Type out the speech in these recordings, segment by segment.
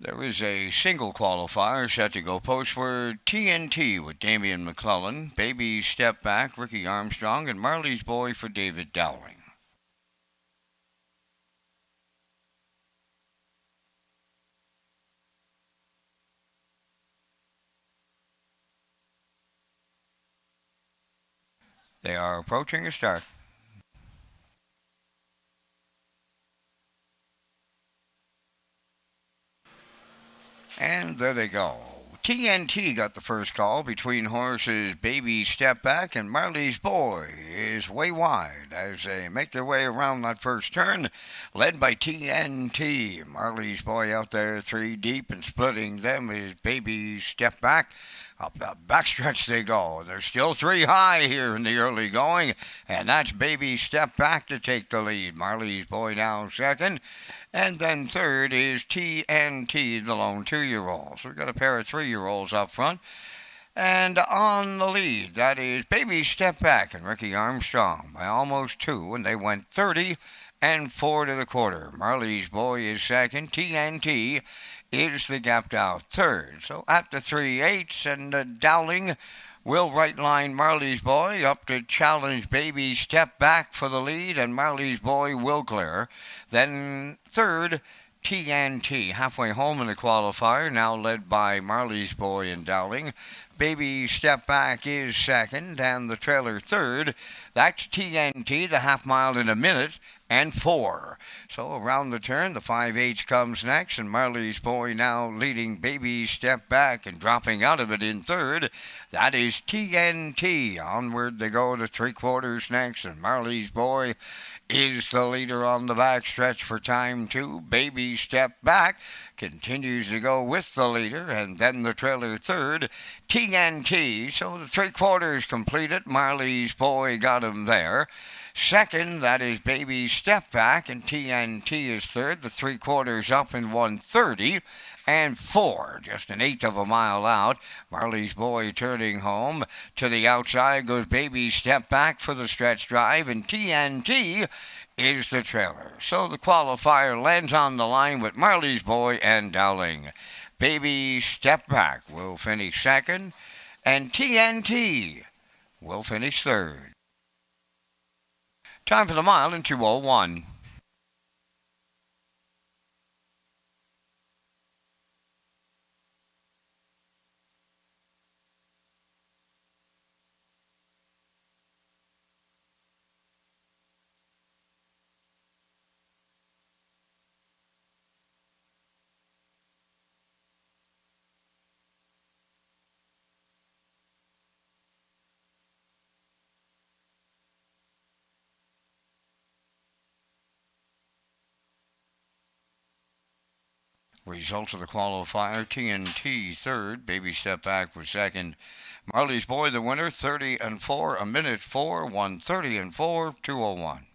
There is a single qualifier set to go postward TNT with Damian McClellan, Baby Step Back, Ricky Armstrong, and Marley's Boy for David Dowling. They are approaching a start. And there they go. TNT got the first call between horses Baby Step Back and Marley's Boy is way wide as they make their way around that first turn, led by TNT. Marley's Boy out there three deep and splitting them is Baby Step Back. Up the backstretch they go. They're still three high here in the early going, and that's Baby Step Back to take the lead. Marley's Boy now second, and then third is TNT, the lone two-year-old. So we've got a pair of three-year-olds up front. And on the lead, that is Baby Step Back and Ricky Armstrong by almost two, and they went 30 and 4 to the quarter. Marley's Boy is second. TNT is the gapped out third. So at the 3/8, and Dowling will right line Marley's Boy up to challenge Baby Step Back for the lead, and Marley's Boy will clear. Then third, TNT, halfway home in the qualifier, now led by Marley's Boy and Dowling. Baby Step Back is second, and the trailer third. That's TNT, the half mile in a minute and 4. So around the turn, the 5/8 comes next, and Marley's Boy now leading Baby Step Back and dropping out of it in third. That is TNT. Onward they go to three quarters next, and Marley's Boy is the leader on the backstretch for time two. Baby Step Back continues to go with the leader, and then the trailer third, TNT. So the three quarters completed. Marley's Boy got him there. Second, that is Baby Step Back, and TNT is third. The three quarters up in 1:30 and 4, just an eighth of a mile out. Marley's Boy turning home. To the outside goes Baby Step Back for the stretch drive, and TNT is the trailer. So the qualifier lands on the line with Marley's Boy and Dowling. Baby Step Back will finish second, and TNT will finish third. Time for the mile in 2:01. Results of the qualifier: TNT third, Baby Step Back was second. Marley's Boy the winner, 30 and 4, a minute 4, 1:30 and 4, 2:01.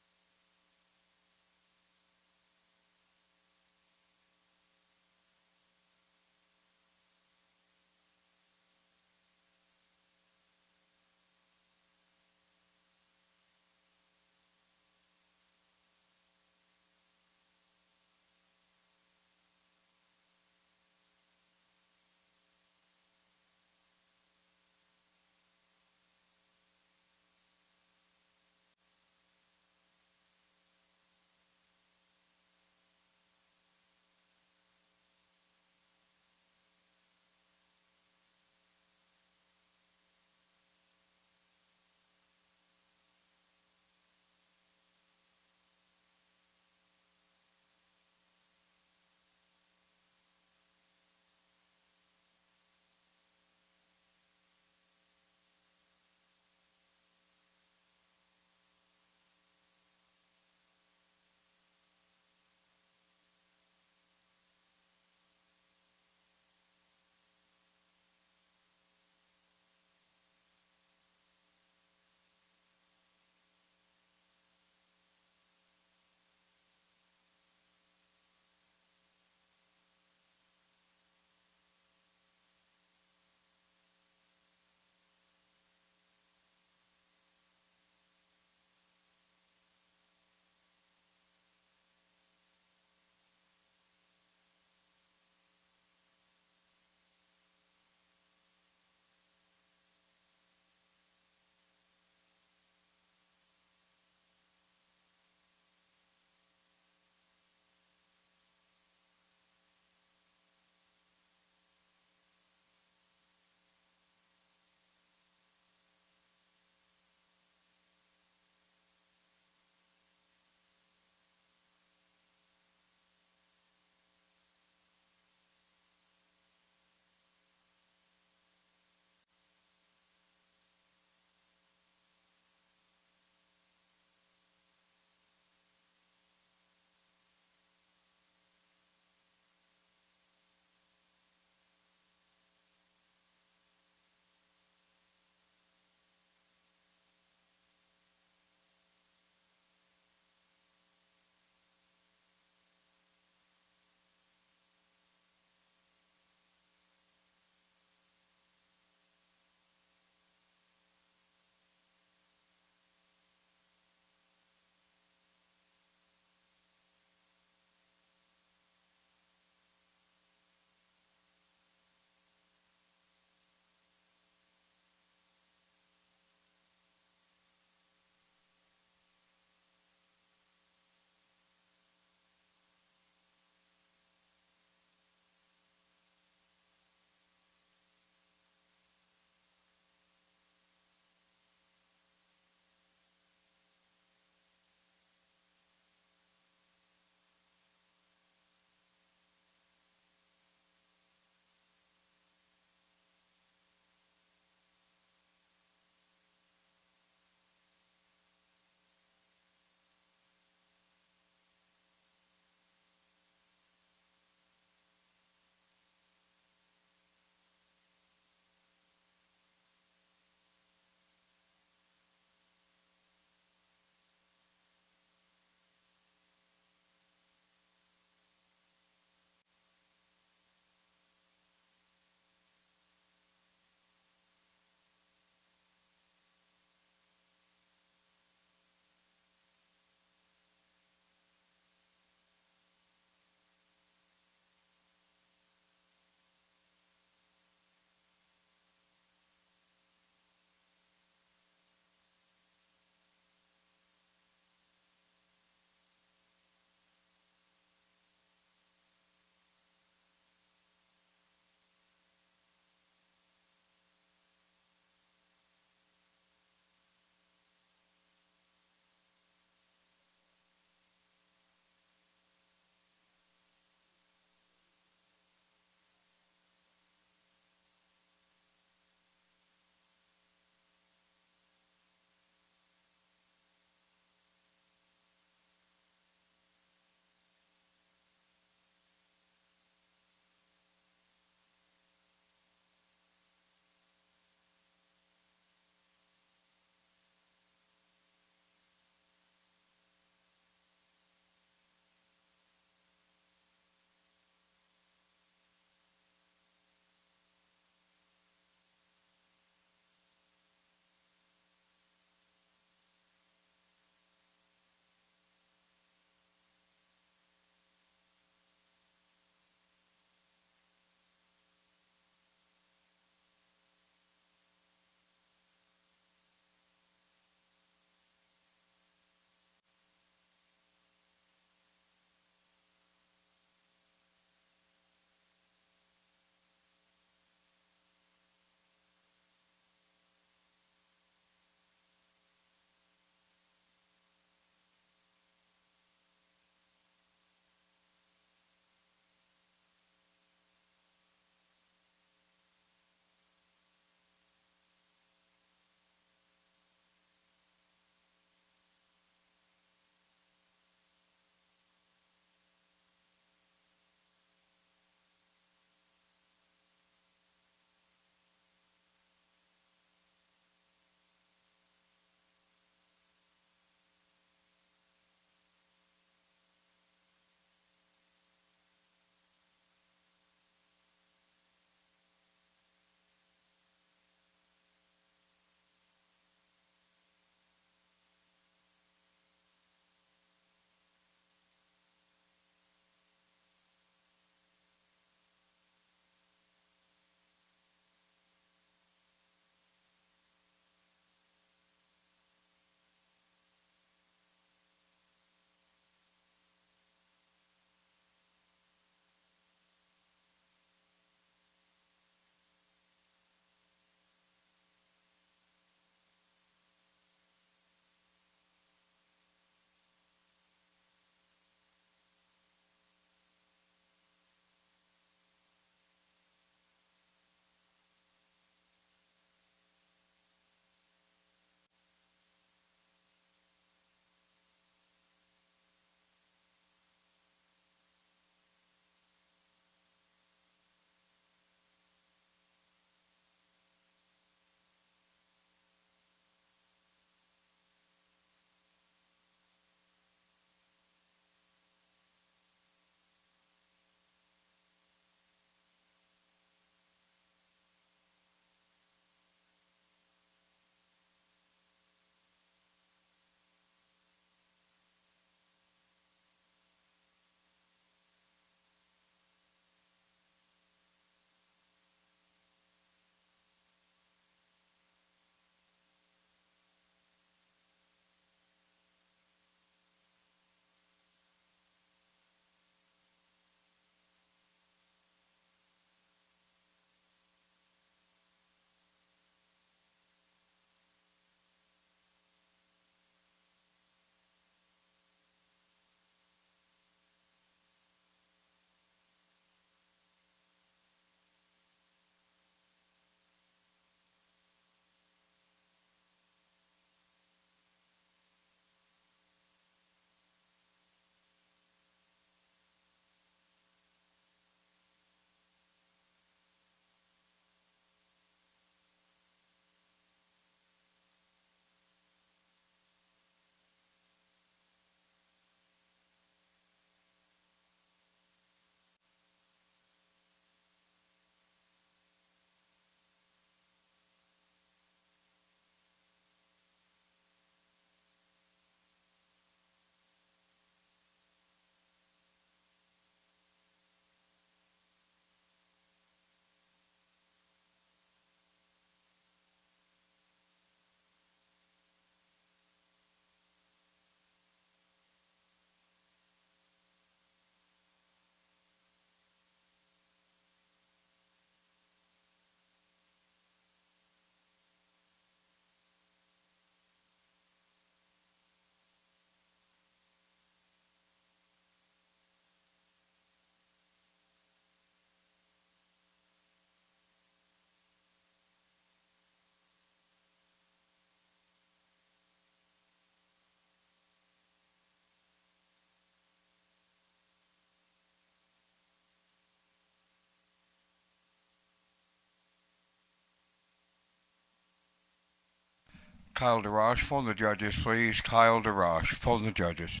Kyle DeRoche, phone the judges, please. Kyle DeRoche, phone the judges.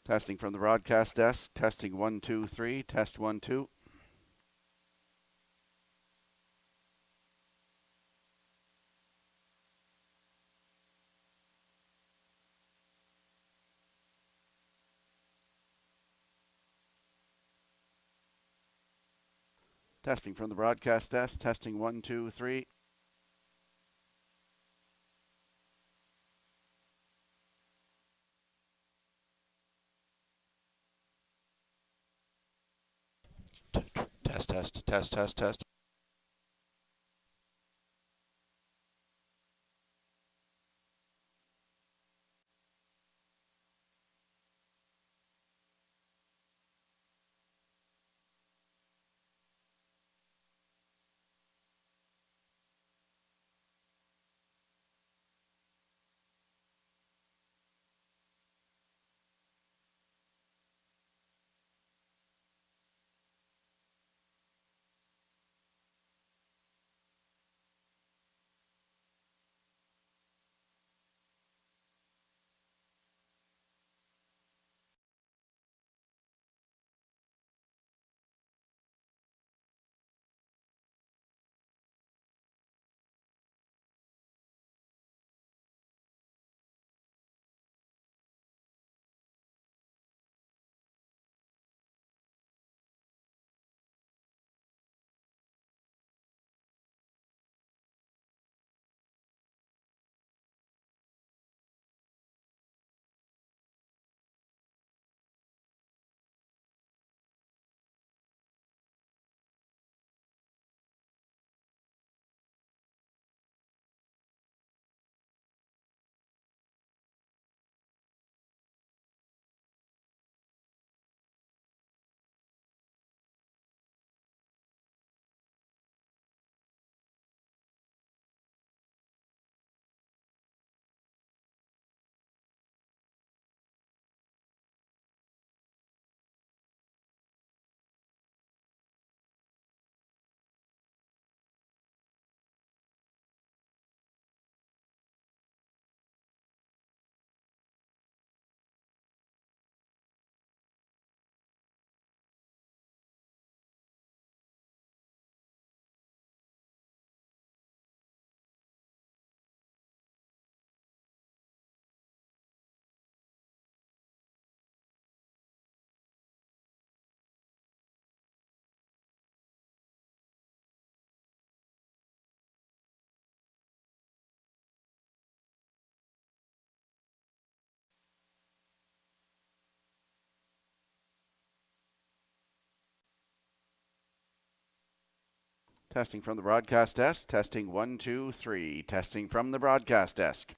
Testing from the broadcast desk. Testing 1, 2, 3. Test 1, 2. Testing from the broadcast desk. Testing 1, 2, 3. Test, test, test, test, test. Testing from the broadcast desk. Testing 1, 2, 3. Testing from the broadcast desk.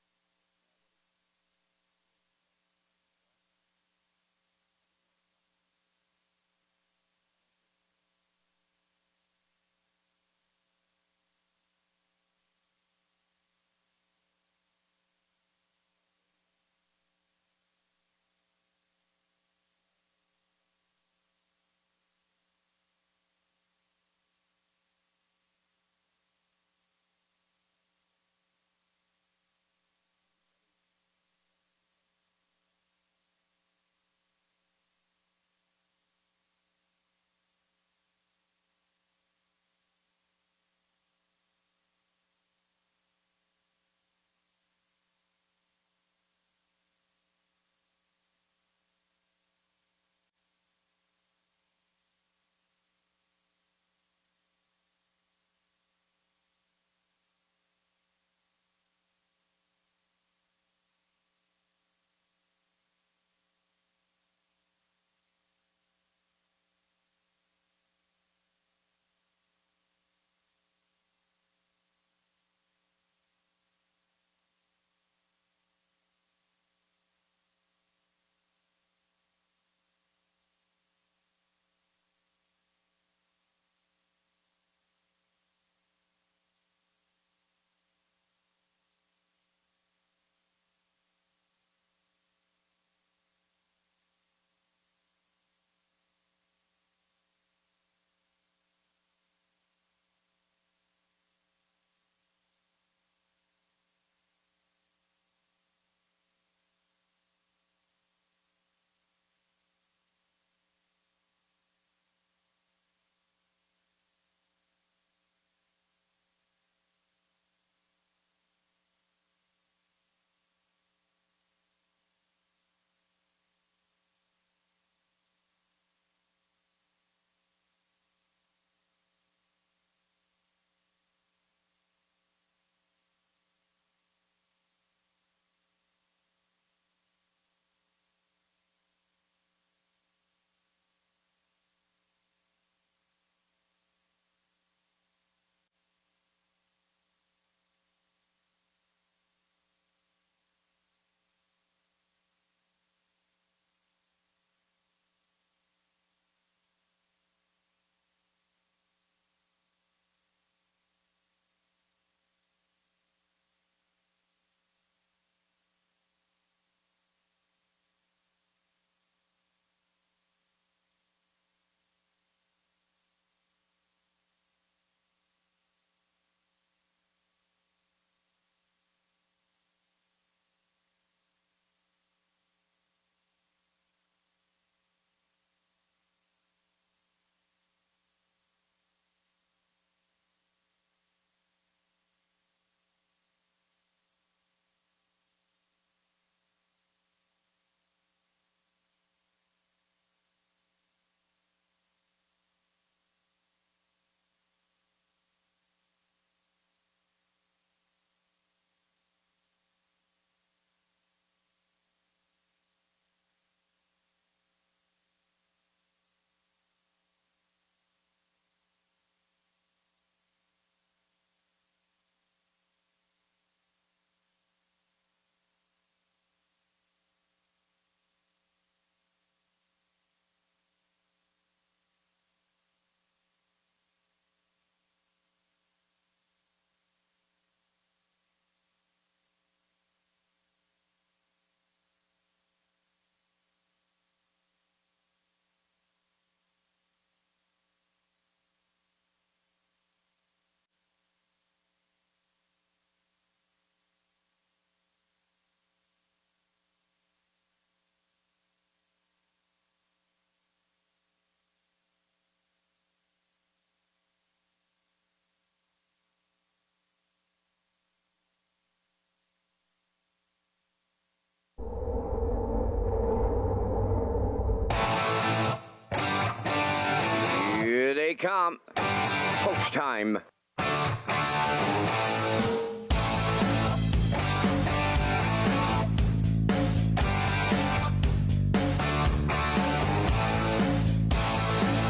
they come. Post time.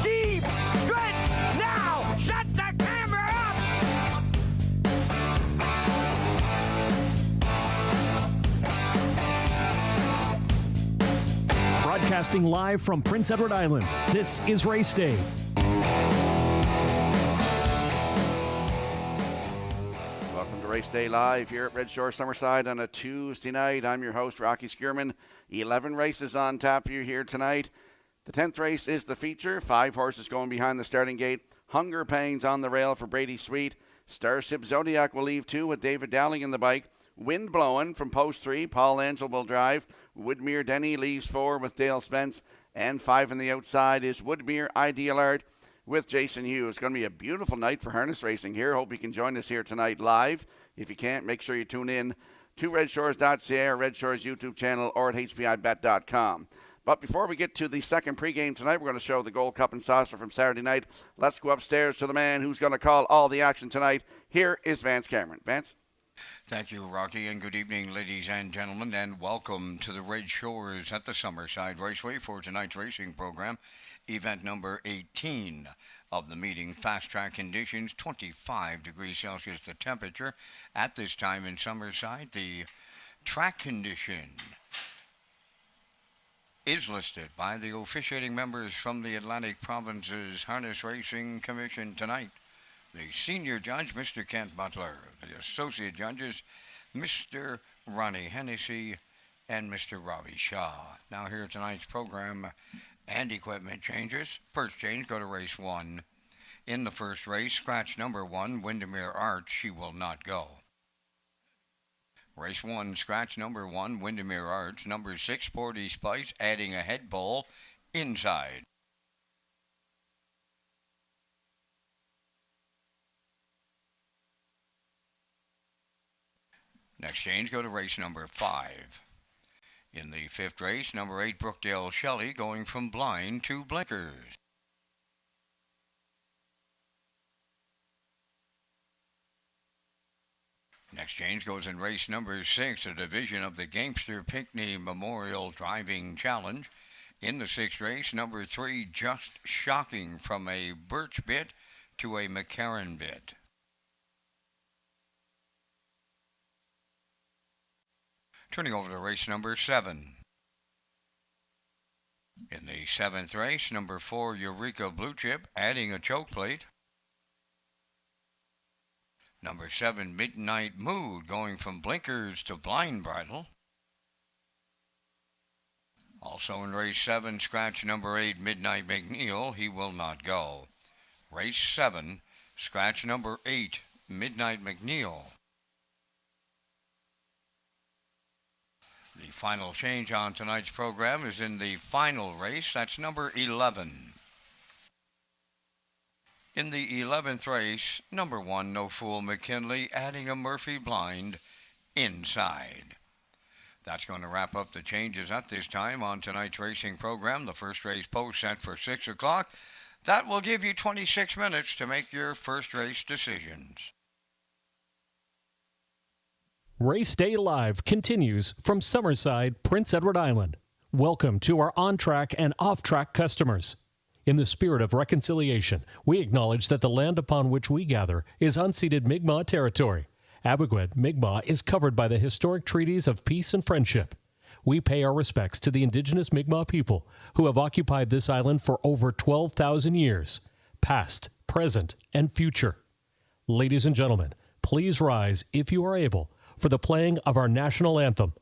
Deep stretch now. Shut the camera up. Broadcasting live from Prince Edward Island, this is Race Day. Welcome to Race Day Live here at Red Shore Summerside on a Tuesday night. I'm your host, Rocky Skierman. 11 races on tap for you here tonight. The 10th race is the feature. 5 horses going behind the starting gate. Hunger Pains on the rail for Brady Sweet. Starship Zodiac will leave 2 with David Dowling in the bike. Wind Blowing from post 3. Paul Angel will drive. Woodmere Denny leaves 4 with Dale Spence. And 5 on the outside is Woodmere Ideal Art with Jason Hughes. It's going to be a beautiful night for harness racing here. Hope you can join us here tonight live. If you can't, make sure you tune in to Redshores.ca or Red Shores YouTube channel or at HPIBet.com. But before we get to the second pregame tonight, we're going to show the Gold Cup and Saucer from Saturday night. Let's go upstairs to the man who's going to call all the action tonight. Here is Vance Cameron. Vance? Thank you, Rocky, and good evening, ladies and gentlemen, and welcome to the Red Shores at the Summerside Raceway for tonight's racing program, event number 18 of the meeting. Fast track conditions, 25 degrees Celsius the temperature at this time in Summerside. The track condition is listed by the officiating members from the Atlantic Province's Harness Racing Commission tonight. The senior judge, Mr. Kent Butler. The associate judges, Mr. Ronnie Hennessy and Mr. Robbie Shaw. Now here tonight's program and equipment changes. First change, go to race 1. In the first race, scratch number 1, Windermere Arch, she will not go. Race 1, scratch number 1, Windermere Arch. Number 6, Sporty Spice, adding a head bowl inside. Next change, go to race number 5. In the fifth race, number 8, Brookdale Shelley, going from blind to blinkers. Next change goes in race number 6, a division of the Gamester Pinckney Memorial Driving Challenge. In the sixth race, number 3, Just Shocking, from a Birch bit to a McCarran bit. Turning over to race number 7. In the seventh race, number 4, Eureka Blue Chip, adding a choke plate. Number 7, Midnight Mood, going from blinkers to blind bridle. Also in race 7, scratch number 8, Midnight McNeil, he will not go. Race 7, scratch number 8, Midnight McNeil. The final change on tonight's program is in the final race. That's number 11. In the 11th race, number 1, No Fool McKinley, adding a Murphy blind inside. That's going to wrap up the changes at this time on tonight's racing program. The first race post set for 6 o'clock. That will give you 26 minutes to make your first race decisions. Race Day Live continues from Summerside, Prince Edward Island. Welcome to our on-track and off-track customers. In the spirit of reconciliation, we acknowledge that the land upon which we gather is unceded Mi'kmaq territory. Abequid Mi'kmaq is covered by the historic treaties of peace and friendship. We pay our respects to the indigenous Mi'kmaq people who have occupied this island for over 12,000 years, past, present, and future. Ladies and gentlemen, please rise, if you are able, for the playing of our national anthem.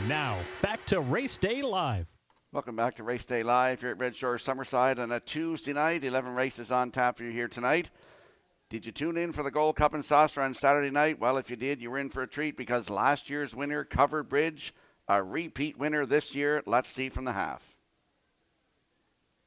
Now, back to Race Day Live. Welcome back to Race Day Live here at Red Shores Summerside on a Tuesday night. 11 races on tap for you here tonight. Did you tune in for the Gold Cup and Saucer on Saturday night? Well, if you did, you were in for a treat because last year's winner, Covered Bridge, a repeat winner this year. Let's see from the half.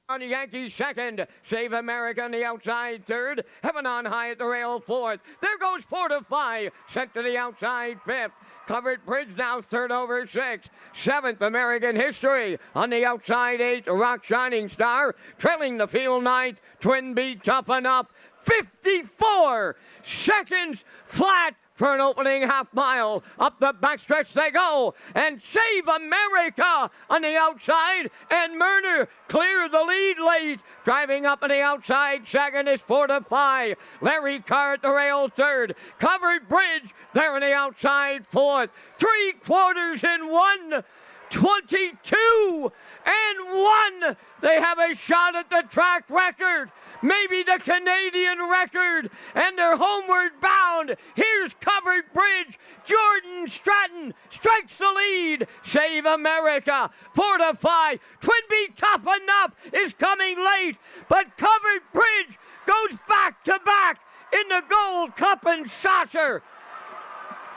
On the Yankees second, Save America on the outside third, Heaven on High at the rail fourth. There goes Fortify, sent to the outside fifth. Covered Bridge now third over sixth. Seventh, American History on the outside eighth, Rock Shining Star. Trailing the field ninth, Twin Beat Tough Enough. 54 seconds flat for an opening half mile. Up the backstretch they go, and Save America on the outside, and Murner cleared the lead late. Driving up on the outside second is Fortify. Larry Carr at the rail third. Covered Bridge there on the outside fourth. 3/4 in 1:22 and 1. They have a shot at the track record, maybe the Canadian record, and they're homeward bound. Here's Covered Bridge. Jordan Stratton strikes the lead. Save America. Fortify. Twin Beat Tough Enough is coming late, but Covered Bridge goes back to back in the Gold Cup and Saucer.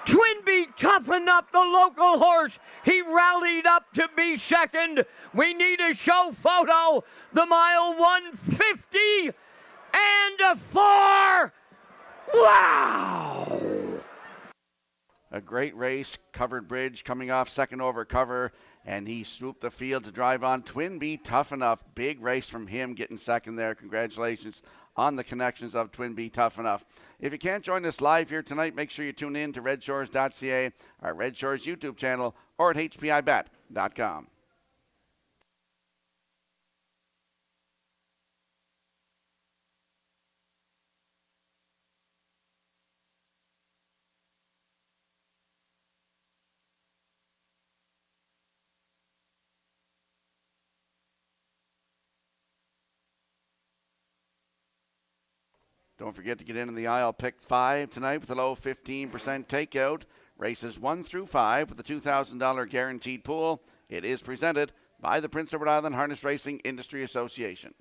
Twin Beat Tough Enough, the local horse, he rallied up to be second. We need a show photo. The mile 150 and a 4. Wow! A great race. Covered Bridge coming off second over cover, and he swooped the field to drive on. Twin Beat Tough Enough. Big race from him getting second there. Congratulations on the connections of Twin Beat Tough Enough. If you can't join us live here tonight, make sure you tune in to Redshores.ca, our Red Shores YouTube channel, or at HPIBet.com. Don't forget to get in the aisle pick 5 tonight with a low 15% takeout. Races 1 through 5 with a $2,000 guaranteed pool. It is presented by the Prince Edward Island Harness Racing Industry Association.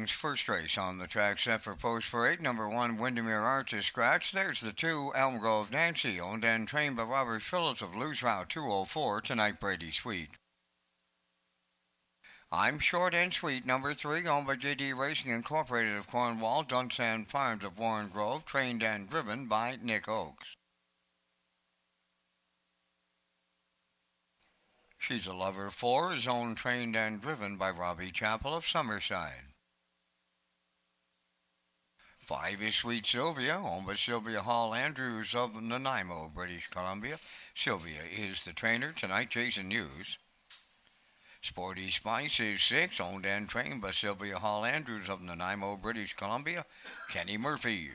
morning's first race on the track set for Post Parade. Number 1, Windermere Arts is scratched. There's the 2, Elm Grove Nancy, owned and trained by Robert Phillips of Loose Route 204, tonight Brady Sweet. I'm Short and Sweet, number 3, owned by JD Racing Incorporated of Cornwall, Dunsan Farms of Warren Grove, trained and driven by Nick Oakes. She's a Lover 4 is owned, trained, and driven by Robbie Chappell of Summerside. 5 is Sweet Sylvia, owned by Sylvia Hall Andrews of Nanaimo, British Columbia. Sylvia is the trainer, tonight Jason Hughes. Sporty Spice is 6, owned and trained by Sylvia Hall Andrews of Nanaimo, British Columbia. Kenny Murphy.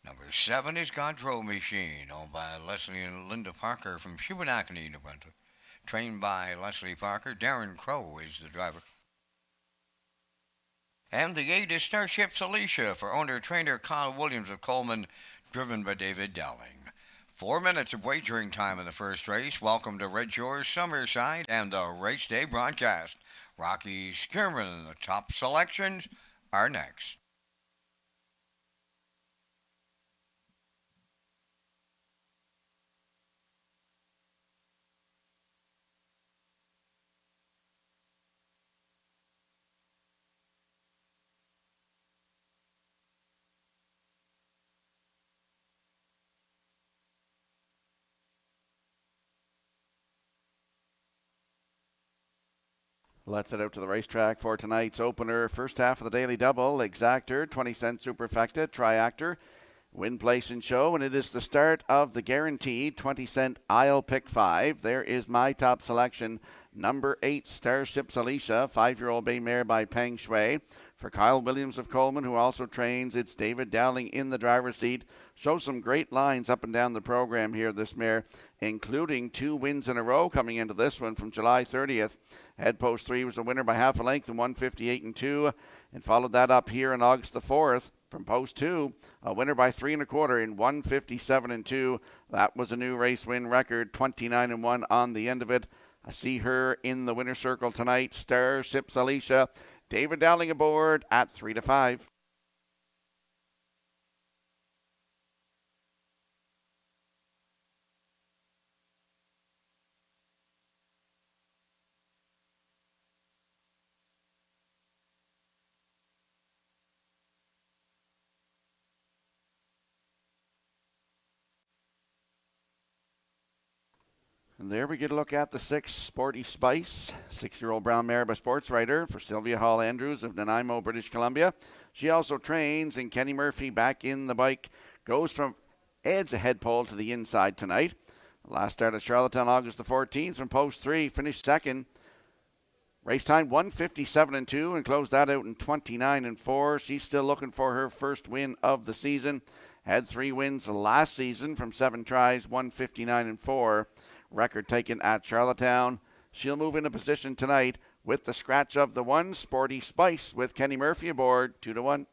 Number 7 is Godrow Machine, owned by Leslie and Linda Parker from Shubenacadie, New Brunswick. Trained by Leslie Parker, Darren Crow is the driver. And the 8 is Starship Celicia for owner-trainer Kyle Williams of Coleman, driven by David Dowling. 4 minutes of wagering time in the first race. Welcome to Redshores, Summerside, and the Race Day broadcast. Rocky Skierman, the top selections are next. Let's head out to the racetrack for tonight's opener. First half of the daily double, Exactor, 20-cent Superfecta, Triactor, Win, Place, and Show. And it is the start of the guaranteed 20-cent I'll Pick 5. There is my top selection, number 8, Starship Alicia, 5-year-old bay mare by Peng Shui. For Kyle Williams of Coleman, who also trains, it's David Dowling in the driver's seat. Shows some great lines up and down the program here, this mare, including 2 wins in a row coming into this one from July 30th. Head Post 3 was a winner by half a length in 158 and 2, and followed that up here on August the 4th from Post 2, a winner by 3 1/4 in 157 and 2. That was a new race win record, 29 and 1 on the end of it. I see her in the winner's circle tonight. Starship Alicia. David Dowling aboard at 3 to 5. And there we get a look at the 6, Sporty Spice, 6-year-old brown mare by Sports Writer for Sylvia Hall Andrews of Nanaimo, British Columbia. She also trains, and Kenny Murphy back in the bike adds a head pole to the inside tonight. Last start at Charlottetown, August the 14th from Post 3, finished second. Race time 157 and 2 and closed that out in 29 and 4. She's still looking for her first win of the season. Had 3 wins last season from 7 tries, 159 and 4. Record taken at Charlottetown. She'll move into position tonight with the scratch of the 1, Sporty Spice, with Kenny Murphy aboard, 2 to 1.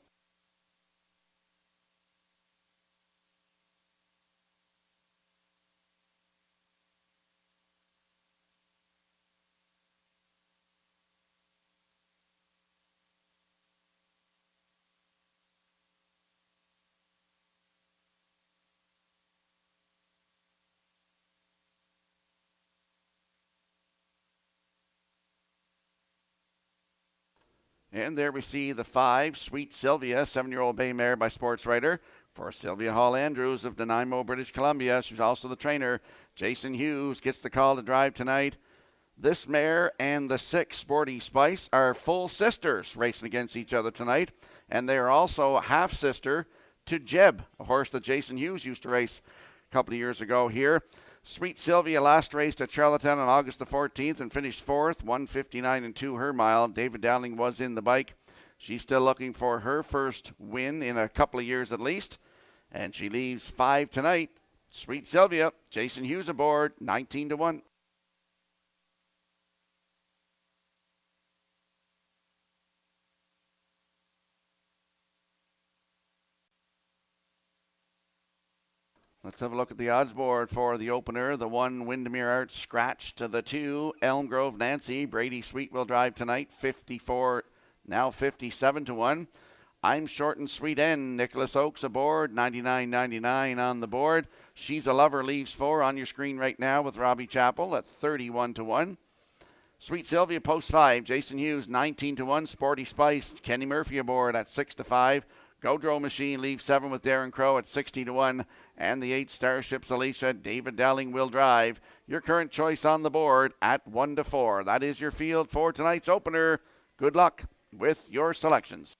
And there we see the 5, Sweet Sylvia, 7-year-old bay mare by Sports Writer for Sylvia Hall Andrews of Nanaimo, British Columbia. She's also the trainer. Jason Hughes gets the call to drive tonight. This mare and the 6, Sporty Spice, are full sisters racing against each other tonight. And they are also half-sister to Jeb, a horse that Jason Hughes used to race a couple of years ago here. Sweet Sylvia last raced at Charlottetown on August the 14th and finished 4th, 159 and 2 her mile. David Dowling was in the bike. She's still looking for her first win in a couple of years at least. And she leaves 5 tonight. Sweet Sylvia, Jason Hughes aboard, 19 to 1. Let's have a look at the odds board for the opener. The 1, Windermere Arts scratched. The 2, Elm Grove Nancy. Brady Sweet will drive tonight, 54 now 57 to 1. I'm Short and Sweet N. Nicholas Oakes aboard, 99.99 on the board. She's a Lover leaves 4 on your screen right now with Robbie Chappell at 31 to 1. Sweet Sylvia post 5. Jason Hughes 19 to 1. Sporty Spice. Kenny Murphy aboard at 6 to 5. Godro Machine leaves 7 with Darren Crow at 60 to 1. And the 8 Starships Alicia. David Dowling will drive. Your current choice on the board at 1 to 4. That is your field for tonight's opener. Good luck with your selections.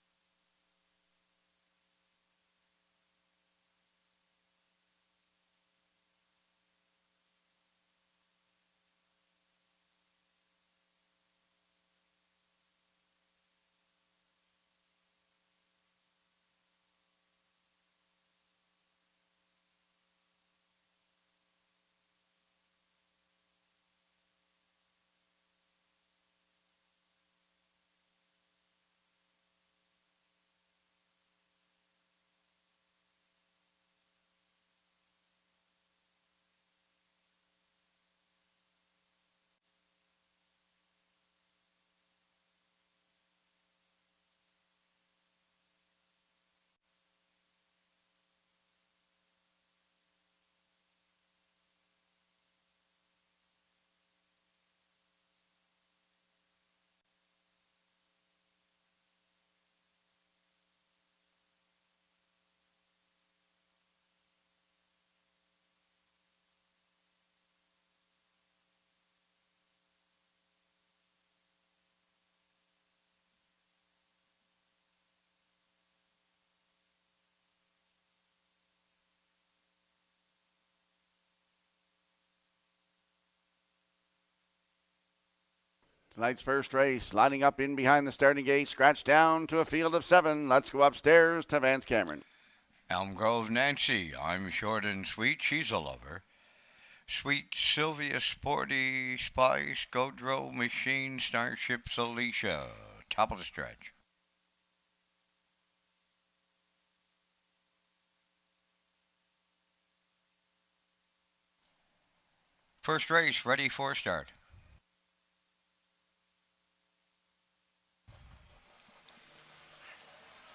Tonight's first race, lining up in behind the starting gate, scratched down to a field of 7. Let's go upstairs to Vance Cameron. Elm Grove Nancy, I'm Short and Sweet, she's a Lover. Sweet Sylvia, Sporty Spice, Godro Machine, Starships Alicia, top of the stretch. First race, ready for start.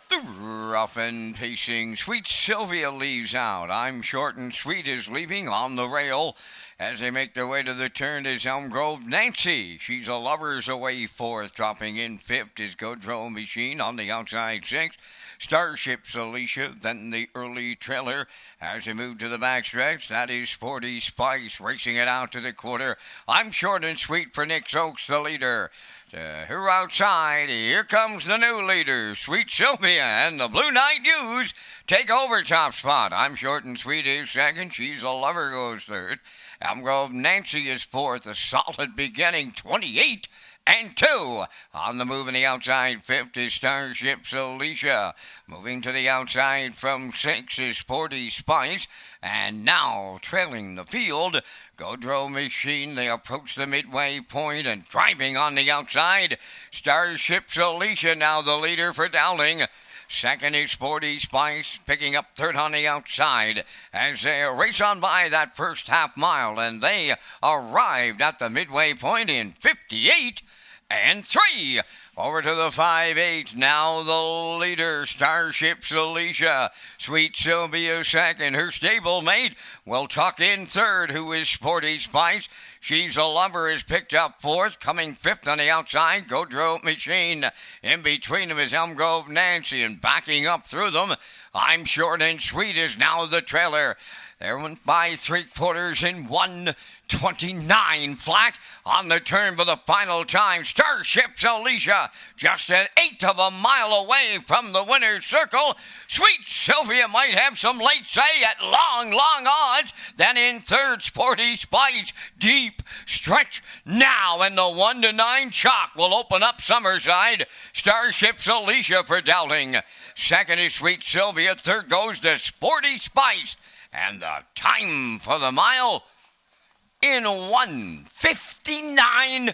The rough and pacing Sweet Sylvia leaves out. I'm Short and Sweet is leaving on the rail. As they make their way to the turn is Elm Grove Nancy. She's a Lover's away 4th. Dropping in 5th is Godro Machine on the outside 6th. Starships Alicia, then the early trailer. As they move to the backstretch, that is Sporty Spice racing it out to the quarter. I'm Short and Sweet for Nick Oakes, the leader. To her outside, here comes the new leader, Sweet Sylvia, and the Blue Knight News take over top spot. I'm Short and Sweet is 2nd. She's a Lover goes 3rd. Elm Grove Nancy is 4th. A solid beginning, 28 and 2. On the move in the outside 5th is Starships Alicia. Moving to the outside from 6 is Sporty Spice. And now trailing the field, Godro Machine. They approach the midway point and driving on the outside. Starships Alicia now the leader for Dowling. 2nd is Sporty Spice, picking up 3rd on the outside as they race on by that first half mile, and they arrived at the midway point in 58 and 3. Over to the 5-8. Now the leader, Starships Alicia. Sweet Sylvia 2nd. Her stablemate will tuck in 3rd, who is Sporty Spice. She's a Lover is picked up 4th. Coming 5th on the outside, Godro Machine. In between them is Elm Grove Nancy, and backing up through them, I'm Short and Sweet is now the trailer. There went by 3/4 in 1:29 flat on the turn for the final time. Starships Alicia just an 1/8 of a mile away from the winner's circle. Sweet Sylvia might have some late say at long odds. Then in 3rd, Sporty Spice. Deep stretch now, and the 1-9 chalk will open up Summerside. Starships Alicia for Dowling. 2nd is Sweet Sylvia. 3rd goes to Sporty Spice. And the time for the mile in 1:59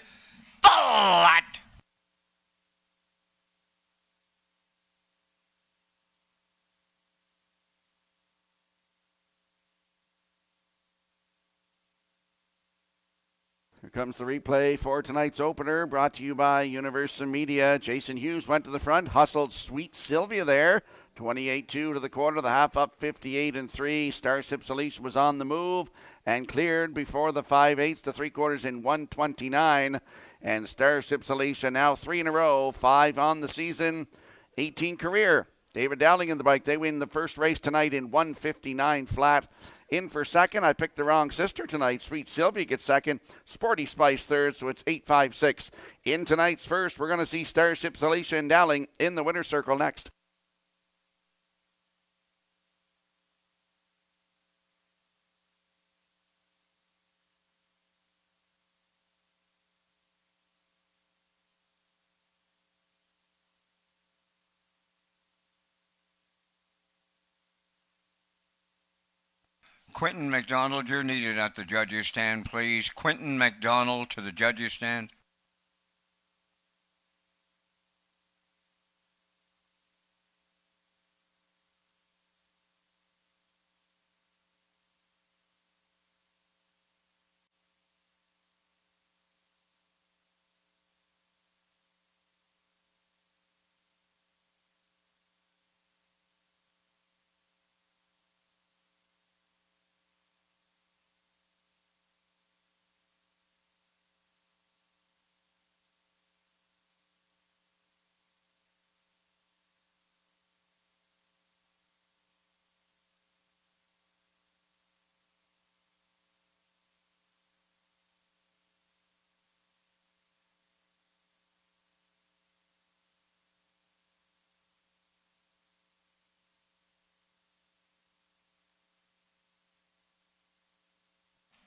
flat. Here comes the replay for tonight's opener, brought to you by Universal Media. Jason Hughes went to the front, hustled Sweet Sylvia there. 28-2 to the quarter, the half up 58-3. Starship Alicia was on the move and cleared before the 5/8 to 3/4 in 129. And Starship Alicia now 3 in a row, 5 on the season, 18 career. David Dowling in the bike. They win the first race tonight in 159 flat. In for second, I picked the wrong sister tonight. Sweet Sylvia gets second. Sporty Spice third, so it's 8-5-6. In tonight's first, we're going to see Starship Alicia and Dowling in the winner's circle next. Quentin McDonald, you're needed at the judges' stand, please. Quentin McDonald to the judges' stand.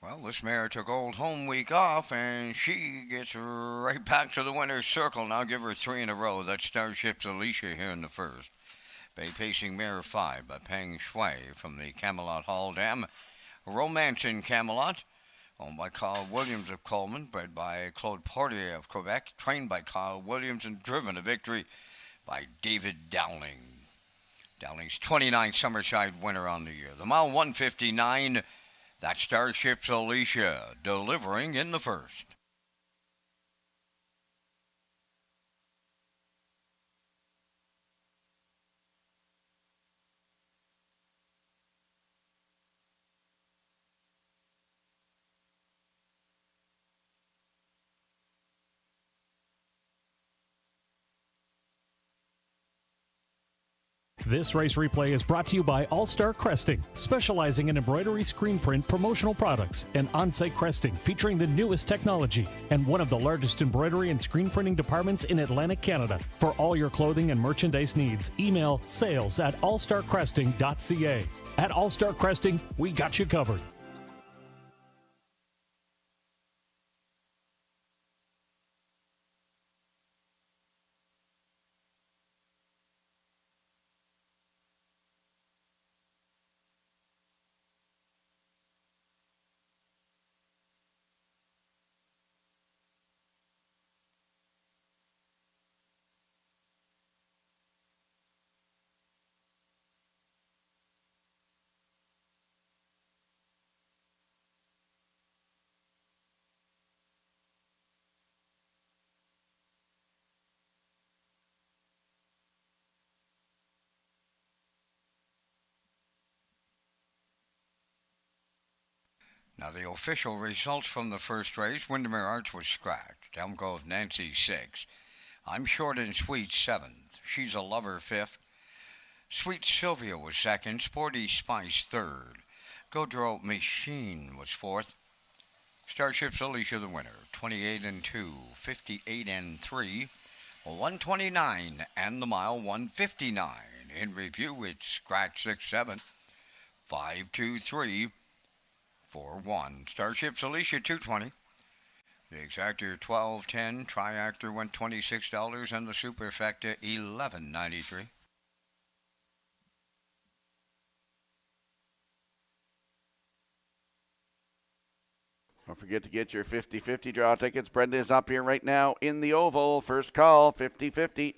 Well, this mare took Old Home Week off, and she gets right back to the winner's circle. Now give her 3 in a row. That's Starship Alicia here in the first. Bay Pacing Mare 5 by Peng Shui from the Camelot Hall Dam. Romance in Camelot, owned by Carl Williams of Coleman, bred by Claude Portier of Quebec, trained by Carl Williams, and driven to victory by David Dowling. Dowling's 29th Summerside winner on the year. The mile 159. That's Starship Alicia delivering in the first. This race replay is brought to you by All Star Cresting, specializing in embroidery, screen print, promotional products, and on-site cresting featuring the newest technology, and one of the largest embroidery and screen printing departments in Atlantic Canada. For all your clothing and merchandise needs, email sales@allstarcresting.ca. At All Star Cresting, we got you covered. Now the official results from the first race. Windermere Arch was scratched. Elm Grove Nancy 6th. I'm Short and Sweet 7th. She's a Lover 5th. Sweet Sylvia was 2nd. Sporty Spice 3rd. Godreau Machine was 4th. Starship Alicia the winner. 28-2, 58-3, 129, and the mile 159. In review, it's scratch 6-7, 5-2-3. 4-1. Starship Alicia 220. The Exactor 12.10. Triactor went $26, and the Superfecta $11.93. Don't forget to get your 50-50 draw tickets. Brenda is up here right now in the oval. First call, 50-50.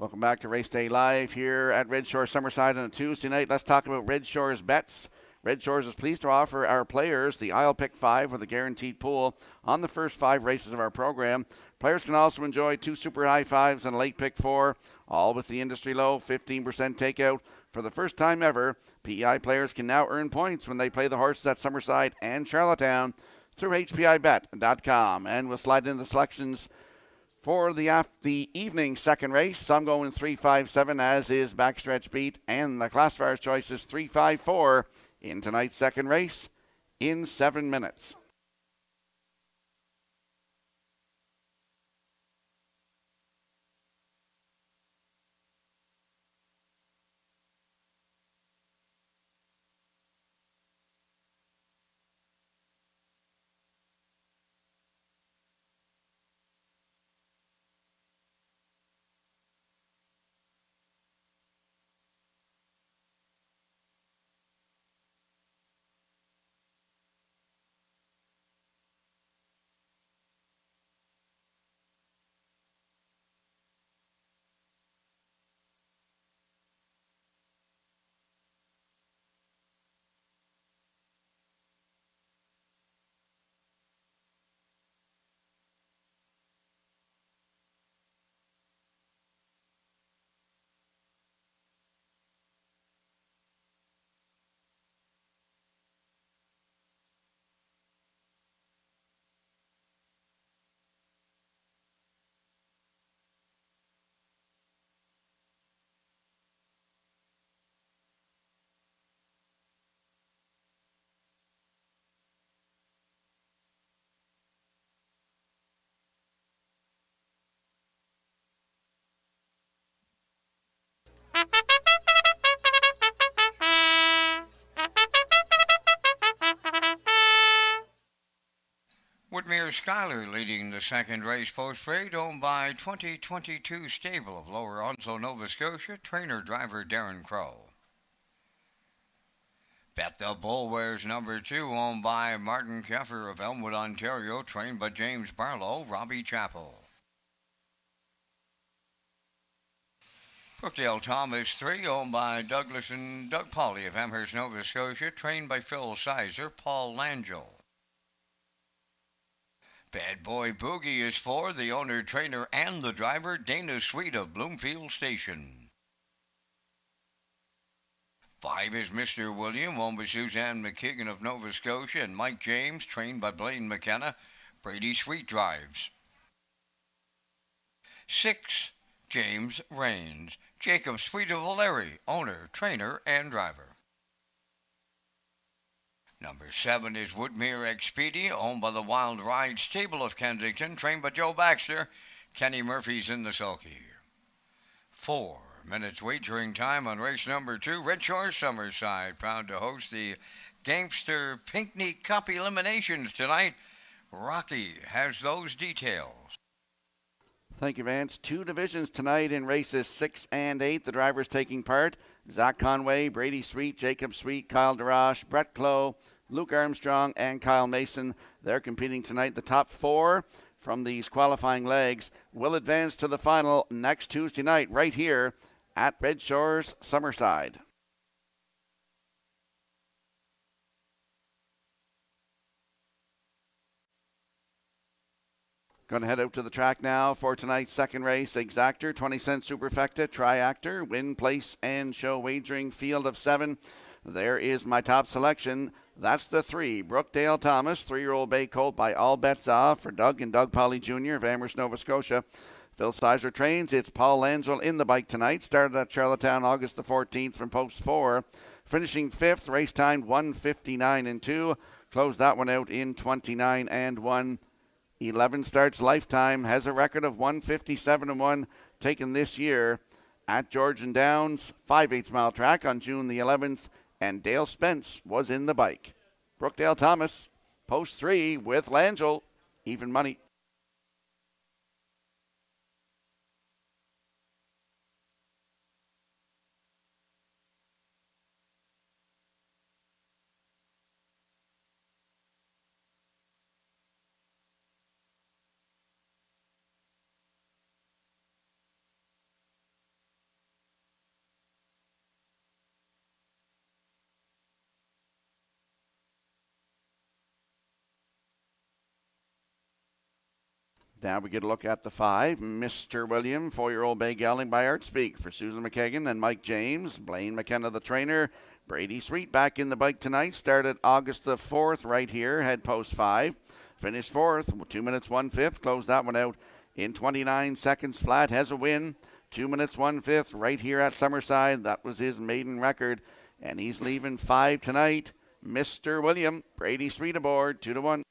Welcome back to Race Day Live here at Red Shores Summerside on a Tuesday night. Let's talk about Red Shores bets. Red Shores is pleased to offer our players the I'll Pick 5 with a guaranteed pool on the first 5 races of our program. Players can also enjoy 2 super high fives and a late pick 4, all with the industry low 15% takeout. For the first time ever, PEI players can now earn points when they play the horses at Summerside and Charlottetown through HPIBet.com. And we'll slide into the selections for the evening second race. I'm going 3-5-7, as is Backstretch Beat, and the classifier's choice is 3-5-4 in tonight's second race in 7 minutes. Whitmere Schuyler leading the second race post-parade, owned by 2022 stable of Lower Onslow, Nova Scotia, trainer-driver Darren Crow. Bet the Bull wears number 2, owned by Martin Keffer of Elmwood, Ontario, trained by James Barlow, Robbie Chappell. Brookdale Thomas 3, owned by Douglas and Doug Pauley of Amherst, Nova Scotia, trained by Phil Sizer, Paul Langell. Bad Boy Boogie is 4, the owner, trainer, and the driver, Dana Sweet of Bloomfield Station. 5 is Mr. William, owned by Suzanne McKeegan of Nova Scotia, and Mike James, trained by Blaine McKenna, Brady Sweet drives. 6, James Rains, Jacob Sweet of Valeri, owner, trainer, and driver. Number 7 is Woodmere Expedi, owned by the Wild Ride stable of Kensington, trained by Joe Baxter. Kenny Murphy's in the sulky. 4 minutes wagering time on race number 2. Red Shores Summerside, proud to host the Gangster Pinckney Cup eliminations tonight. Rocky has those details. Thank you, Vance. 2 divisions tonight in races 6 and 8. The drivers taking part: Zach Conway, Brady Sweet, Jacob Sweet, Kyle DeRoche, Brett Clough, Luke Armstrong, and Kyle Mason. They're competing tonight. The top 4 from these qualifying legs will advance to the final next Tuesday night right here at Red Shores Summerside. Going to head out to the track now for tonight's second race. Exactor, 20-cent superfecta, triactor, win, place, and show wagering field of 7. There is my top selection. That's the 3, Brookdale Thomas, 3-year-old bay colt by All Bets Off for Doug and Doug Pauley Jr. of Amherst, Nova Scotia. Phil Sizer trains. It's Paul Langell in the bike tonight. Started at Charlottetown August the 14th from post 4. Finishing 5th, race time 1:59.2. Closed that one out in 29:1. 11 starts lifetime, has a record of 157-1 taken this year at Georgian Downs 5/8 mile track on June the 11th, and Dale Spence was in the bike. Brookdale Thomas, post 3 with Langell, even money. Now we get a look at the 5. Mr. William, 4-year-old bay gelding by Artspeak for Susan McKagan and Mike James. Blaine McKenna, the trainer. Brady Sweet back in the bike tonight. Started August the 4th right here. Head post 5. Finished 4th. 2 minutes 1/5. Closed that one out in 29 seconds flat. Has a win. 2 minutes 1/5 right here at Summerside. That was his maiden record. And he's leaving 5 tonight. Mr. William, Brady Sweet aboard. 2-1.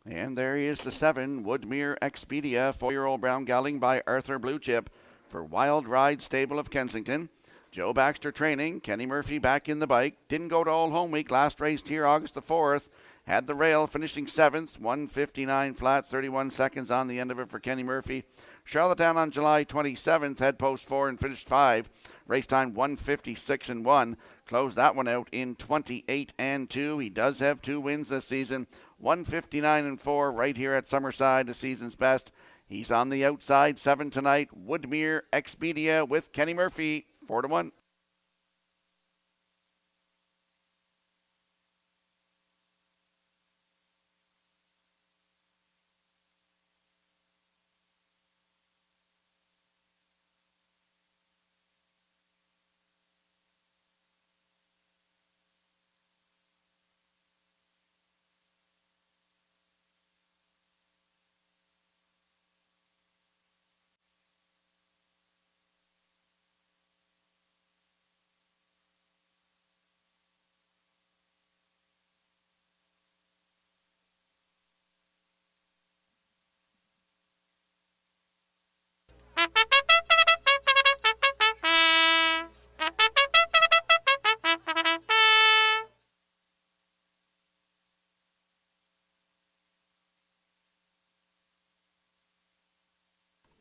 And there he is, the 7, Woodmere Expedia, 4-year-old brown gelding by Arthur Blue Chip for Wild Ride Stable of Kensington. Joe Baxter training, Kenny Murphy back in the bike. Didn't go to Old Home Week, last raced here August the 4th. Had the rail, finishing 7th, 1:59 flat, 31 seconds on the end of it for Kenny Murphy. Charlottetown on July 27th, head post 4 and finished 5. Race time 1:56 and 1. Closed that one out in 28 and 2. He does have 2 wins this season. 1:59 and 4 right here at Summerside, the season's best. He's on the outside, 7 tonight. Woodmere Expedia with Kenny Murphy, 4-1.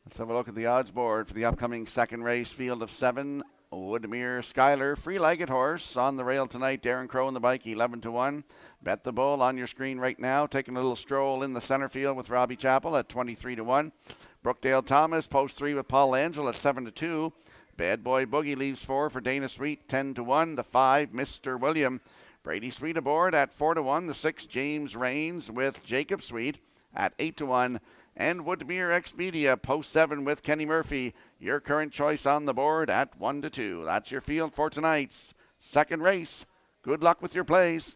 Let's have a look at the odds board for the upcoming second race. Field of 7, Woodmere Skyler, free-legged horse on the rail tonight. Darren Crow in the bike, 11-1. Bet the Bull on your screen right now. Taking a little stroll in the center field with Robbie Chappell at 23-1. Brookdale Thomas, post 3 with Paul Angel at 7-2. Bad Boy Boogie leaves 4 for Dana Sweet, 10-1. The 5, Mr. William. Brady Sweet aboard at 4-1. The 6, James Rains with Jacob Sweet at 8-1. And Woodmere Expedia, post 7 with Kenny Murphy. Your current choice on the board at 1-2. That's your field for tonight's second race. Good luck with your plays.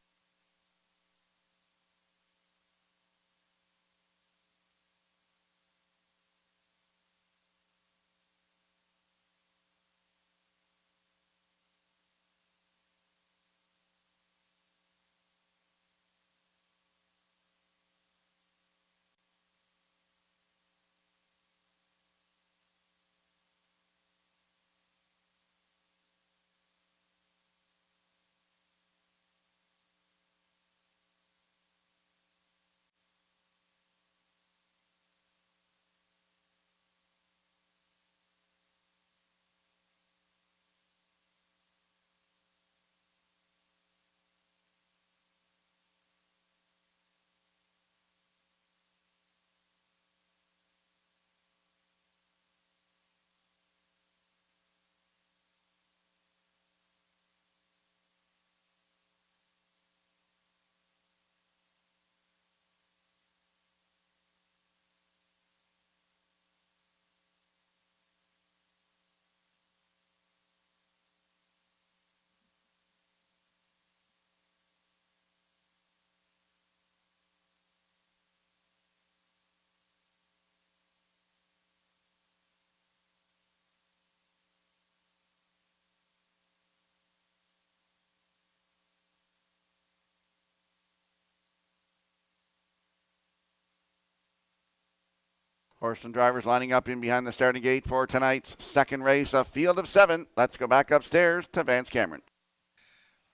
Horse and drivers lining up in behind the starting gate for tonight's second race, a field of 7. Let's go back upstairs to Vance Cameron.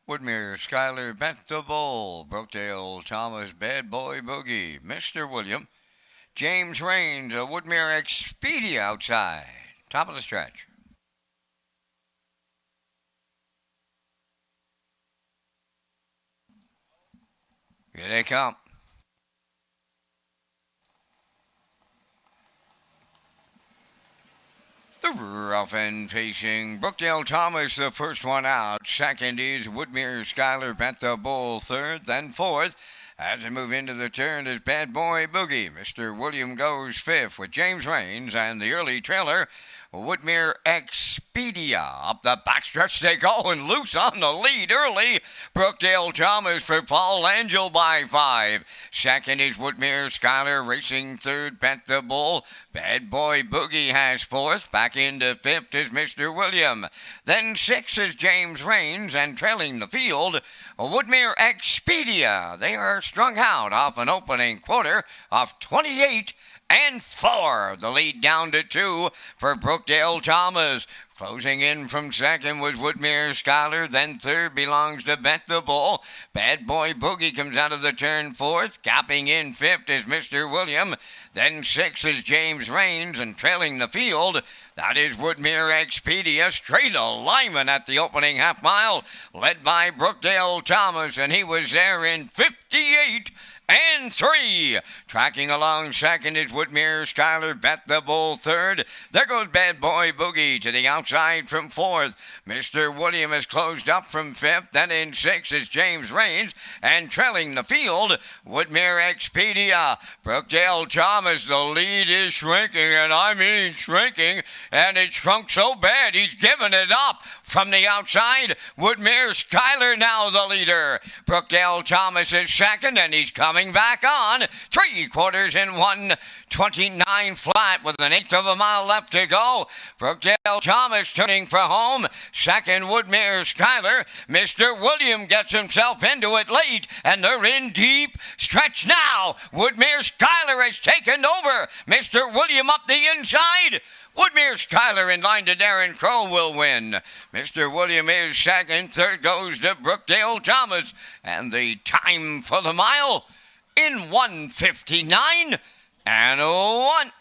Woodmere Skyler, Bet the Bull, Brookdale Thomas, Bad Boy Boogie, Mr. William, James Rains, a Woodmere Expedia outside. Top of the stretch. Here they come. The rough end facing Brookdale Thomas, the first one out. Second is Woodmere Skylar Bent the Bull. Third, then fourth. As they move into the turn is Bad Boy Boogie. Mr. William goes fifth with James Rains and the early trailer, Woodmere Expedia. Up the backstretch they go and loose on the lead early. Brookdale Thomas for Paul Angel by 5. Second is Woodmere Skylar racing third, Bent the Bull. Bad Boy Boogie has fourth. Back into fifth is Mr. William. Then sixth is James Rains, and trailing the field, Woodmere Expedia. They are strung out off an opening quarter of 28 and 4. The lead down to 2 for Brookdale Thomas. Closing in from second was Woodmere Skylar. Then third belongs to Bent the Bull. Bad Boy Boogie comes out of the turn fourth. Capping in fifth is Mr. William. Then sixth is James Rains, and trailing the field, that is Woodmere Expedia. Straight alignment at the opening half mile, led by Brookdale Thomas, and he was there in 58 and 3. Tracking along second is Woodmere Skylar Bet the Bull third. There goes Bad Boy Boogie to the outside from fourth. Mr. William is closed up from fifth. Then in sixth is James Rains, and trailing the field, Woodmere Expedia. Brookdale Thomas, the lead is shrinking, and I mean shrinking, and it shrunk so bad he's given it up. From the outside, Woodmere Skylar now the leader. Brookdale Thomas is second, and he's coming back on. 3/4 in 1:29 flat with an eighth of a mile left to go. Brookdale Thomas turning for home. Second, Woodmere Skylar. Mr. William gets himself into it late, and they're in deep stretch now. Woodmere Skylar has taken over. Mr. William up the inside. Woodmere Skylar in line to Darren Crow will win. Mr. William is second. Third goes to Brookdale Thomas. And the time for the mile in 1:59 and 1.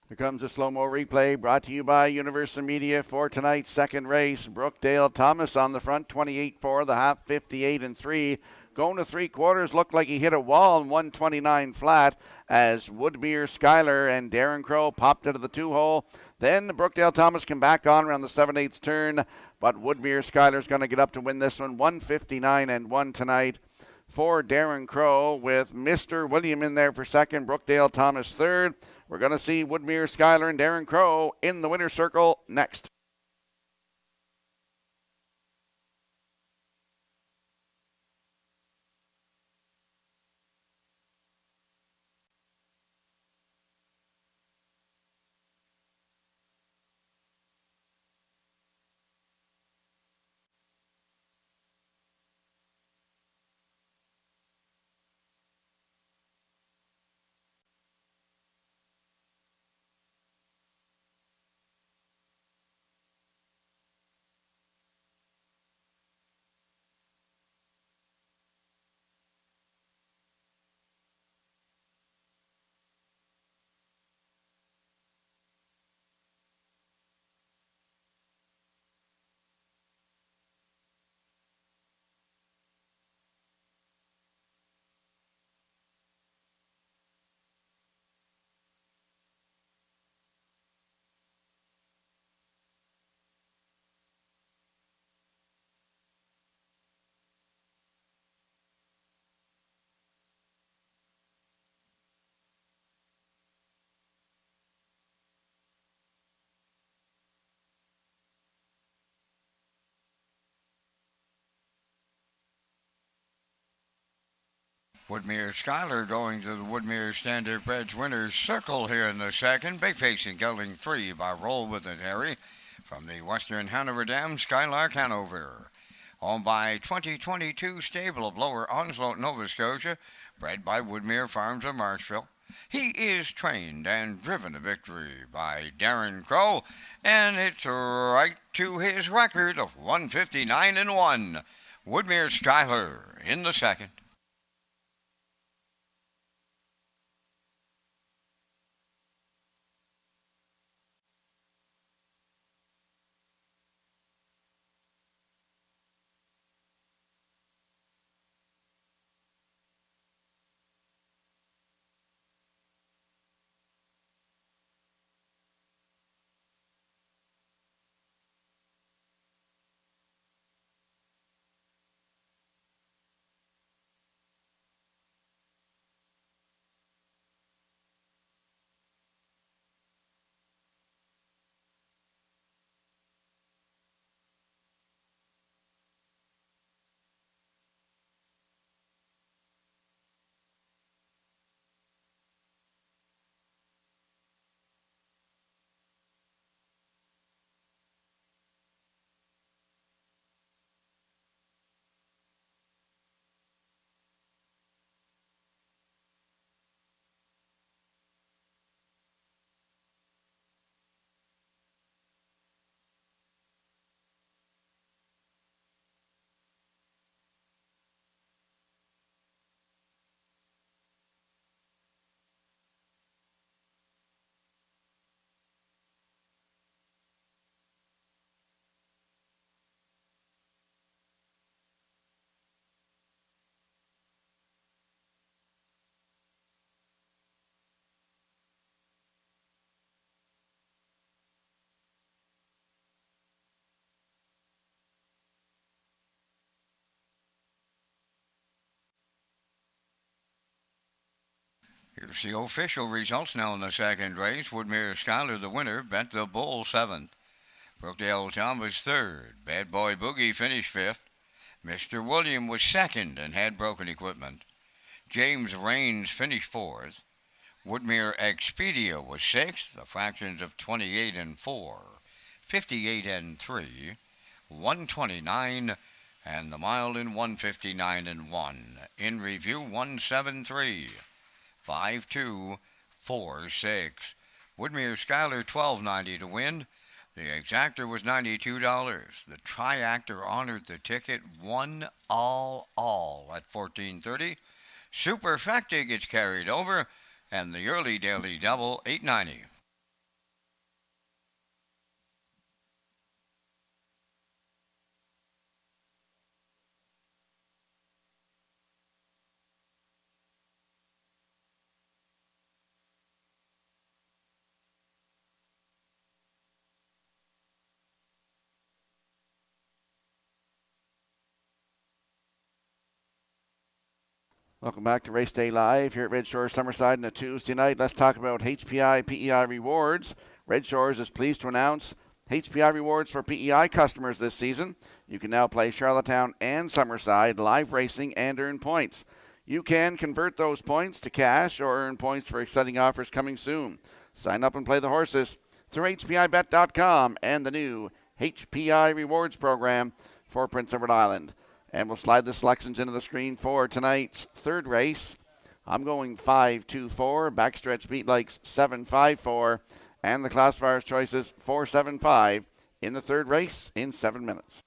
Here comes a slow-mo replay brought to you by Universal Media for tonight's second race. Brookdale Thomas on the front, 28-4, the half, 58-3. Going to 3/4, looked like he hit a wall in 1:29 flat as Woodmere Skylar and Darren Crow popped out of the 2-hole. Then Brookdale Thomas came back on around the 7/8 turn, but Woodmere Skylar's going to get up to win this one, 1:59 and 1 tonight for Darren Crow, with Mr. William in there for second, Brookdale Thomas third. We're going to see Woodmere Skylar and Darren Crow in the winner's circle next. Woodmere Skylar going to the Woodmere Standard Breds winner's circle here in the second. Big facing gelding 3 by Roll with it, Harry. From the Western Hanover Dam, Skylark Hanover. Owned by 2022 stable of Lower Onslow, Nova Scotia, bred by Woodmere Farms of Marshville. He is trained and driven to victory by Darren Crow, and it's right to his record of 159 and 1. Woodmere Skyler in the second. Here's the official results now in the second race. Woodmere Skyler, the winner, bent the bull seventh. Brookdale Thomas third. Bad Boy Boogie finished fifth. Mr. William was second and had broken equipment. James Rains finished fourth. Woodmere Expedia was sixth, the fractions of 28 and 4, 58 and 3, 129, and the mile in 159 and 1. In review 173, 5246. Woodmere Skyler $12.90 to win. The exactor was $92. The triactor honored the ticket one all at $14.30. Superfecta gets carried over, and the early daily double $8.90. Welcome back to Race Day Live here at Red Shores Summerside on a Tuesday night. Let's talk about HPI PEI rewards. Red Shores is pleased to announce HPI rewards for PEI customers this season. You can now play Charlottetown and Summerside live racing and earn points. You can convert those points to cash or earn points for exciting offers coming soon. Sign up and play the horses through HPIBet.com and the new HPI rewards program for Prince Edward Island. And we'll slide the selections into the screen for tonight's third race. I'm going 5-2-4, backstretch beat likes 7-5-4, and the classifier's choices 4-7-5 in the third race in 7 minutes.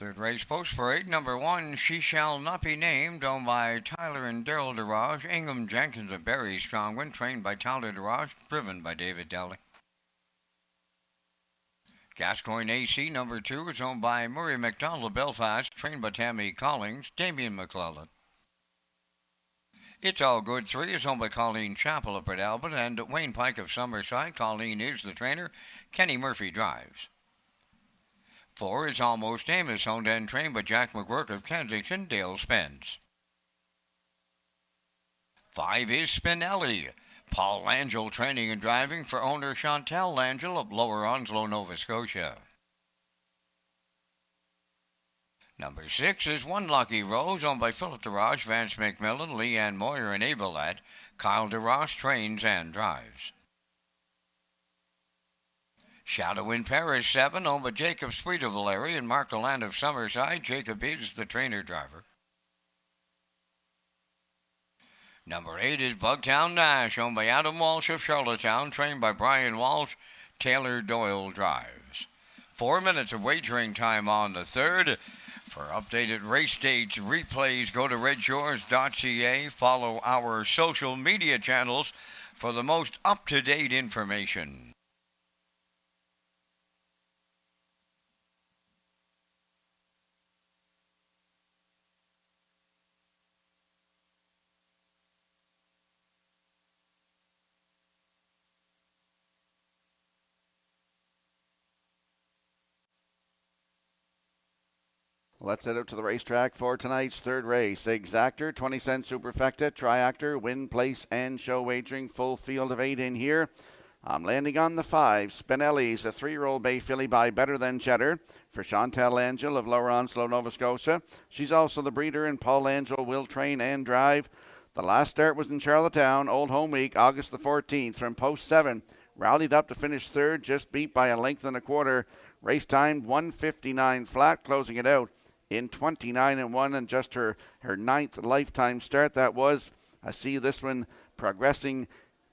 Third race post parade, number one, She Shall Not Be Named, owned by Tyler and Daryl DeRoche. Ingham Jenkins, a very strong one, trained by Tyler DeRoche, driven by David Daly. Gascoigne AC, number two, is owned by Murray McDonald of Belfast, trained by Tammy Collins, Damian McClellan. It's All Good 3 is owned by Colleen Chappell of Port Albert and Wayne Pike of Summerside. Colleen is the trainer. Kenny Murphy drives. 4 is Almost Amos, owned and trained by Jack McGurk of Kensington. Dale spins. 5 is Spinelli. Paul Langell training and driving for owner Chantal Langell of Lower Onslow, Nova Scotia. Number 6 is One Lucky Rose, owned by Philip DeRoche, Vance McMillan, Leanne Moyer, and Evelette. Kyle DeRoche trains and drives. Shadow in Paris 7, owned by Jacob Sweet of Larry and Mark Land of Summerside. Jacob is the trainer driver. Number 8 is Bugtown Nash, owned by Adam Walsh of Charlottetown, trained by Brian Walsh. Taylor Doyle drives. 4 minutes of wagering time on the third. For updated race dates, replays, go to Redshores.ca. Follow our social media channels for the most up-to-date information. Let's head out to the racetrack for tonight's third race. Exactor, 20 cent superfecta, triactor, win, place, and show wagering. Full field of 8 in here. I'm landing on the 5. Spinelli's a 3-year-old bay filly by Better Than Cheddar for Chantal Angel of Lower Onslow, Nova Scotia. She's also the breeder, and Paul Angel will train and drive. The last start was in Charlottetown, Old Home Week, August the 14th, from post 7. Rallied up to finish third, just beat by a length and a quarter. Race time 1:59 flat, closing it out in 29-1, and just her 9th lifetime start that was. I see this one progressing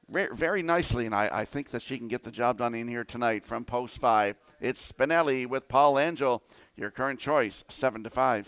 very nicely, and I think that she can get the job done in here tonight from post 5. It's Spinelli with Paul Angel, your current choice, 7-5.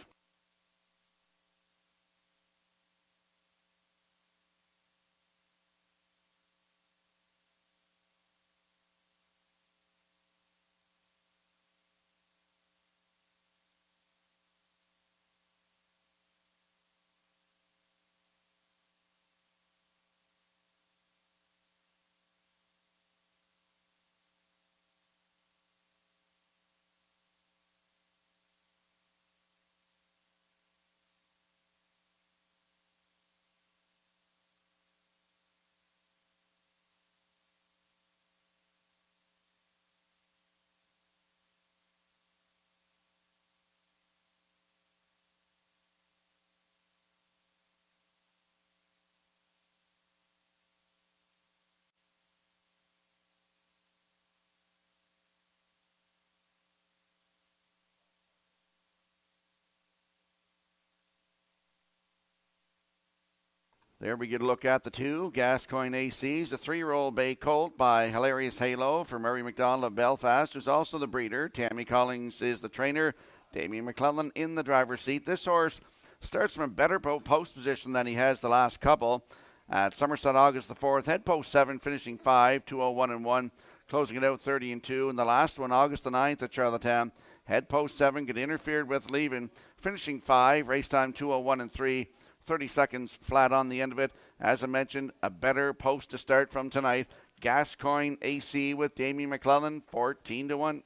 There we get a look at the 2. Gascoigne AC's a 3-year-old bay colt by Hilarious Halo for Murray McDonald of Belfast, who's also the breeder. Tammy Collins is the trainer. Damian McClellan in the driver's seat. This horse starts from a better post position than he has the last couple. At Somerset, August the 4th, head post 7, finishing 5, 2:01-1, closing it out 30-2. And the last one, August the 9th at Charlottetown, head post 7, get interfered with leaving, finishing 5, race time 2:01-3. 30 seconds flat on the end of it. As I mentioned, a better post to start from tonight. Gascoigne AC with Damian McClellan, 14-1.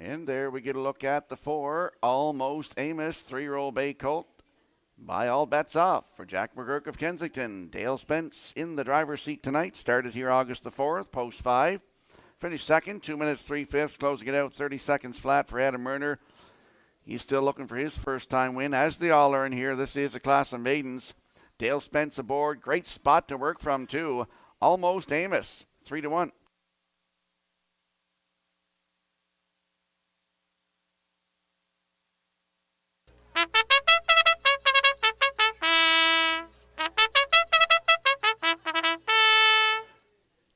And there we get a look at the 4, Almost Amos, 3-year-old bay colt. By all bets off for Jack McGurk of Kensington. Dale Spence in the driver's seat tonight. Started here August the 4th, post 5. Finished second, 2 minutes 3/5, closing it out 30 seconds flat for Adam Murner. He's still looking for his first time win, as they all are in here. This is a class of maidens. Dale Spence aboard. Great spot to work from, too. Almost Amos, 3-1.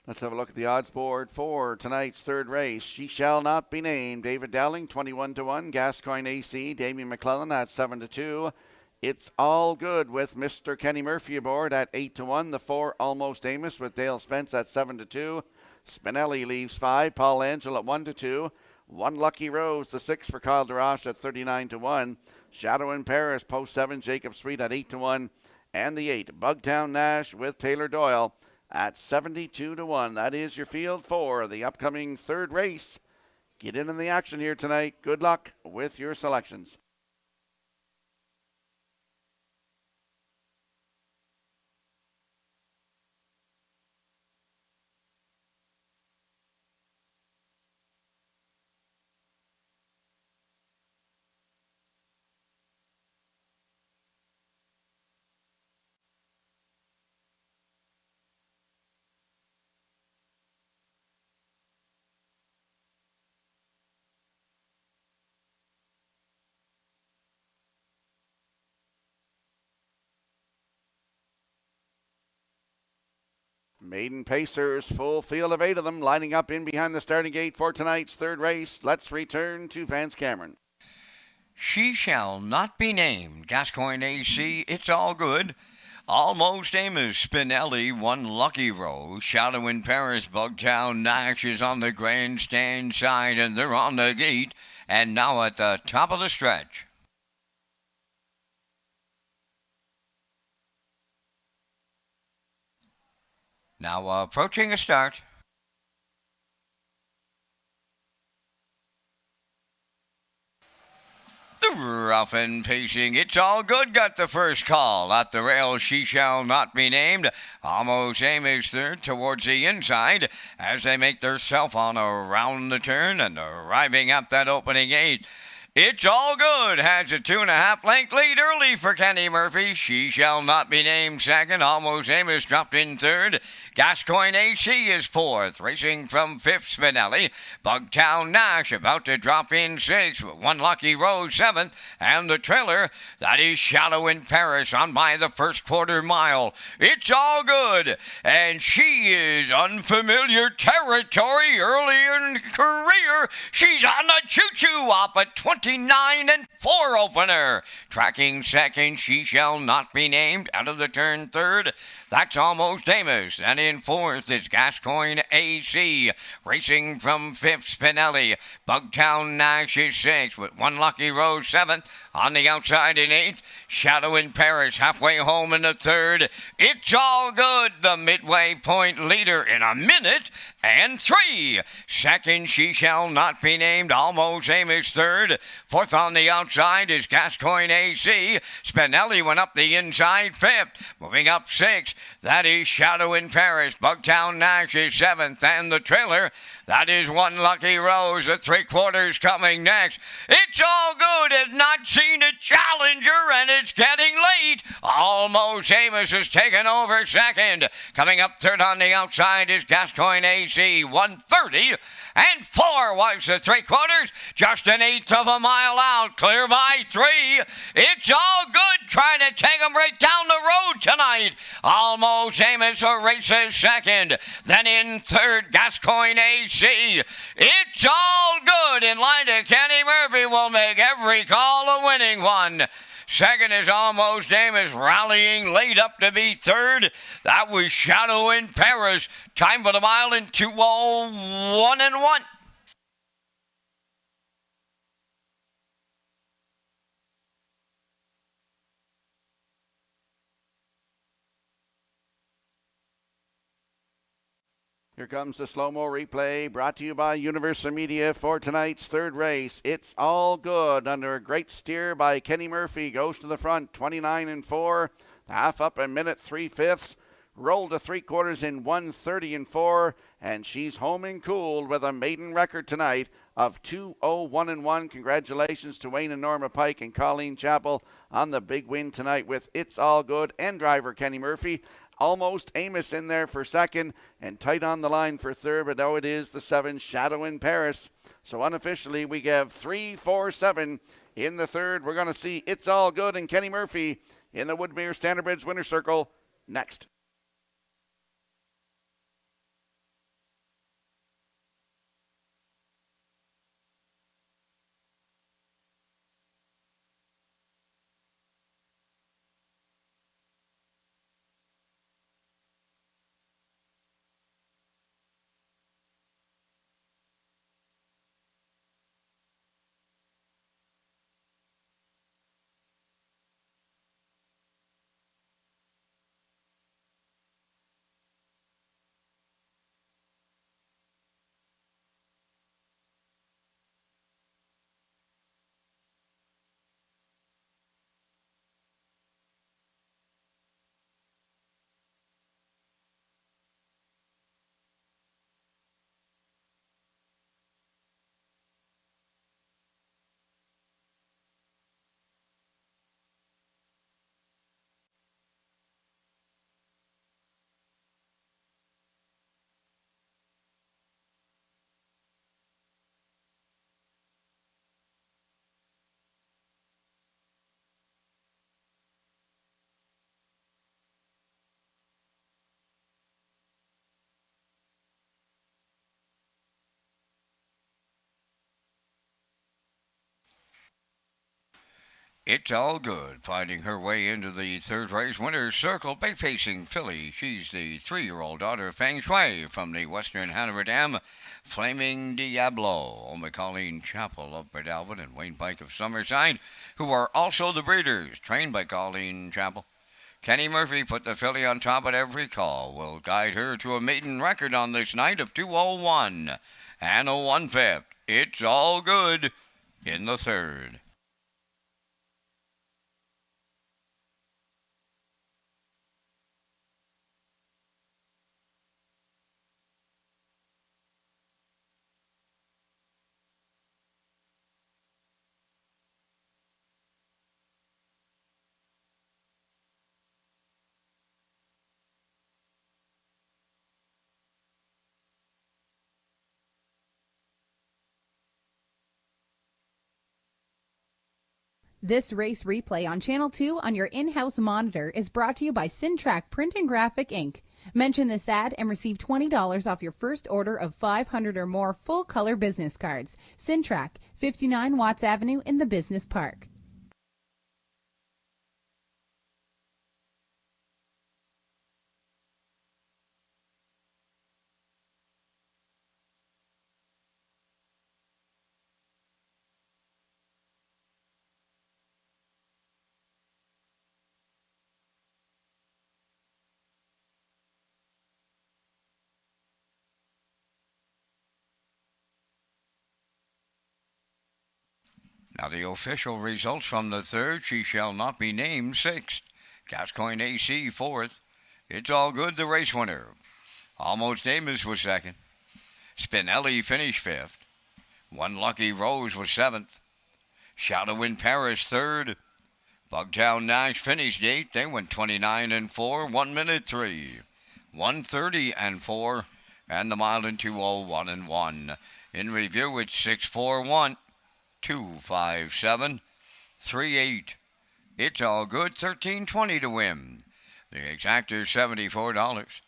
Let's have a look at the odds board for tonight's third race. She Shall Not Be Named. David Dowling, 21-1. Gascoigne AC. Damien McClellan at 7-2. It's All Good with Mr. Kenny Murphy aboard at 8-1. The 4, Almost Amos with Dale Spence at 7-2. Spinelli leaves 5. Paul Angel at 1-2. 1 Lucky Rose, the 6 for Kyle DeRoche at 39-1. Shadow in Paris, post 7, Jacob Sweet at 8-1. And the 8, Bugtown Nash with Taylor Doyle at 72-1. That is your field for the upcoming third race. Get in the action here tonight. Good luck with your selections. Maiden Pacers, full field of 8 of them, lining up in behind the starting gate for tonight's third race. Let's return to Vance Cameron. She Shall Not Be Named. Gascoigne AC, It's All Good. Almost Amos, Spinelli, 1 Lucky Rose. Shadow in Paris, Bugtown Nash is on the grandstand side, and they're on the gate. And now at the top of the stretch. Now approaching a start. The rough and pacing, It's All Good got the first call. At the rail, She Shall Not Be Named. Almost Amos third towards the inside as they make their self on around the turn and arriving at that opening gate. It's All Good has a 2.5 length lead early for Kenny Murphy. She Shall Not Be Named second. Almost Amos dropped in third. Gascoigne AC is fourth. Racing from fifth, Spinelli. Bugtown Nash about to drop in sixth. 1 Lucky Rose seventh. And the trailer, that is Shadow in Paris on by the first quarter mile. It's All Good. And she is unfamiliar territory early in career. She's on the choo-choo off at 29-4 opener. Tracking second, She Shall Not Be Named. Out of the turn third, that's Almost Amos. And in fourth is Gascoigne AC. Racing from fifth, Spinelli. Bugtown Nash is sixth with 1 Lucky Rose seventh. On the outside in eighth, Shadow in Paris halfway home in the third. It's All Good, the midway point leader in 1:03. Second, She Shall Not Be Named. Almost Amos third. Fourth on the outside is Gascoigne AC. Spinelli went up the inside fifth. Moving up sixth, that is Shadow in Paris. Bugtown Nash is seventh. And the trailer, that is 1 Lucky Rose. The 3/4 coming next. It's All Good had not seen a challenger, and it's getting late. Almost Amos has taken over second. Coming up third on the outside is Gascoigne AC. 1:30 and 4 was the 3/4. Just 1/8 of a mile out. Clear by 3. It's All Good trying to take him right down the road tonight. Almost Amos races second. Then in third, Gascoigne AC. It's All Good in line to Kenny Murphy will make every call a winning one. Second is Almost Amos rallying late up to be third. That was Shadow in Paris. Time for the mile in 2:01 1. Here comes the slow-mo replay brought to you by Universal Media for tonight's third race. It's All Good under a great steer by Kenny Murphy. Goes to the front, 29-4. Half up a minute, 3/5. Rolled to 3/4 in 1:30-4. And she's home and cool with a maiden record tonight of 2:01-1. Congratulations to Wayne and Norma Pike and Colleen Chappell on the big win tonight with It's All Good and driver Kenny Murphy. Almost Amos in there for second and tight on the line for third, but now it is the 7 Shadow in Paris. So unofficially we have 3, 4, 7 in the third. We're going to see It's All Good and Kenny Murphy in the Woodmere Standard Bridge winner circle next. It's All Good, finding her way into the third race winner's circle, bay-facing filly. She's the 3-year-old daughter of Feng Shui from the Western Hanover Dam, Flaming Diablo, Colleen Chappell of Breadalbyn and Wayne Pike of Summerside, who are also the breeders, trained by Colleen Chappell. Kenny Murphy put the filly on top at every call, will guide her to a maiden record on this night of 2:01 and a 1/5. It's All Good in the third. This race replay on Channel 2 on your in-house monitor is brought to you by Racetrack Print and Graphic Inc. Mention this ad and receive $20 off your first order of 500 or more full-color business cards. Racetrack, 59 Watts Avenue in the Business Park. Now the official results from the third, She Shall Not Be Named, 6th. Gascoigne AC, 4th. It's All Good, the race winner. Almost Amos was 2nd. Spinelli finished 5th. One Lucky Rose was 7th. Shadow in Paris, 3rd. Bugtown Nash finished 8th. They went 29-4, 1 minute 3. 1:30-4, and the mile in 2:01-1. In review, it's 6-4-1. 257 38. It's All Good, 13.20 to win. The exactor $74.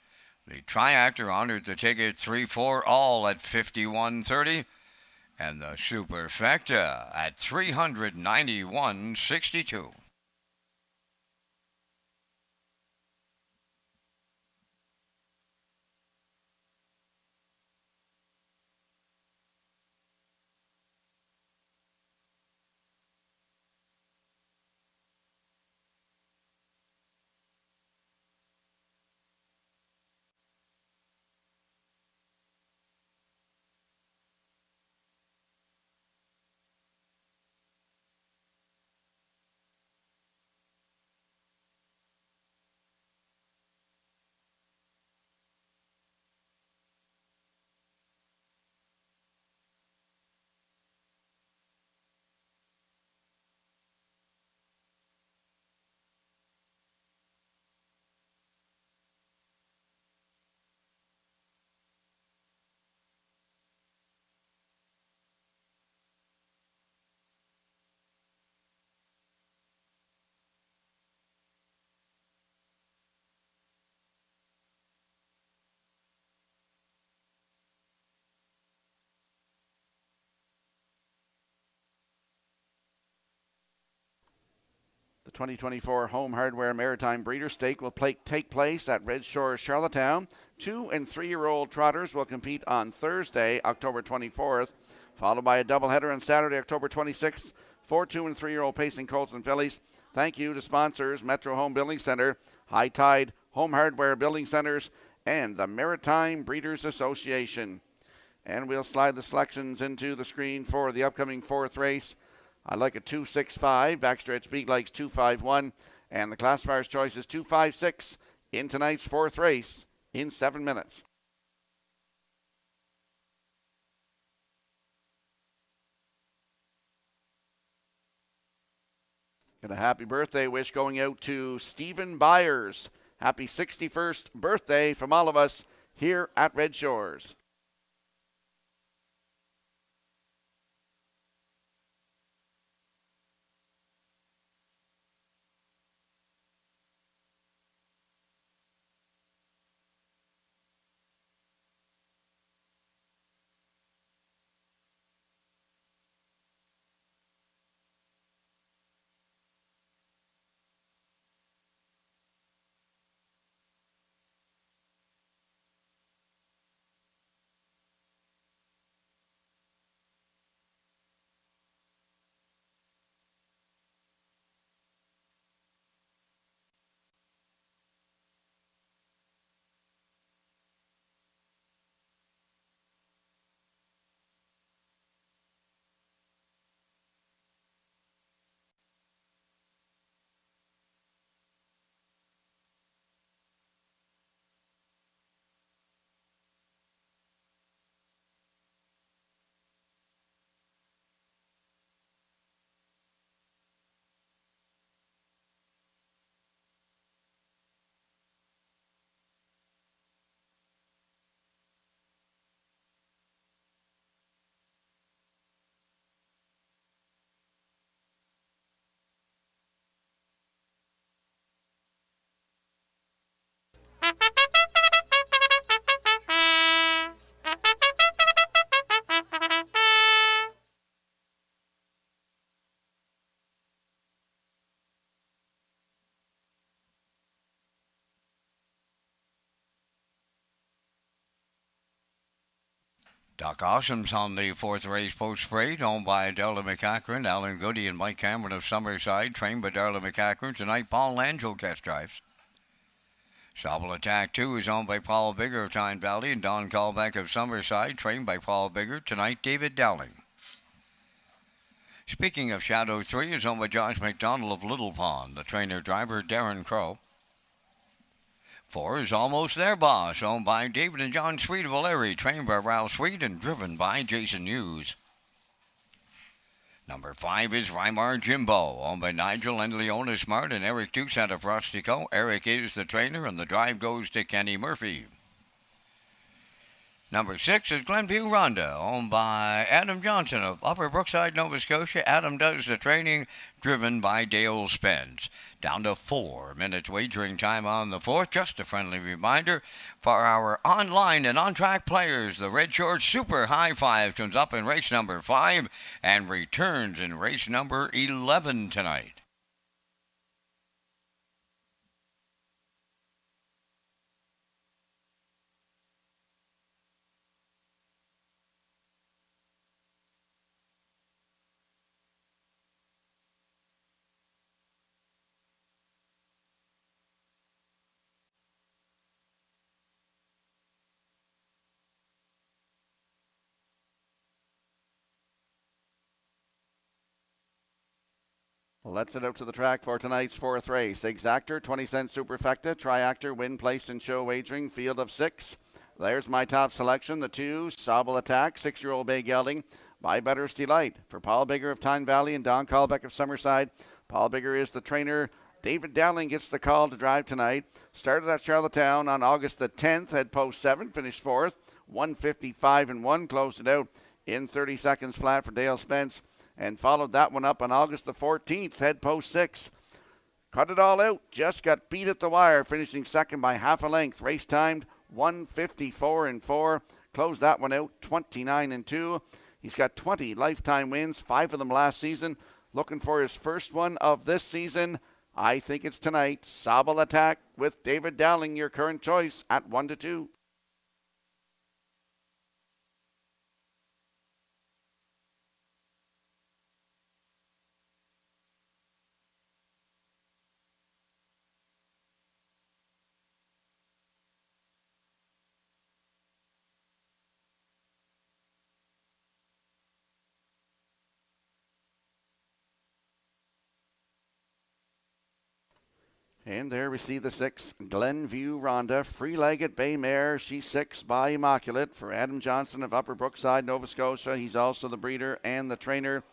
The triactor honored the ticket 3-4 all at $51.30, and the superfecta at $391.62. 2024 Home Hardware Maritime Breeder Stake will take place at Redshores, Charlottetown. 2- and 3-year-old trotters will compete on Thursday, October 24th, followed by a doubleheader on Saturday, October 26th, for 2- and 3-year-old pacing colts and fillies. Thank you to sponsors Metro Home Building Center, High Tide, Home Hardware Building Centers, and the Maritime Breeders Association. And we'll slide the selections into the screen for the upcoming 4th race. I like a 265. Backstretch Beat likes 251. And the classifier's choice is 256 in tonight's 4th race in 7 minutes. Got a happy birthday wish going out to Stephen Byers. Happy 61st birthday from all of us here at Red Shores. Doc Awesome's on the 4th race post parade, owned by Darla McCachran, Alan Goody, and Mike Cameron of Summerside, trained by Darla McCachran. Tonight, Paul Langell guest drives. Sobble Attack 2 is owned by Paul Bigger of Tyne Valley and Don Callback of Summerside, trained by Paul Bigger. Tonight, David Dowling. Speaking of Shadow 3 is owned by Josh McDonald of Little Pond, the trainer-driver Darren Crow. 4 is Almost There Boss, owned by David and John Sweet of O'Leary, trained by Ralph Sweet and driven by Jason Hughes. Number 5 is Rymar Jimbo, owned by Nigel and Leona Smart and Eric Doucette of Rustico. Eric is the trainer, and the drive goes to Kenny Murphy. Number 6 is Glenview Ronda, owned by Adam Johnson of Upper Brookside, Nova Scotia. Adam does the training, driven by Dale Spence. Down to 4 minutes wagering time on the 4th. Just a friendly reminder for our online and on-track players. The Red Shores Super High Five comes up in race number 5 and returns in race number 11 tonight. Let's head out to the track for tonight's 4th race. Exactor, 20-cent superfecta, triactor, win, place, and show wagering, field of 6. There's my top selection, the 2, Sobble Attack, 6-year-old bay gelding, by Better's Delight. For Paul Bigger of Tyne Valley and Don Callbeck of Summerside, Paul Bigger is the trainer. David Dowling gets the call to drive tonight. Started at Charlottetown on August the 10th, had post 7, finished 4th, 155-1, closed it out in 30 seconds flat for Dale Spence, and followed that one up on August the 14th, head post 6. Cut it all out, just got beat at the wire, finishing second by half a length. Race timed 154-4, closed that one out 29-2. He's got 20 lifetime wins, 5 of them last season. Looking for his first one of this season. I think it's tonight. Sabal Attack with David Dowling, your current choice at 1-2. And there we see the 6, Glenview Rhonda, free-legged bay mare. She's 6 by Immaculate for Adam Johnson of Upper Brookside, Nova Scotia. He's also the breeder and the trainer.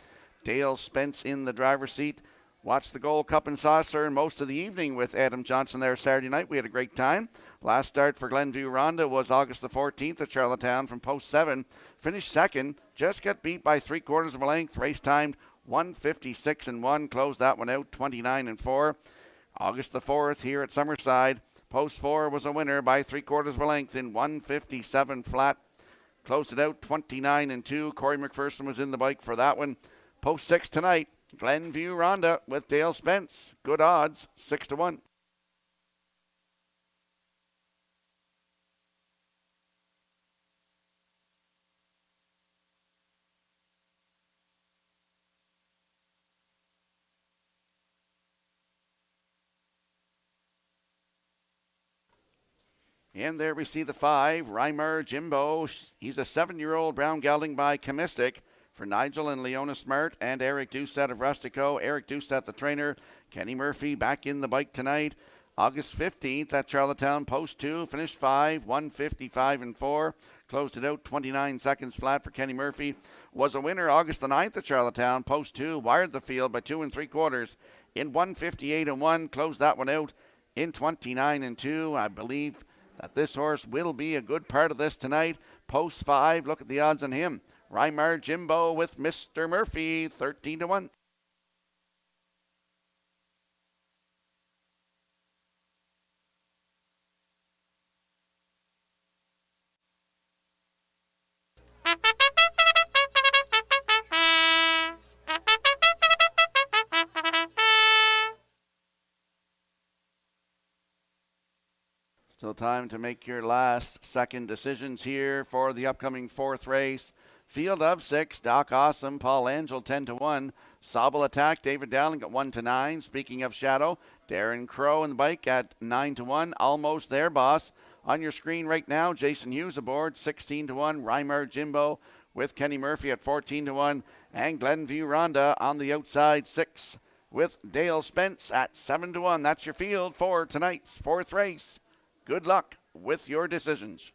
Dale Spence in the driver's seat. Watched the Gold Cup and Saucer most of the evening with Adam Johnson there Saturday night. We had a great time. Last start for Glenview Rhonda was August the 14th at Charlottetown from post 7. Finished second, just got beat by 3/4 of a length. Race timed 1:56.1. Closed that one out 29-4. August the 4th here at Summerside. Post 4 was a winner by 3/4 of a length in 1:57 flat. Closed it out 29-2. Corey McPherson was in the bike for that one. Post 6 tonight. Glenview Rhonda with Dale Spence. Good odds, 6-1. And there we see the 5, Reimer Jimbo. He's a 7-year-old brown gelding by Chemistic for Nigel and Leona Smart and Eric Doucette of Rustico. Eric Doucette, the trainer. Kenny Murphy back in the bike tonight. August 15th at Charlottetown, post 2, finished 5, 1:55.4. Closed it out 29 seconds flat for Kenny Murphy. Was a winner August the 9th at Charlottetown, post 2, wired the field by 2 3/4 in 1:58.1. Closed that one out in 29-2. I believe that this horse will be a good part of this tonight. Post 5, look at the odds on him. Reimer Jimbo with Mr. Murphy, 13-1. Still time to make your last second decisions here for the upcoming 4th race. Field of 6, Doc Awesome, Paul Angel 10-1. Sabal Attack, David Dowling at 1-9. Speaking of Shadow, Darren Crow in the bike at 9-1. Almost there, boss. On your screen right now, Jason Hughes aboard 16-1. Reimer Jimbo with Kenny Murphy at 14-1. And Glenview Rhonda on the outside 6 with Dale Spence at 7-1. That's your field for tonight's 4th race. Good luck with your decisions.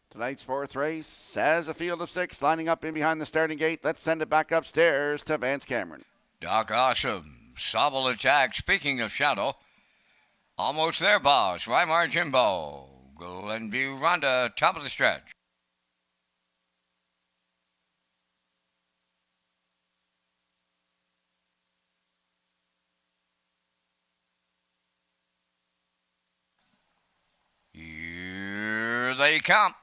Tonight's 4th race has a field of 6 lining up in behind the starting gate. Let's send it back upstairs to Vance Cameron. Doc Awesome, Sabal Attack. Speaking of Shadow, almost there, boss. Reimer Jimbo, Glenview Rhonda, top of the stretch. Here they they come.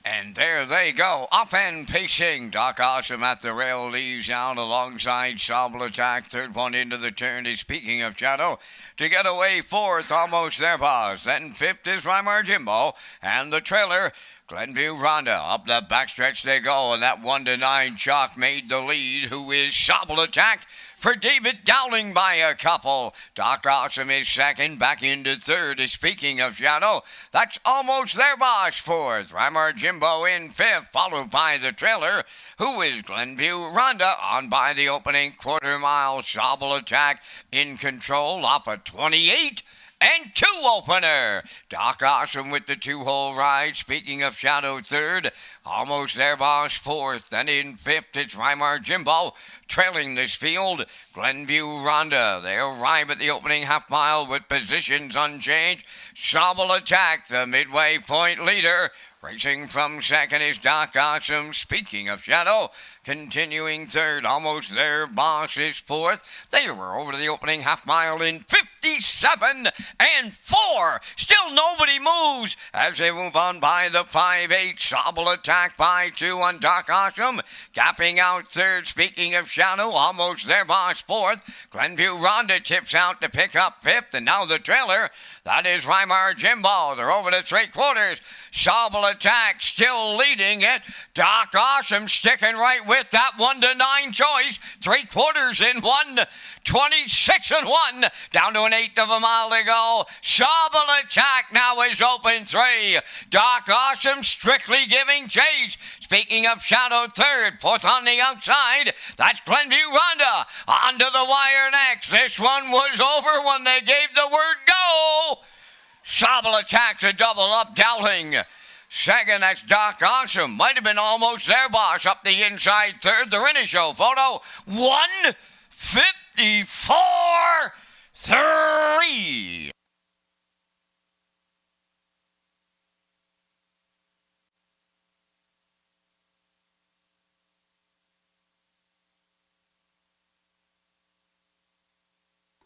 And there they go, up and pacing. Doc Awesome at the rail leaves out alongside Shabble Attack. Third one into the turn is Speaking of Shadow. To get away fourth, almost there, boss. Then fifth is Weimar Jimbo. And the trailer, Glenview Rhonda. Up the backstretch they go. And that 1-9 chalk made the lead, who is Shabble Attack. For David Dowling by a couple. Doc Awesome is second, back into third. Speaking of Shadow, that's almost there, boss. Fourth, Weimar Jimbo in fifth, followed by the trailer, who is Glenview Rhonda. On by the opening quarter mile. Shabble Attack in control off a 28 and 2 opener. Doc Awesome with the 2-hole ride. Speaking of Shadow, third. Almost there, boss. Fourth. Then in fifth, it's Weimar Jimbo. Trailing this field, Glenview Rhonda. They arrive at the opening half mile with positions unchanged. Shabble Attack, the midway point leader. Racing from second is Doc Awesome. Speaking of Shadow, continuing third. Almost there, Boss is fourth. They were over the opening half mile in 57 and 4. Still nobody moves as they move on by the 5-8. Shabble Attack by 2 on Doc Awesome. Gapping out third. Speaking of Shadow, almost there, Boss fourth. Glenview Rhonda tips out to pick up fifth. And now the trailer, that is Weimar Jimbo. They're over to three-quarters. Shabble Attack still leading it. Doc Awesome sticking right with that 1-9 choice. Three-quarters in 1. 26 and 1. Down to an eighth of a mile to go. Shabble Attack now is open 3. Doc Awesome strictly giving chase. Speaking of Shadow, third. Fourth on the outside. That's Glenview Rhonda. Onto the wire next. This one was over when they gave the word go. Shabble Attack's a double up Dowling. Second, that's Doc Awesome. Might have been almost there, boss. Up the inside third. The Rennie Show photo. 1:54.3.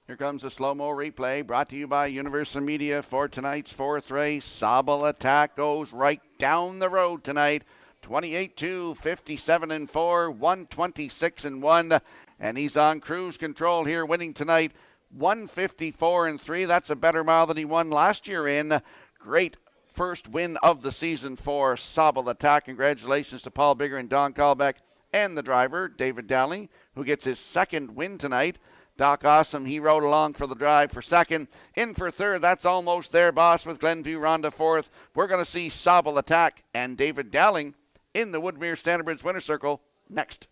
Here comes a slow-mo replay brought to you by Universal Media for tonight's fourth race. Shabble Attack goes right down the road tonight. 28-2, 57-4, 126-1. And he's on cruise control here, winning tonight 154-3. That's a better mile than he won last year in. Great first win of the season for Shabble Attack. Congratulations to Paul Bigger and Don Kalbeck and the driver, David Dowling, who gets his second win tonight. Doc Awesome, he rode along for the drive for second. In for third, that's almost there, boss, with Glenview Rhonda fourth. We're going to see Shabble Attack and David Dowling in the Woodmere Standard Bridge Winner's Circle next.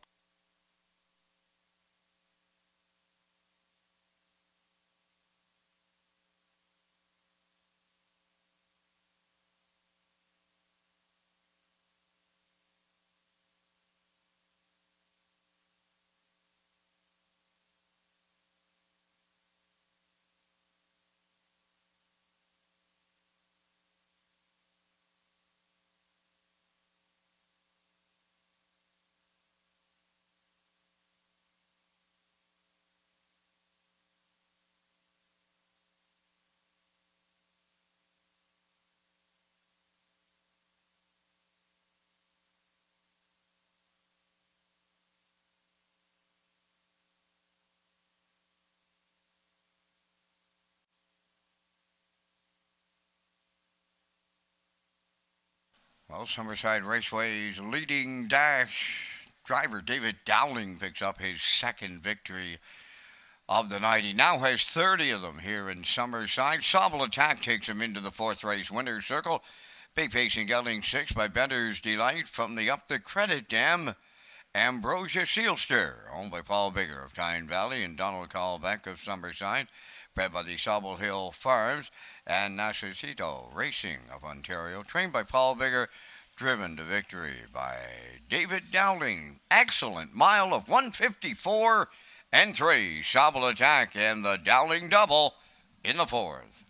Well, Summerside Raceway's leading dash driver, David Dowling, picks up his second victory of the night. He now has 30 of them here in Summerside. Shabble Attack takes him into the fourth race winner's circle. Big pacing gelding 6 by Bender's Delight from the Up the Credit Dam. Ambrosia Sealster, owned by Paul Bigger of Tyne Valley and Donald Callback of Summerside. Bred by the Sobble Hill Farms, and Nascito Racing of Ontario, trained by Paul Bigger, driven to victory by David Dowling. Excellent mile of 154 and 3. Shabble Attack and the Dowling double in the fourth.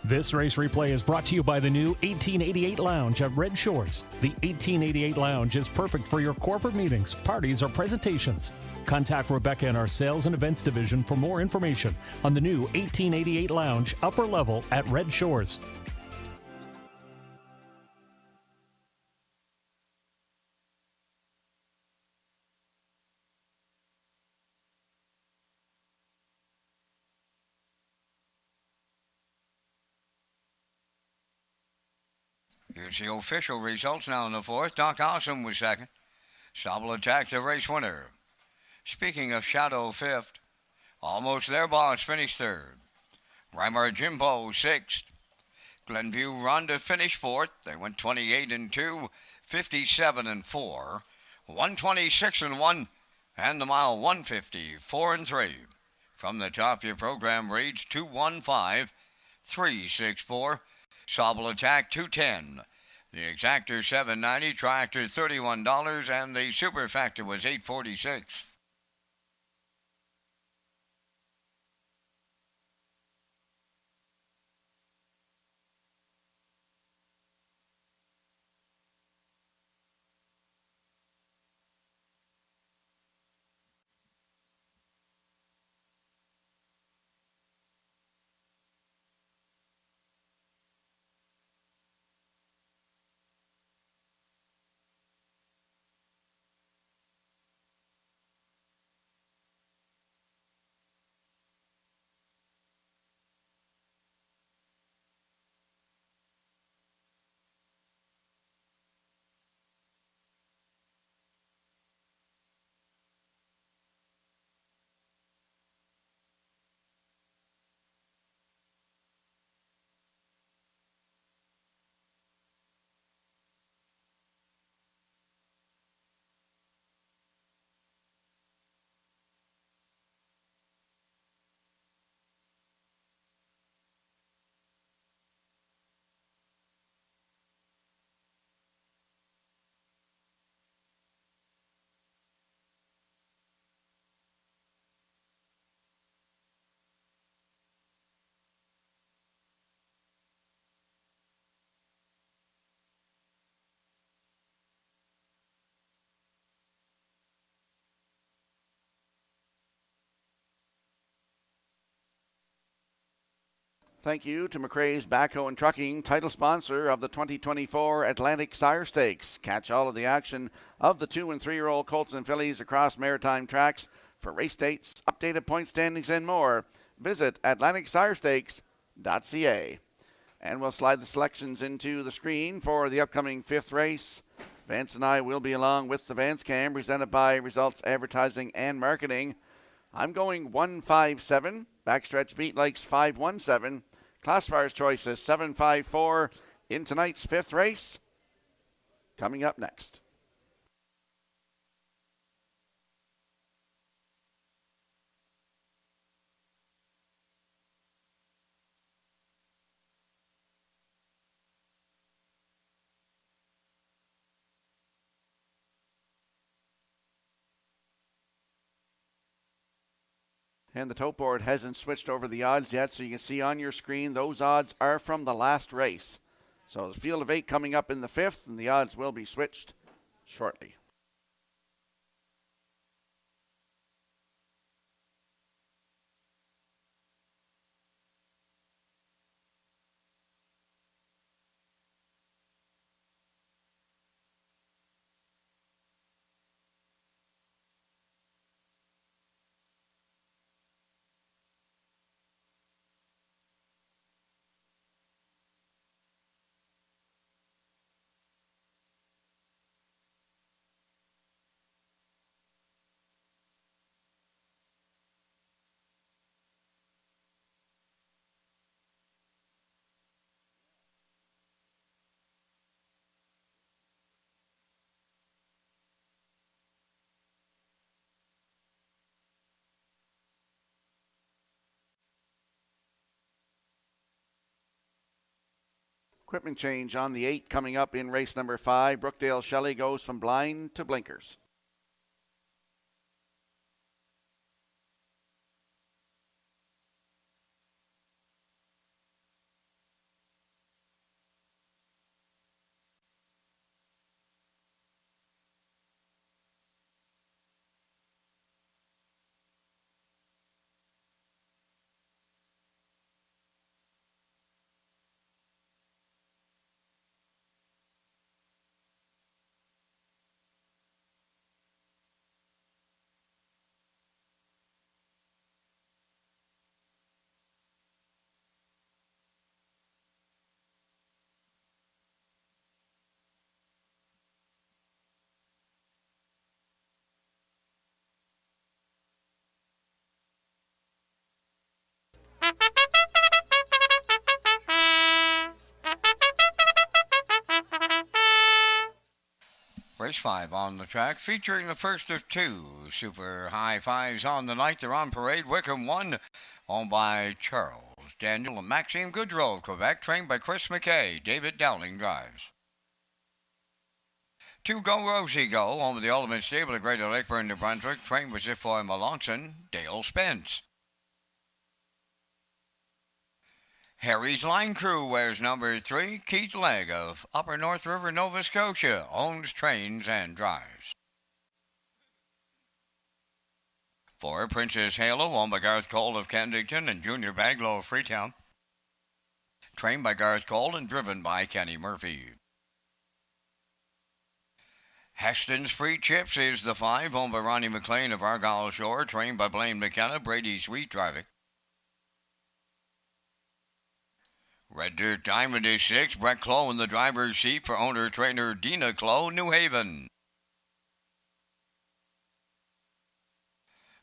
This race replay is brought to you by the new 1888 Lounge at Red Shores. The 1888 Lounge is perfect for your corporate meetings, parties, or presentations. Contact Rebecca in our Sales and Events Division for more information on the new 1888 Lounge upper level at Red Shores. Here's the official results now in the fourth. Doc Awesome was second. Sobble Attack, the race winner. Speaking of Shadow, fifth. Almost There Boss finished third. Reimer Jimbo, sixth. Glenview Rhonda finished fourth. They went 28 and 2, 57 and 4, 126 and 1, and the mile 150, 4 and 3. From the top, your program reads 215, 364. Sobble Attack 210. The Exactor $7.90, Tractor $31, and the Super Factor was $8.46. Thank you to McRae's Backhoe and Trucking, title sponsor of the 2024 Atlantic Sire Stakes. Catch all of the action of the 2- and 3-year-old colts and fillies across maritime tracks. For race dates, updated point standings, and more, visit AtlanticSireStakes.ca. And we'll slide the selections into the screen for the upcoming fifth race. Vance and I will be along with the Vance Cam, presented by Results Advertising and Marketing. I'm going 157. Backstretch Beat likes 517. Classifiers choice is 754 in tonight's fifth race. Coming up next. And the tote board hasn't switched over the odds yet, so you can see on your screen those odds are from the last race. So the field of 8 coming up in the fifth, and the odds will be switched shortly. Equipment change on the 8 coming up in race number 5. Brookdale Shelley goes from blind to blinkers. Race 5 on the track, featuring the first of two super high fives on the night. They're on parade. Wickham 1, owned by Charles Daniel and Maxime Goodrow of Quebec, trained by Chris McKay. David Dowling drives. 2 Go Rosie Go, home of the Ultimate Stable at Greater Lakeburn, New Brunswick, trained by Zipfoy Melanson, Dale Spence. Harry's Line Crew wears number 3. Keith Legg of Upper North River, Nova Scotia, owns, trains, and drives. 4 Princess Halo, owned by Garth Cole of Kensington and Junior Baglow of Freetown, trained by Garth Cole and driven by Kenny Murphy. Heston's Free Chips is the 5, owned by Ronnie McLean of Argyle Shore, trained by Blaine McKenna, Brady Sweet driving. Red Dirt Diamond is 6, Brett Clow in the driver's seat for owner-trainer Dina Clow, New Haven.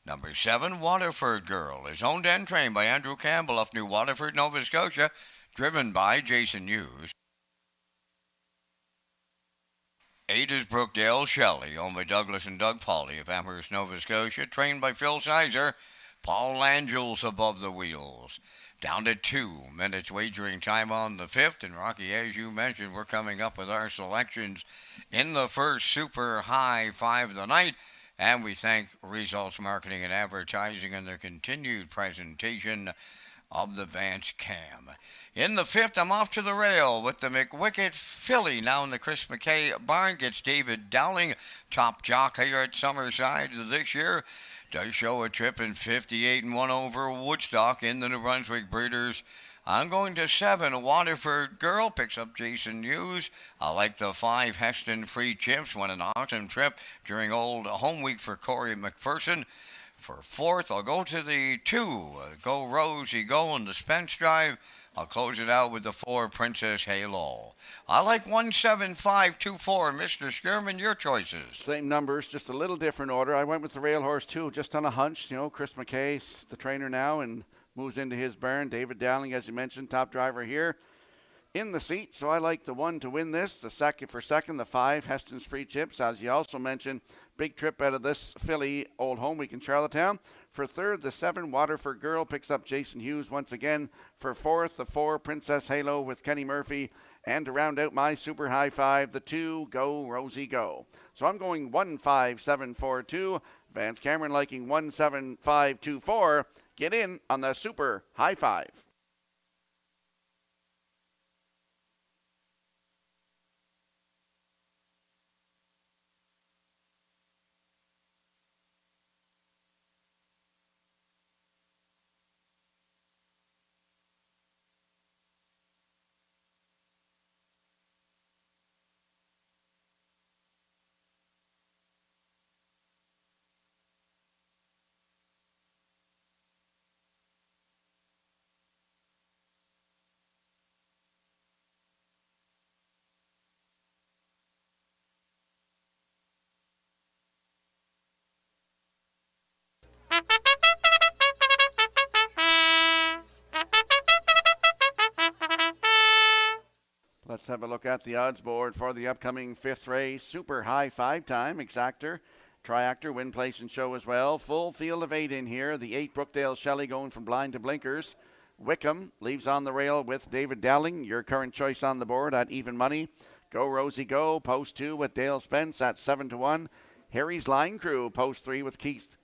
Number 7, Waterford Girl, is owned and trained by Andrew Campbell of New Waterford, Nova Scotia, driven by Jason Hughes. 8 is Brookdale Shelley, owned by Douglas and Doug Pauley of Amherst, Nova Scotia, trained by Phil Sizer, Paul Angels above the wheels. Down to 2 minutes wagering time on the 5th, and Rocky, as you mentioned, we're coming up with our selections in the first super high 5 of the night, and we thank Results Marketing and Advertising and their continued presentation of the Vance Cam. In the 5th, I'm off to the rail with the McWicket filly. Now in the Chris McKay barn gets David Dowling, top jock here at Summerside this year. Does show a trip in 58 and 1 over Woodstock in the New Brunswick Breeders. I'm going to 7, Waterford Girl, picks up Jason Hughes. I like the 5, Heston Free Chips, won an awesome trip during Old Home Week for Corey McPherson. For 4th, I'll go to the 2, Go Rosie Go in the Spence Drive. I'll close it out with the 4, Princess Halo. I like 17524, Mr. Skierman, your choices. Same numbers, just a little different order. I went with the Rail Horse 2, just on a hunch. You know, Chris McKay's the trainer now and moves into his barn. David Dowling, as you mentioned, top driver here in the seat. So I like the 1 to win this. The second, the 5, Heston's Free Chips. As you also mentioned, big trip out of this filly, Old Home Week in Charlottetown. For 3rd, the 7, Waterford Girl, picks up Jason Hughes once again. For 4th, the 4, Princess Halo with Kenny Murphy. And to round out my super high 5, the 2, Go Rosie Go. So I'm going 15742. Vance Cameron liking 17524. Get in on the super high 5. Let's have a look at the odds board for the upcoming 5th race. Super high 5 time, exactor, triactor, win, place, and show as well. Full field of 8 in here. The 8, Brookdale Shelley, going from blind to blinkers. Wickham leaves on the rail with David Dowling. Your current choice on the board at even money. Go Rosie Go, post 2 with Dale Spence at 7 to 1. Harry's Line Crew, post 3 with Keith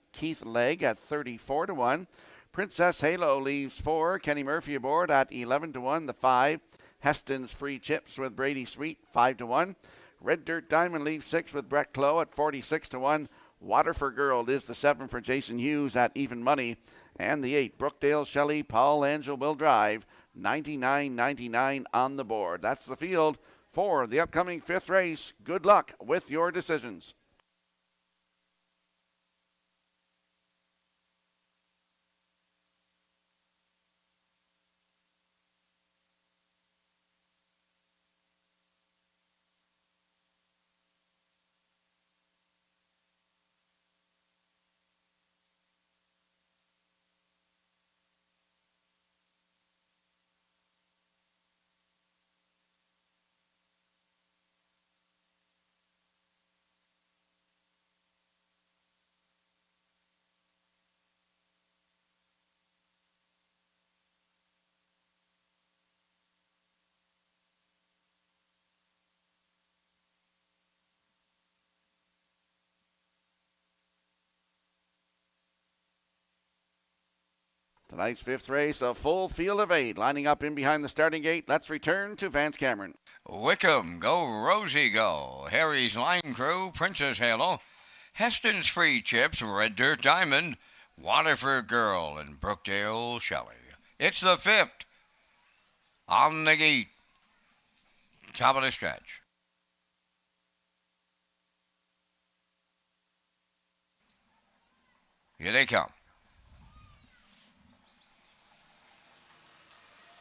Legg at 34 to 1. Princess Halo leaves 4. Kenny Murphy aboard at 11 to 1. The 5, Heston's Free Chips with Brady Sweet, 5 to 1. Red Dirt Diamond leaves 6 with Brett Clow at 46 to 1. Waterford Girl is the 7 for Jason Hughes at even money. And the 8, Brookdale Shelley, Paul Angel will drive, 99.99 on the board. That's the field for the upcoming 5th race. Good luck with your decisions. Tonight's fifth race, a full field of 8 lining up in behind the starting gate. Let's return to Vance Cameron. Wickham, Go Rosie Go, Harry's Line Crew, Princess Halo, Heston's Free Chips, Red Dirt Diamond, Waterford Girl, and Brookdale Shelley. It's the fifth on the gate. Top of the stretch. Here they come.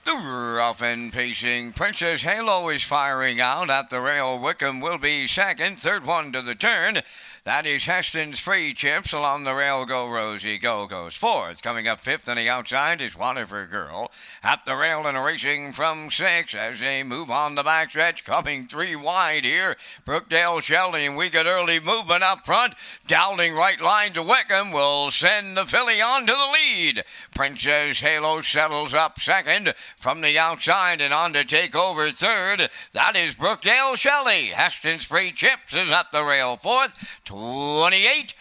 The rough and pacing Princess Halo is firing out at the rail. Wickham will be second. Third one to the turn. That is Heston's Free Chips along the rail. Go Rosie Go goes fourth. Coming up fifth on the outside is Waterford Girl. At the rail and racing from 6 as they move on the backstretch. Coming 3 wide here. Brookdale Shelley, and we get early movement up front. Dowling right line to Wickham will send the filly on to the lead. Princess Halo settles up second. From the outside and on to take over third. That is Brookdale Shelley. Heston's Free Chips is at the rail fourth. 28-4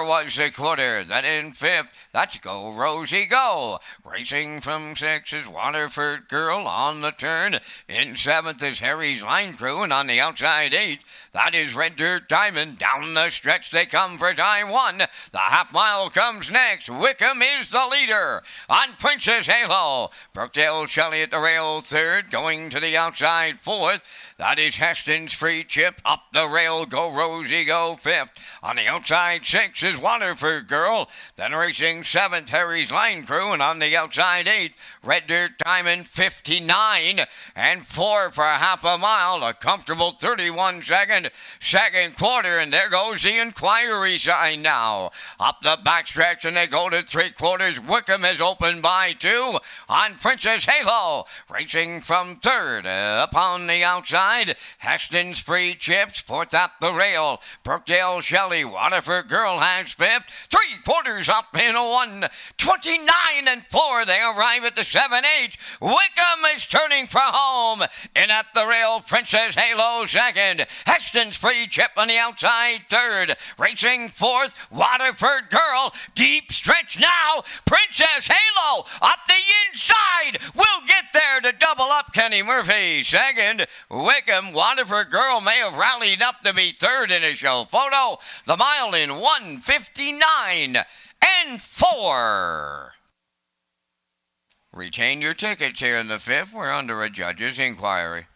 was the quarter. Then in fifth, that's Go Rosie Go. Racing from 6 is Waterford Girl on the turn. In seventh is Harry's Line Crew, and on the outside 8th, that is Red Dirt Diamond. Down the stretch they come for tie 1. The half mile comes next. Wickham is the leader on Princess Halo. Brookdale Shelley at the rail third. Going to the outside 4th. That is Heston's Free Chip. Up the rail, Go Rosie Go fifth. On the outside 6 is Waterford Girl. Then racing 7th, Harry's Line Crew. And on the outside 8th, Red Dirt Diamond 59 and 4 for half a mile. A comfortable 31 second quarter. And there goes the inquiry sign now. Up the backstretch and they go to 3/4. Wickham has opened by 2 on Princess Halo. Racing from third up on the outside. Heston's Free Chips, 4th at the rail. Brookdale Shelley, Waterford Girl has 5th. 3/4 up in 1:29 and 4. They arrive at the 7/8. Wickham is turning for home. In at the rail, Princess Halo second. Heston's Free Chip on the outside third. Racing 4th, Waterford Girl. Deep stretch now. Princess Halo up the inside. Will get there to double up Kenny Murphy second. Wickham, Waterford Girl may have rallied up to be third in a show photo. The mile in 1:59 and 4. Retain your tickets here in the fifth. We're under a judge's inquiry.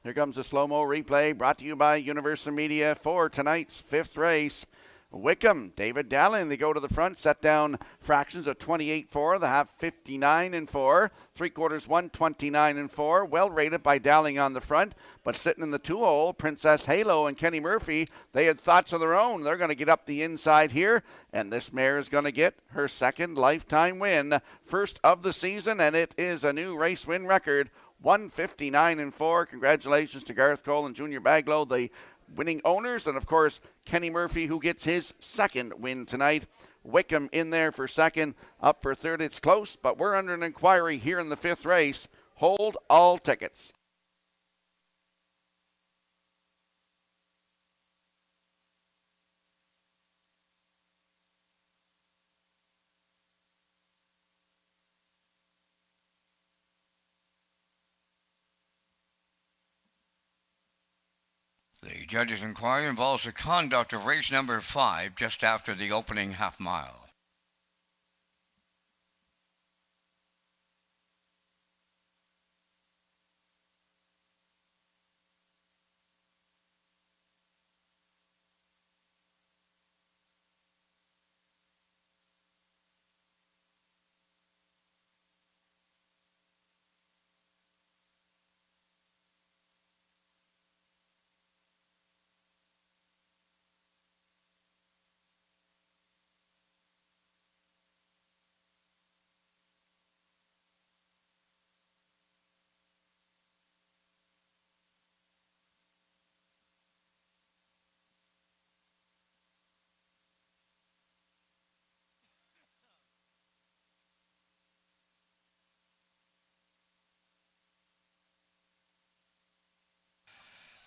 Here comes a slow-mo replay brought to you by Universal Media for tonight's fifth race. Wickham, David Dallin, they go to the front, set down fractions of 28-4, the half 59 and 4, 3/4 129 and 4, well rated by Dowling on the front, but sitting in the 2-hole, Princess Halo and Kenny Murphy, they had thoughts of their own. They're going to get up the inside here, and this mare is going to get her second lifetime win, first of the season, and it is a new race win record. 159 and 4. Congratulations to Gareth Cole and Junior Baglow, the winning owners, and of course Kenny Murphy, who gets his second win tonight. Wickham in there for second, up for third. It's close, but we're under an inquiry here in the fifth race. Hold all tickets. The judge's inquiry involves the conduct of race number 5 just after the opening half mile.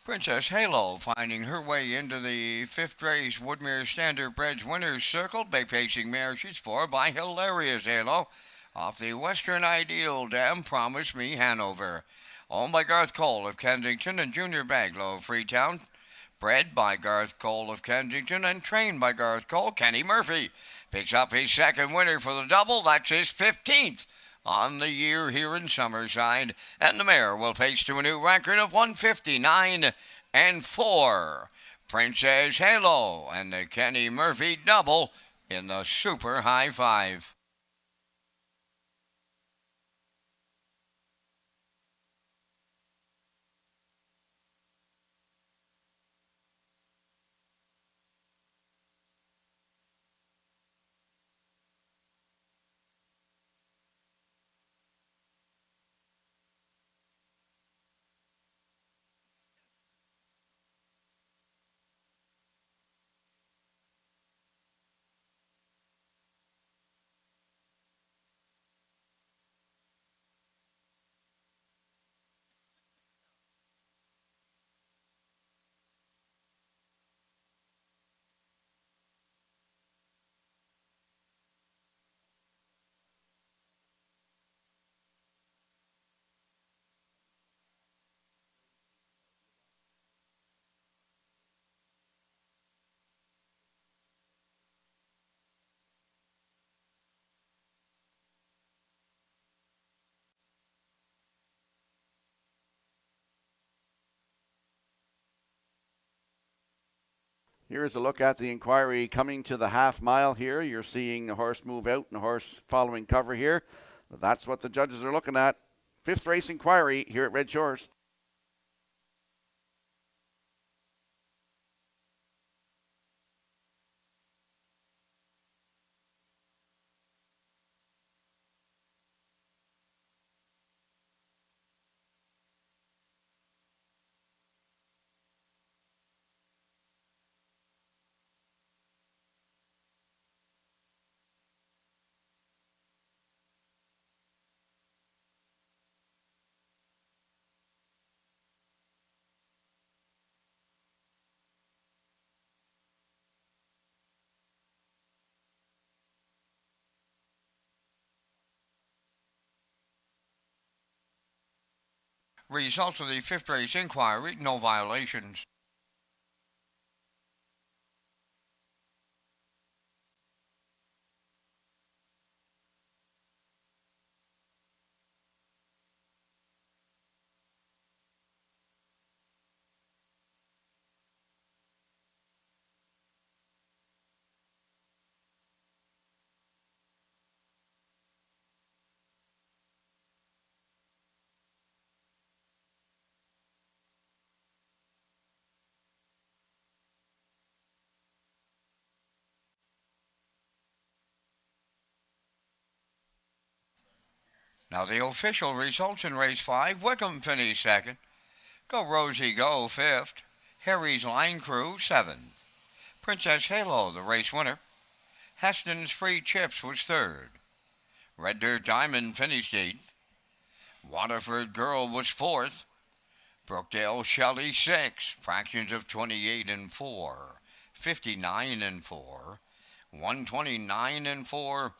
Princess Halo finding her way into the fifth race Woodmere Standardbreds winner's circle by pacing mare she's for by Hilarious Halo off the Western Ideal Dam Promise Me Hanover. Owned by Garth Cole of Kensington and Junior Baglow of Freetown. Bred by Garth Cole of Kensington and trained by Garth Cole, Kenny Murphy picks up his second winner for the double. That's his 15th on the year here in Summerside, and the mare will pace to a new record of 159 and 4. Princess Halo and the Kenny Murphy double in the Super High Five. Here's a look at the inquiry coming to the half mile here. You're seeing the horse move out and the horse following cover here. That's what the judges are looking at. Fifth race inquiry here at Red Shores. Results of the fifth race inquiry, no violations. Now the official results in race 5, Wickham finished second. Go Rosie Go fifth. Harry's Line Crew seventh. Princess Halo, the race winner. Heston's Free Chips was third. Red Dirt Diamond finished eighth. Waterford Girl was fourth. Brookdale Shelley sixth. Fractions of 28 and 4. 59 and 4. 129 and 4.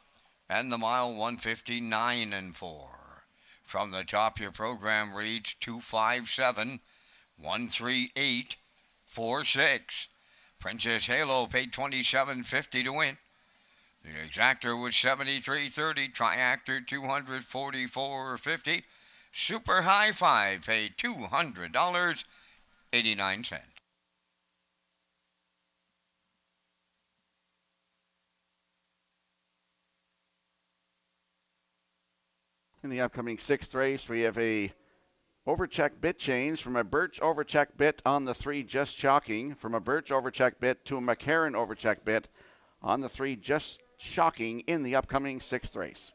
And the mile 159 and 4. From the top, your program reads 257 138 46. Princess Halo paid $27.50 to win. The exactor was $73.30. Triactor $244.50. Super High Five paid $200.89. In the upcoming sixth race, we have a overcheck bit change from a Birch overcheck bit on the 3 Just Shocking, from a Birch overcheck bit to a McCarran overcheck bit on the 3 Just Shocking in the upcoming sixth race.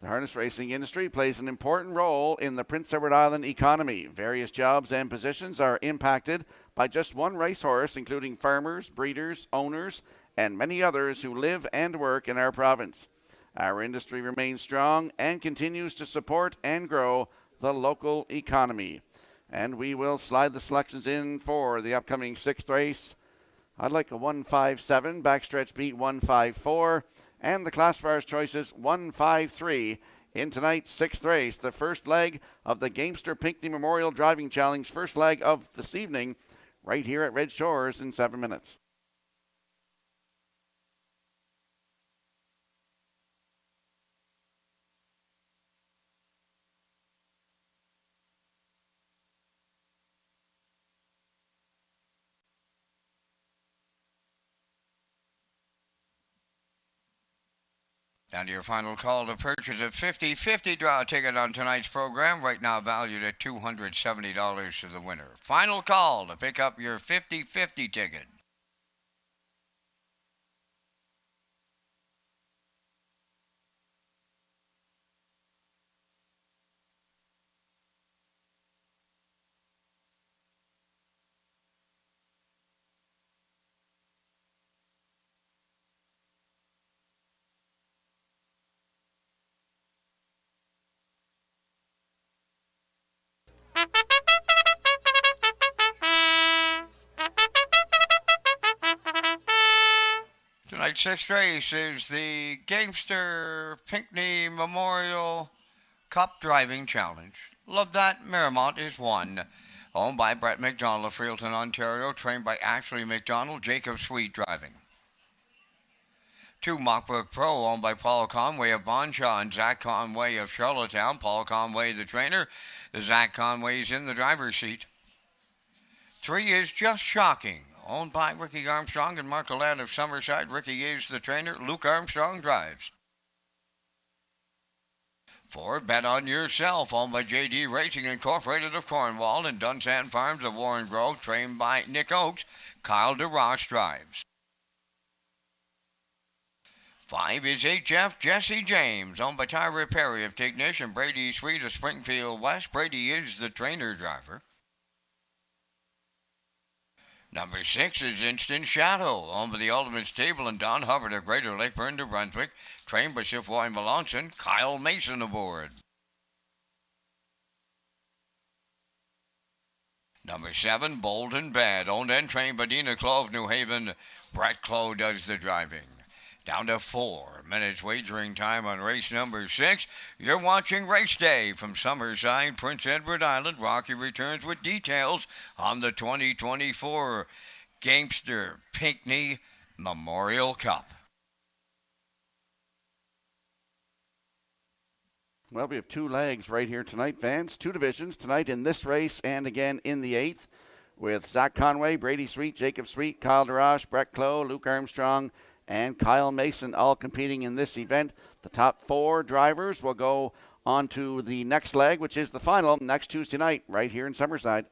The harness racing industry plays an important role in the Prince Edward Island economy. Various jobs and positions are impacted by just one racehorse, including farmers, breeders, owners, and many others who live and work in our province. Our industry remains strong and continues to support and grow the local economy. And we will slide the selections in for the upcoming 6th race. I'd like a 157, backstretch beat 154, and the classifiers choices 153 in tonight's 6th race, the first leg of the Gamester Pinckney Memorial Driving Challenge, first leg of this evening, right here at Red Shores in 7 minutes. Down to your final call to purchase a 50-50 draw ticket on tonight's program, right now valued at $270 to the winner. Final call to pick up your 50-50 ticket. Tonight's 6th race is the Gamester Pinckney Memorial Cup Driving Challenge. Love That Miramont is won. Owned by Brett McDonald of Freelton, Ontario. Trained by Ashley McDonald, Jacob Sweet driving. 2 Mockbrook Pro, owned by Paul Conway of Bonshaw and Zach Conway of Charlottetown. Paul Conway, the trainer. Zach Conway's in the driver's seat. 3 is Just Shocking, owned by Ricky Armstrong and Mark Alette of Summerside. Ricky is the trainer. Luke Armstrong drives. 4, Bet on Yourself, owned by JD Racing Incorporated of Cornwall and Dunsand Farms of Warren Grove, trained by Nick Oakes. Kyle DeRoss drives. 5 is HF Jesse James, owned by Tyra Perry of Tignish and Brady Sweet of Springfield West. Brady is the trainer driver. Number 6 is Instant Shadow, owned by the Ultimate Stable and Don Hubbard of Greater Lakeburn, New Brunswick, trained by Sifroy Melanson. Kyle Mason aboard. Number 7, Bold and Bad, owned and trained by Dina Clough of New Haven. Brett Clough does the driving. Down to 4 minutes wagering time on race number 6. You're watching Race Day from Summerside, Prince Edward Island. Rocky returns with details on the 2024 Gamester Pinckney Memorial Cup. Well, we have 2 legs right here tonight, Vance. 2 divisions tonight in this race and again in the 8th with Zach Conway, Brady Sweet, Jacob Sweet, Kyle DeRoche, Brett Clough, Luke Armstrong, and Kyle Mason all competing in this event. The top 4 drivers will go on to the next leg, which is the final next Tuesday night right here in Summerside.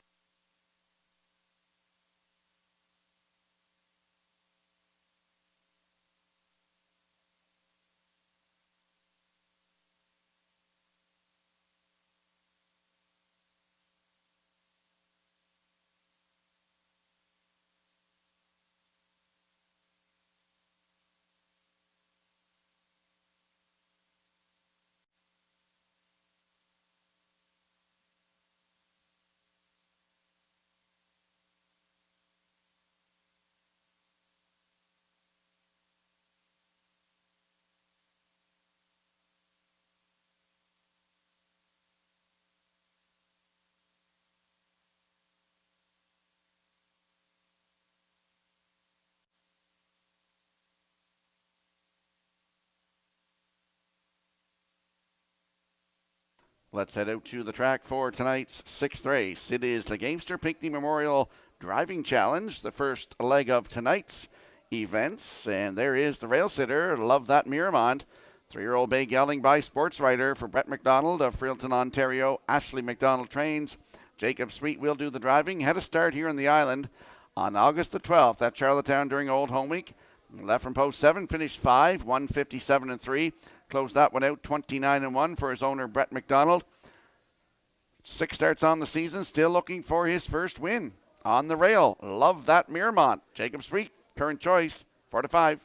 Let's head out to the track for tonight's 6th race. It is the Gamester Pinckney Memorial Driving Challenge, the first leg of tonight's events. And there is the rail sitter, Love That Miramont. 3-year-old bay gelding by sports writer for Brett McDonald of Freelton, Ontario. Ashley McDonald trains. Jacob Sweet will do the driving. Had a start here in the island on August the 12th at Charlottetown during Old Home Week. Left from post 7, finished 5, 157 and 3. closed that one out 29-1 for his owner, Brett McDonald. 6 starts on the season, still looking for his first win. On the rail, Love That Miramont. Jacob Sweet, current choice, 4-5.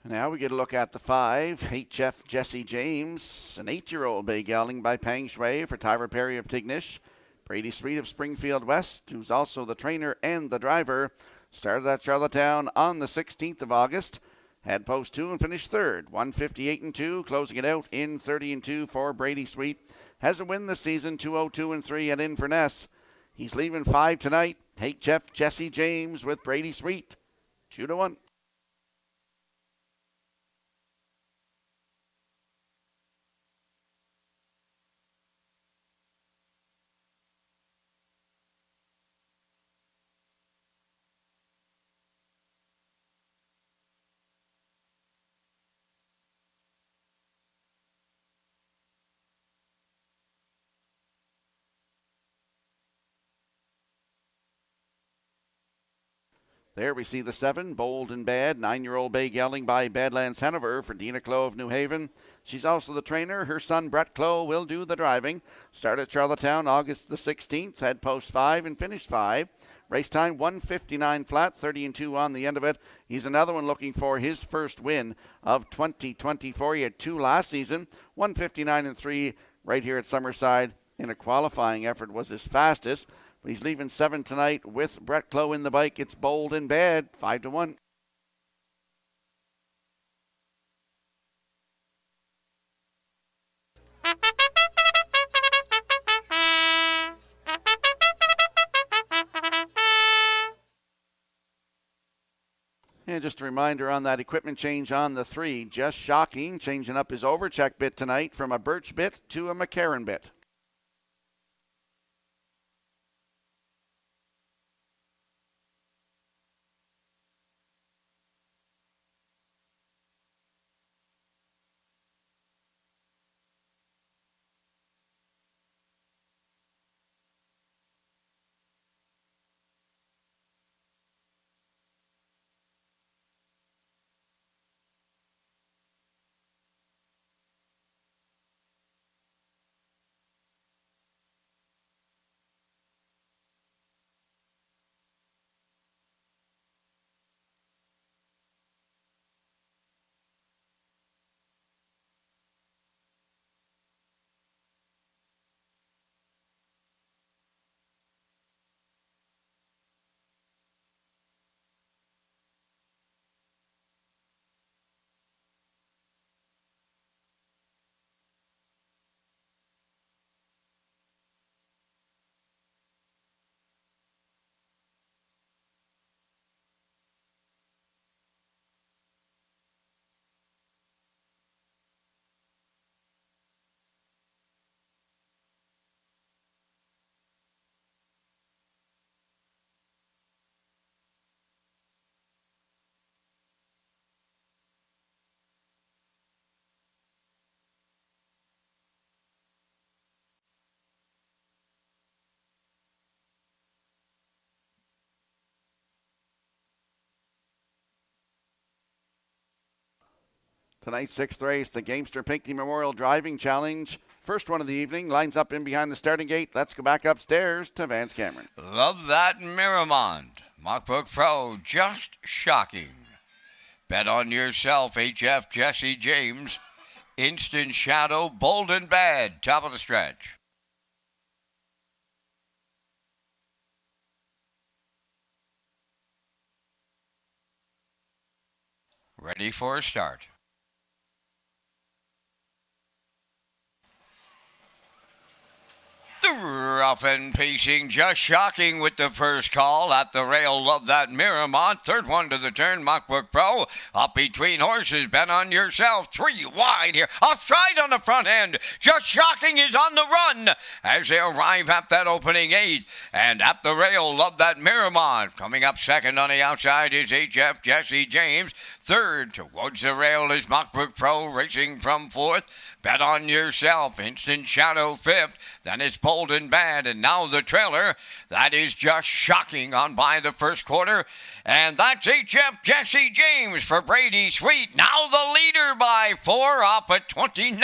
Now we get a look at the 5. HF Jesse James, an 8-year-old bay gelding by Pang Shui for Tyler Perry of Tignish. Brady Sweet of Springfield West, who's also the trainer and the driver, started at Charlottetown on the 16th of August. Had post 2 and finished 3rd. 158-2, closing it out in 30-2 for Brady Sweet. Has a win this season, 202-3 at Inverness. He's leaving 5 tonight. HF Jesse James with Brady Sweet, 2-1. There we see the 7, Bold and Bad, 9-year-old bay gelding by Badlands Hanover for Dina Clow of New Haven. She's also the trainer. Her son Brett Clow will do the driving. Started Charlottetown August the 16th, had post 5 and finished 5. Race time 159 flat, 30-2 on the end of it. He's another one looking for his first win of 2024. He had 2 last season, 159-3 right here at Summerside in a qualifying effort was his fastest. He's leaving 7 tonight with Brett Clow in the bike. It's Bold and Bad, 5-1. And just a reminder on that equipment change on the 3, Just Shocking, changing up his overcheck bit tonight from a Birch bit to a McCarran bit. Tonight's 6th race, the Gamester Pinckney Memorial Driving Challenge. First one of the evening, lines up in behind the starting gate. Let's go back upstairs to Vance Cameron. Love That Miramont. Mockbook Pro, Just Shocking. Bet on Yourself, HF Jesse James. Instant Shadow, Bold and Bad, top of the stretch. Ready for a start. Rough and pacing, just shocking with the first call at the rail. Love that Miramont. Third one to the turn, Mockbrook Pro. Up between horses, bet on yourself. 3 wide here. Off stride on the front end. Just shocking is on the run as they arrive at that opening 8. And at the rail, love that Miramont. Coming up second on the outside is HF Jesse James. Third towards the rail is Mockbrook Pro racing from 4th. Bet on yourself. Instant Shadow 5th. Then it's Bold and Bad. And now the trailer. That is just shocking on by the first quarter. And that's HF Jesse James for Brady Sweet. Now the leader by 4 off at 29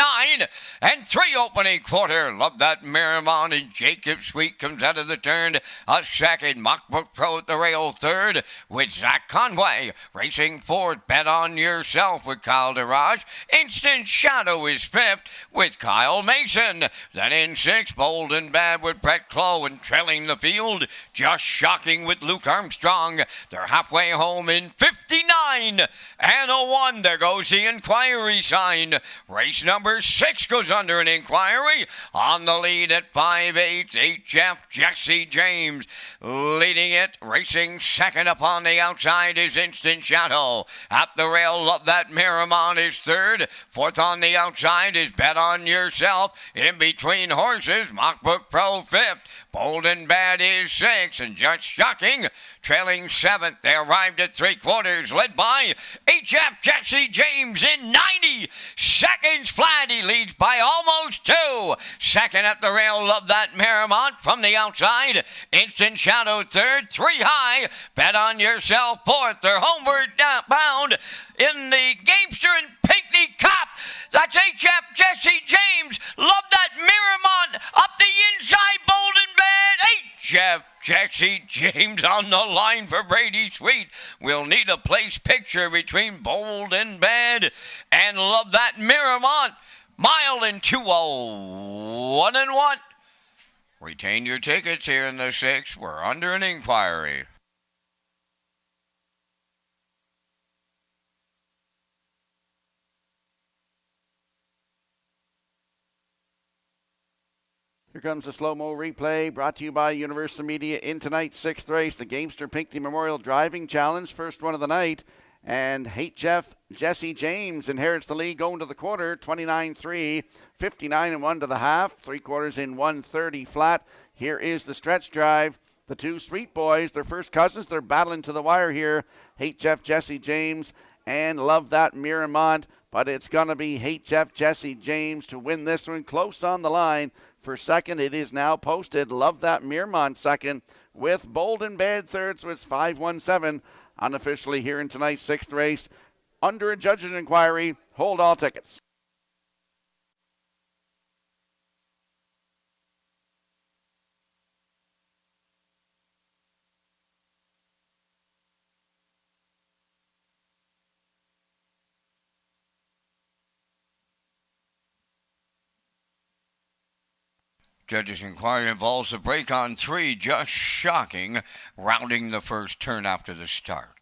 and 3 opening quarter. Love that Miramont and Jacob Sweet comes out of the turn. A second. Mockbrook Pro at the rail third with Zach Conway racing fourth. Bet on yourself with Kyle DeRage. Instant Shadow is 5th with Kyle Mason. Then in 6th, Bold and Bad with Brett Clow and trailing the field. Just shocking with Luke Armstrong. They're halfway home in 59 and a 1. There goes the inquiry sign. Race number 6 goes under an inquiry. On the lead at 5/8, HF Jesse James. Leading it, racing second up on the outside is Instant Shadow. At the rail, love that Miramont is third. Fourth on the outside is Bet on Yourself. In between horses, Mockbrook Pro 5th. Bold and Bad is 6th. And just shocking, trailing 7th. They arrived at 3/4, led by HF Jesse James in 90 seconds flat. He leads by almost 2. Second at the rail, love that Miramont from the outside. Instant Shadow third, 3 high. Bet on Yourself 4th. They're homeward bound in the Gamester and Pinckney Cup. That's HF Jesse James. Love that Miramont up the inside, Bold and Bad. HF Jesse James on the line for Brady Sweet. We'll need a place picture between Bold and Bad and love that Miramont. Mile in 2:01 and 1. Retain your tickets here in the 6th. We're under an inquiry. Here comes the slow-mo replay brought to you by Universal Media in tonight's 6th race, the Gamester Pinckney Memorial Driving Challenge, first one of the night. And HF Jesse James inherits the lead going to the quarter, 29-3, 59-1 to the half, 3/4 in 130 flat. Here is the stretch drive. The two Sweet Boys, their first cousins, they're battling to the wire here. HF Jesse James and love that Miramont, but it's going to be HF Jesse James to win this one, close on the line. For second, it is now posted. Love that Miramont second with Bold and Bad third, so it's 5-1-7 unofficially here in tonight's 6th race. Under a judge's inquiry, hold all tickets. Judge's inquiry involves a break on 3, just shocking, rounding the first turn after the start.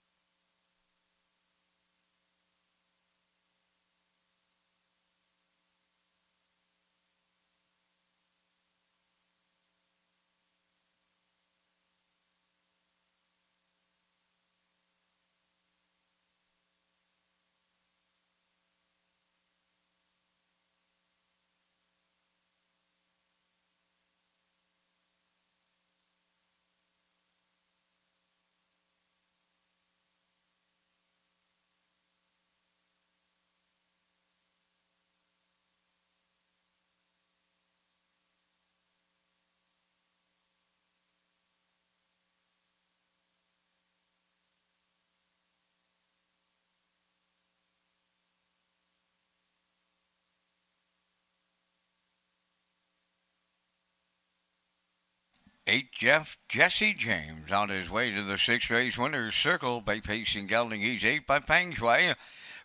HF Jesse James on his way to the 6th race winner's circle by pacing gelding. He's 8 by Pang Shui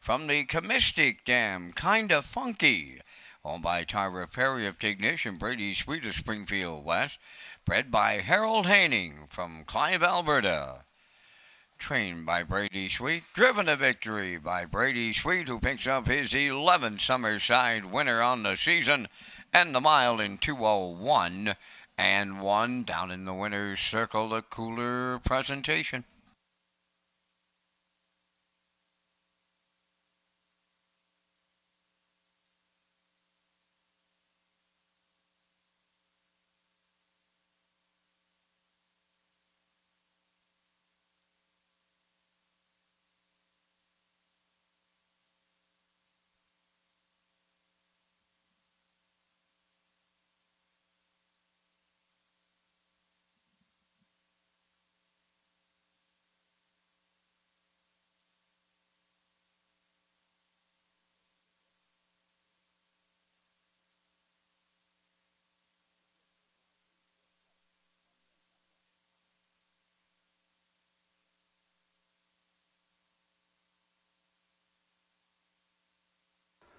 from the Comistic Dam, Kinda Funky, owned by Tyra Perry of Tignish and Brady Sweet of Springfield West, bred by Harold Haining from Clive, Alberta. Trained by Brady Sweet, driven to victory by Brady Sweet, who picks up his 11th Summerside winner on the season and the mile in 2:01 And one down in the winner's circle, a cooler presentation.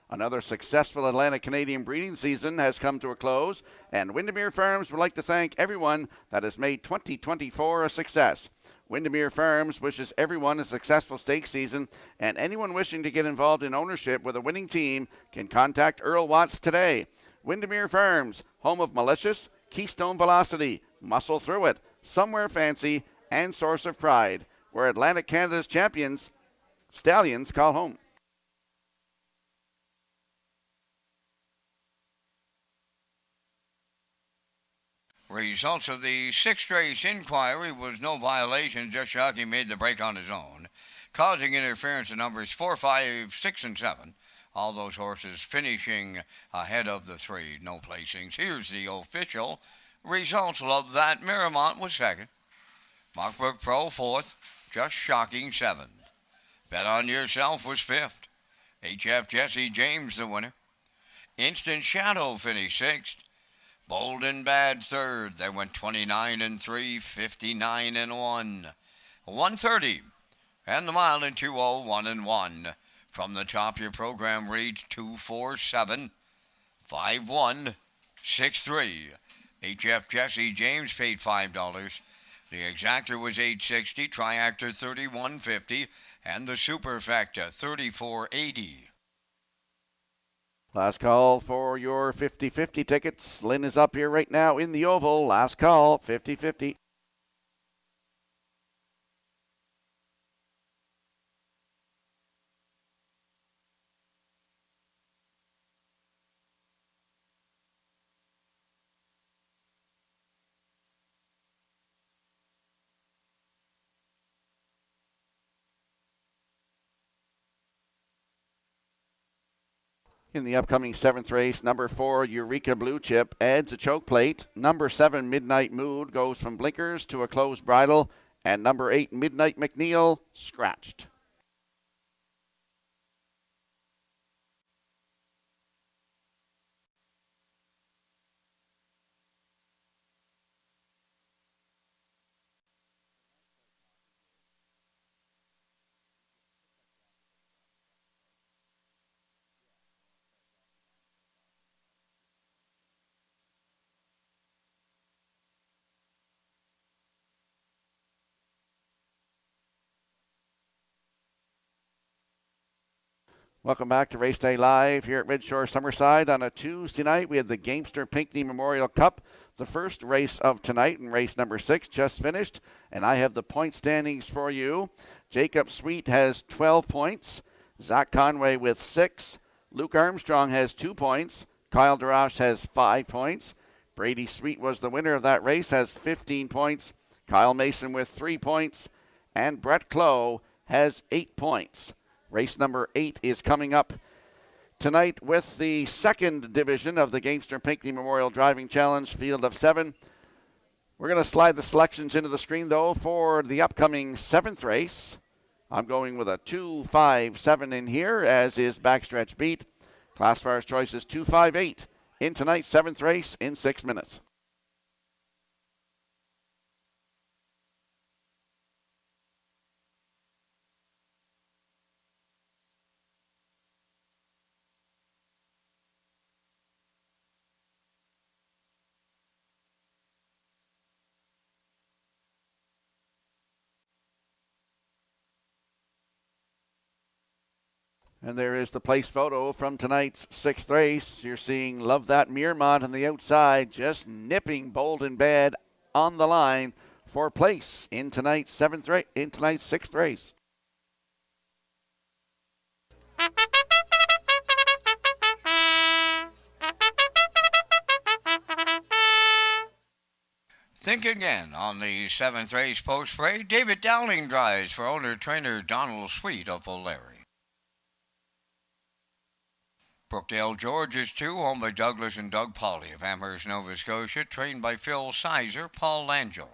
Another successful Atlantic Canadian breeding season has come to a close, and Windermere Farms would like to thank everyone that has made 2024 a success. Windermere Farms wishes everyone a successful stake season, and anyone wishing to get involved in ownership with a winning team can contact Earl Watts today. Windermere Farms, home of Malicious, Keystone Velocity, Muscle Through It, Somewhere Fancy, and Source of Pride, where Atlantic Canada's champions, stallions, call home. Results of the sixth race inquiry was no violation, just Shockey made the break on his own, causing interference in numbers 4, 5, 6, and 7. All those horses finishing ahead of the three, no placings. Here's the official results of that. Miramont was second. Mockbrook Pro fourth. Just Shocking seventh. Bet on Yourself was fifth. HF Jesse James the winner. Instant Shadow finished sixth. Bold and Bad third. They went 29 and 3, 59 and 1, 130, and the mile in 201 and 1. From the top, your program reads 247, 51, 63. HF Jesse James paid $5. The exactor was $8.60, triactor $31.50, and the superfecta $34.80. Last call for your 50-50 tickets. Lynn is up here right now in the oval. Last call, 50-50. In the upcoming seventh race, number 4, Eureka Blue Chip, adds a choke plate. Number 7, Midnight Mood, goes from blinkers to a closed bridle. And number 8, Midnight McNeil, scratched. Welcome back to Race Day Live here at Redshore Summerside. On a Tuesday night, we had the Gamester Pinckney Memorial Cup, the first race of tonight, and race number 6 just finished. And I have the point standings for you. Jacob Sweet has 12 points. Zach Conway with 6. Luke Armstrong has 2 points. Kyle Darash has 5 points. Brady Sweet was the winner of that race, has 15 points. Kyle Mason with 3 points. And Brett Clough has 8 points. Race number 8 is coming up tonight with the second division of the Gamester Pinckney Memorial Driving Challenge, field of 7. We're going to slide the selections into the screen, though, for the upcoming 7th race. I'm going with a 2-5-7 in here, as is Backstretch Beat. Classifiers choice is 2-5-8 in tonight's 7th race in 6 minutes. And there is the place photo from tonight's 6th race. You're seeing Love That Miramont on the outside, just nipping Bold and Bad on the line for place in tonight's 6th race. Think again on the 7th race post parade. David Dowling drives for owner-trainer Donald Sweet of O'Leary. Brookdale George is 2, owned by Douglas and Doug Pauley of Amherst, Nova Scotia, trained by Phil Sizer, Paul Langell.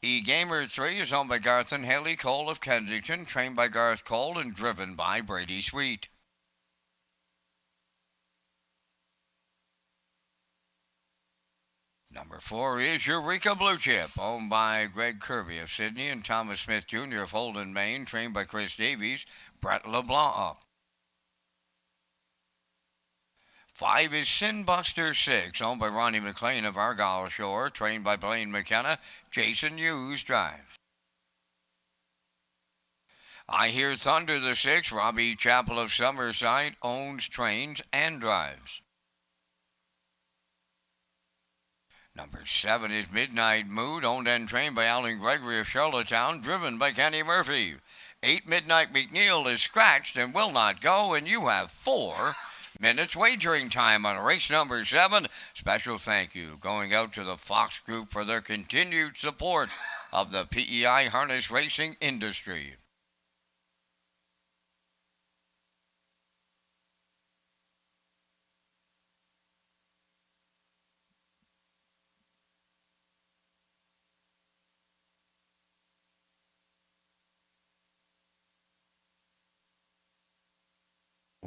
E-Gamer 3 is owned by Garth and Haley Cole of Kensington, trained by Garth Cole and driven by Brady Sweet. Number 4 is Eureka Blue Chip, owned by Greg Kirby of Sydney and Thomas Smith Jr. of Holden, Maine, trained by Chris Davies, Brett LeBlanc up. 5 is Sinbuster 6, owned by Ronnie McLean of Argyle Shore, trained by Blaine McKenna, Jason Hughes drives. I Hear Thunder the 6, Robbie Chappell of Summerside, owns, trains, and drives. Number 7 is Midnight Mood, owned and trained by Alan Gregory of Charlottetown, driven by Kenny Murphy. 8 Midnight McNeil is scratched and will not go, and you have 4 minutes wagering time on race number 7. Special thank you going out to the Fox Group for their continued support of the PEI harness racing industry.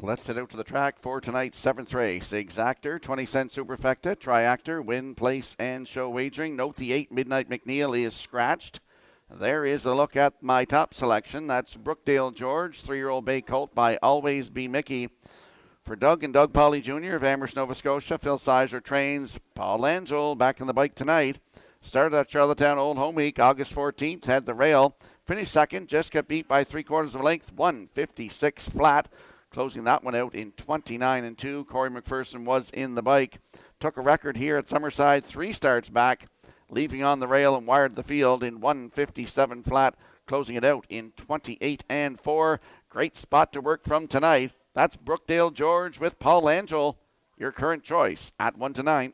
Let's head out to the track for tonight's 7th race. Exactor, 20-cent superfecta, triactor, win, place, and show wagering. Note the 8 Midnight McNeil is scratched. There is a look at my top selection. That's Brookdale George, 3-year-old bay colt by Always Be Mickey. For Doug and Doug Pauley Jr. of Amherst, Nova Scotia, Phil Sizer trains. Paul Langell back on the bike tonight. Started at Charlottetown Old Home Week, August 14th, had the rail. Finished second, just got beat by 3/4 of a length, 156 flat. Closing that one out in 29-2. Corey McPherson was in the bike. Took a record here at Summerside, 3 starts back, leaving on the rail and wired the field in 157 flat, closing it out in 28-4. Great spot to work from tonight. That's Brookdale George with Paul Langell, your current choice at 1-9.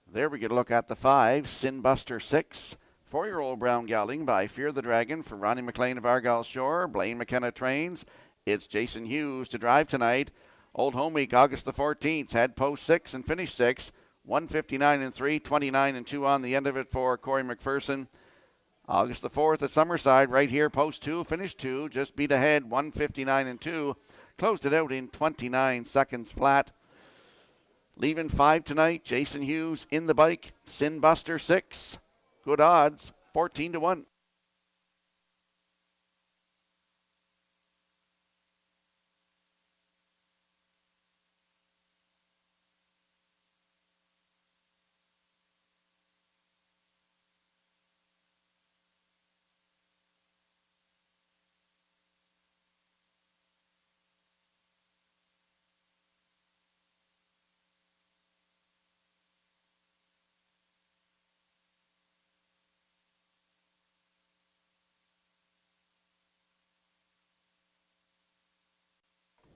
There we get a look at the 5, Sinbuster 6. 4-year-old brown gelding by Fear the Dragon for Ronnie McLean of Argyle Shore. Blaine McKenna trains. It's Jason Hughes to drive tonight. Old Home Week, August the 14th. Had post 6 and finished 6. 159-3, 29-2 on the end of it for Corey McPherson. August the 4th at Summerside, right here, post 2, finished 2. Just beat ahead, 159-2. Closed it out in 29 seconds flat. Leaving 5 tonight, Jason Hughes in the bike, Sinbuster 6. Good odds, 14-1.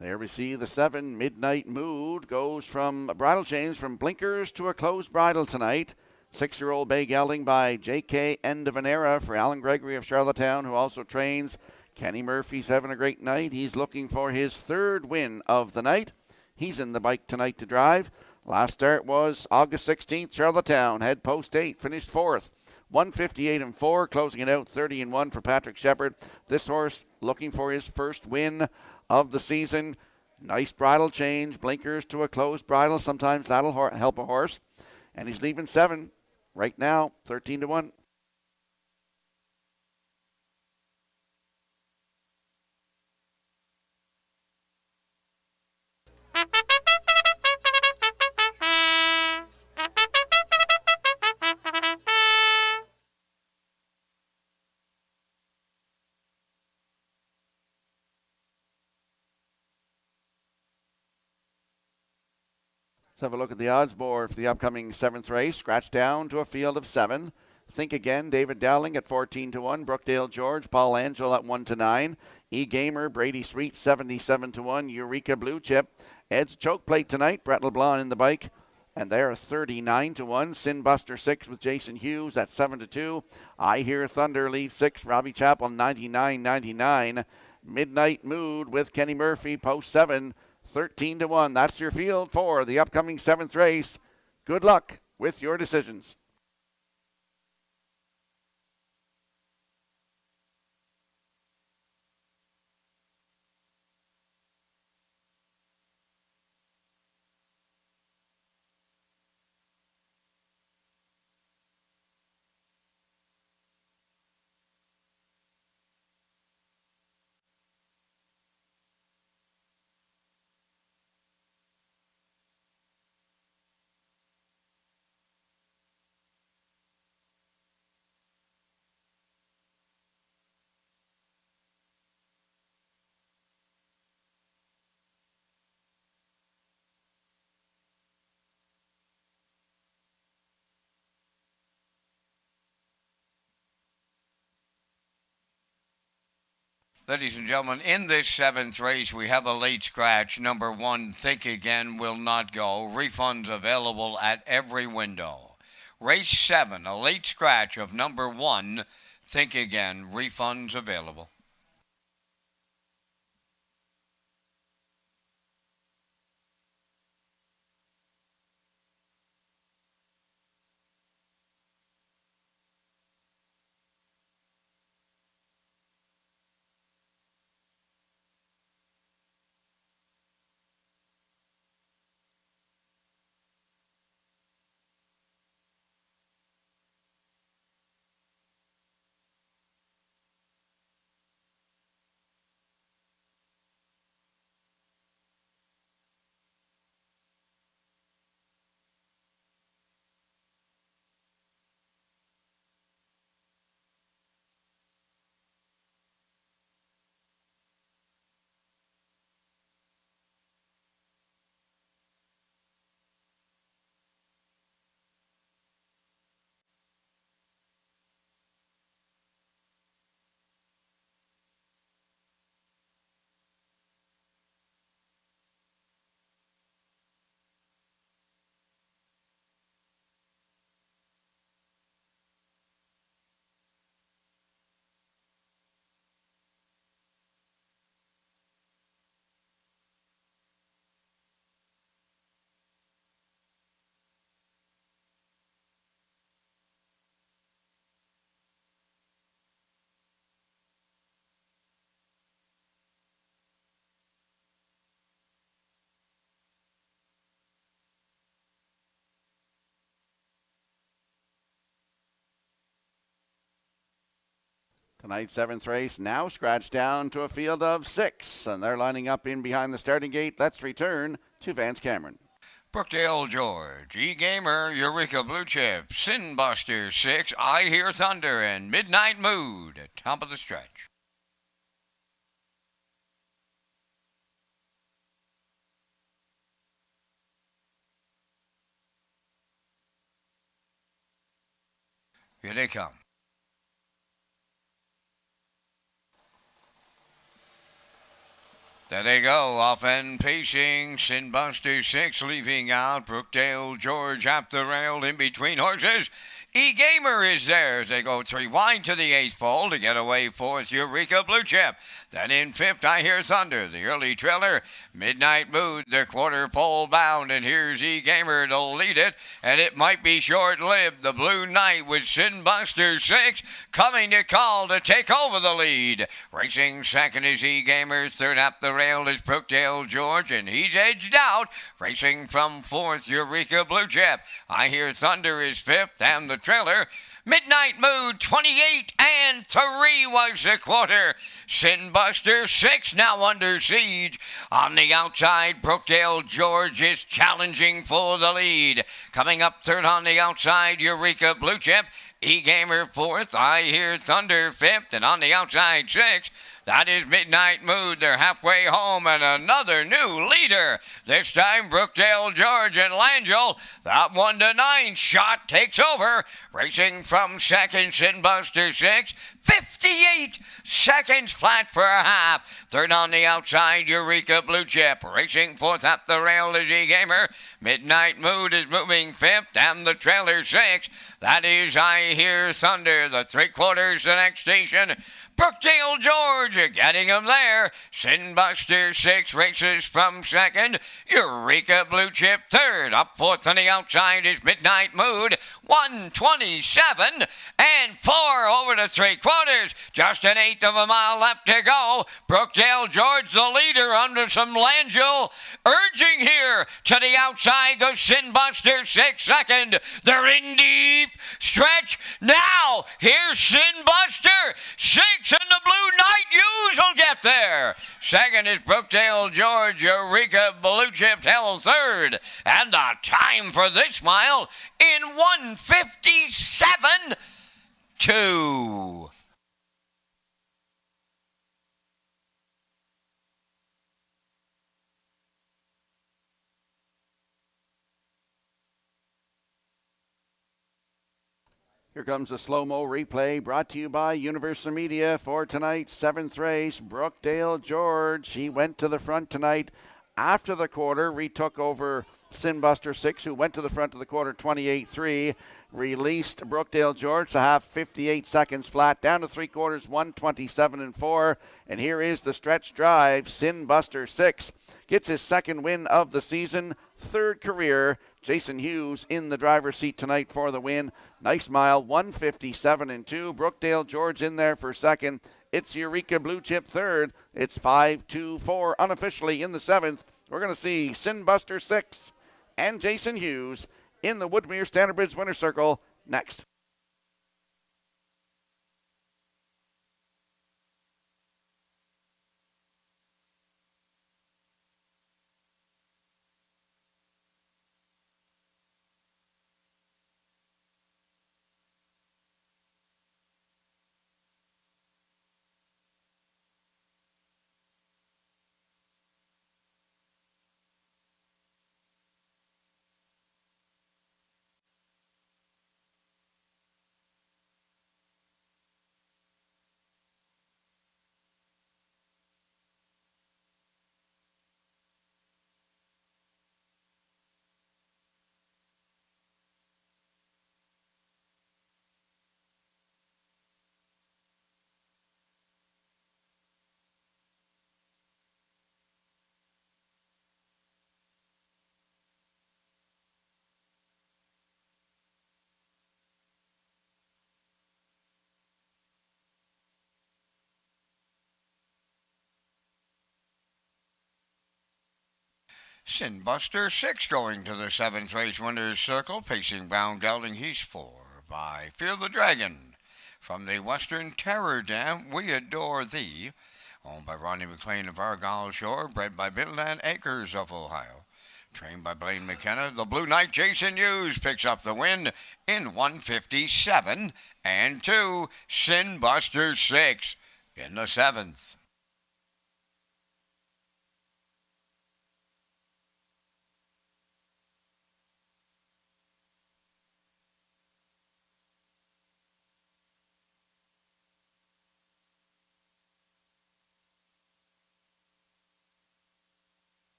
There we see the 7, Midnight Mood, goes from bridle chains from blinkers to a closed bridle tonight. 6-year-old bay gelding by J.K. End of an Era for Alan Gregory of Charlottetown, who also trains. Kenny Murphy's having a great night. He's looking for his 3rd win of the night. He's in the bike tonight to drive. Last start was August 16th, Charlottetown. Had post 8, finished 4th. 158 and 4, closing it out 30 and 1 for Patrick Shepard. This horse looking for his first win of the season. Nice bridle change, blinkers to a closed bridle. Sometimes that'll help a horse. And he's leaving 7 right now, 13 to 1. Let's have a look at the odds board for the upcoming 7th race. Scratch down to a field of 7. Think Again, David Dowling at 14 to 1. Brookdale George, Paul Angel at 1 to 9. E-Gamer, Brady Sweet 77 to 1. Eureka Blue Chip. Ed's Choke Plate tonight. Brett LeBlanc in the bike. And they're 39 to 1. Sinbuster 6 with Jason Hughes at 7 to 2. I Hear Thunder leaves 6. Robbie Chappell 99.99. Midnight Mood with Kenny Murphy post 7. 13 to 1. That's your field for the upcoming 7th race. Good luck with your decisions. Ladies and gentlemen, in this 7th race, we have a late scratch. Number 1, Think Again, will not go. Refunds available at every window. Race 7, a late scratch of number 1, Think Again. Refunds available. Tonight's 7th race now scratched down to a field of 6, and they're lining up in behind the starting gate. Let's return to Vance Cameron. Brookdale George, E-Gamer, Eureka Blue Chip, Sinbuster 6, I Hear Thunder, and Midnight Mood at top of the stretch. Here they come. There they go, off and pacing. Sinbuster 6 leaving out. Brookdale George up the rail in between horses. E-Gamer is there as they go 3 wide to the 8th pole to get away 4th, Eureka Blue Chip. Then in 5th, I Hear Thunder, the early trailer. Midnight Mood, the quarter pole bound, and here's E-Gamer to lead it, and it might be short-lived. The Blue Knight with Sinbuster 6 coming to call to take over the lead. Racing second is E-Gamer, third up the rail is Brookdale George, and he's edged out. Racing from 4th, Eureka Blue Chip. I Hear Thunder is 5th, and the trailer. Midnight Mood 28 and 3 was the quarter. Sinbuster 6 now under siege. On the outside, Brookdale George is challenging for the lead. Coming up third on the outside, Eureka Blue Chip. E-Gamer 4th, I Hear Thunder 5th, and on the outside 6th. That is Midnight Mood. They're halfway home, and another new leader. This time, Brookdale George and Langell. That 1-9 shot takes over. Racing from second, Sinbuster 6. 58 seconds flat for a half. Third on the outside, Eureka Blue Chip. Racing fourth up the rail is E-Gamer. Midnight Mood is moving fifth, and the trailer 6. That is I Hear Thunder. The 3/4 the next station. Brookdale George getting him there. Sinbuster 6 races from second. Eureka Blue Chip third. Up fourth on the outside is Midnight Mood. 1:27 and 4 over the 3/4. Just an eighth of a mile left to go. Brookdale George the leader under some Langell. Urging here to the outside goes Sinbuster 6 second. They're in deep stretch now. Here's Sinbuster 6 and the Blue Knight Hughes will get there. Second is Brookdale George. Eureka Blue Chip held third. And the time for this mile in 1:57.2. Here comes a slow-mo replay brought to you by Universal Media for tonight's 7th race. Brookdale George, he went to the front tonight after the quarter, retook over Sinbuster 6, who went to the front of the quarter 28-3. Released Brookdale George to have 58 seconds flat, down to 3/4, 1:27.4. And here is the stretch drive. Sinbuster 6 gets his second win of the season, third career. Jason Hughes in the driver's seat tonight for the win. Nice mile, 1:57.2. Brookdale George in there for second. It's Eureka Blue Chip third. It's 5-2-4 unofficially in the 7th. We're going to see Sinbuster 6 and Jason Hughes in the Woodmere Standard Bridge Winner's Circle next. Sinbuster 6 going to the 7th race winner's circle, pacing Brown Gelding. He's 4 by Fear the Dragon. From the Western Terror Dam, We Adore Thee. Owned by Ronnie McLean of Argyle Shore, bred by Midland Acres of Ohio. Trained by Blaine McKenna, the Blue Knight Jason Hughes picks up the win in 1:57.2. Sinbuster 6 in the 7th.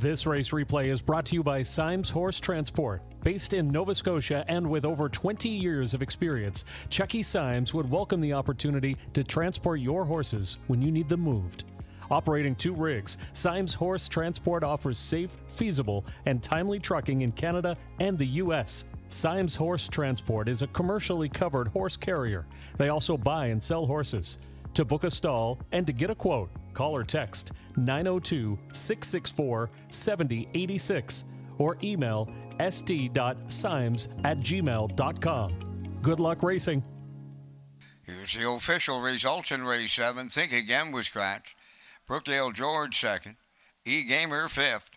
This race replay is brought to you by Symes Horse Transport. Based in Nova Scotia and with over 20 years of experience, Chucky Symes would welcome the opportunity to transport your horses when you need them moved. Operating 2 rigs, Symes Horse Transport offers safe, feasible, and timely trucking in Canada and the U.S. Symes Horse Transport is a commercially covered horse carrier. They also buy and sell horses. To book a stall and to get a quote, call or text 902-664-7086 or email st.symes@gmail.com. Good luck racing. Here's the official results in race 7. Think Again was scratched. Brookdale George second. E-Gamer fifth.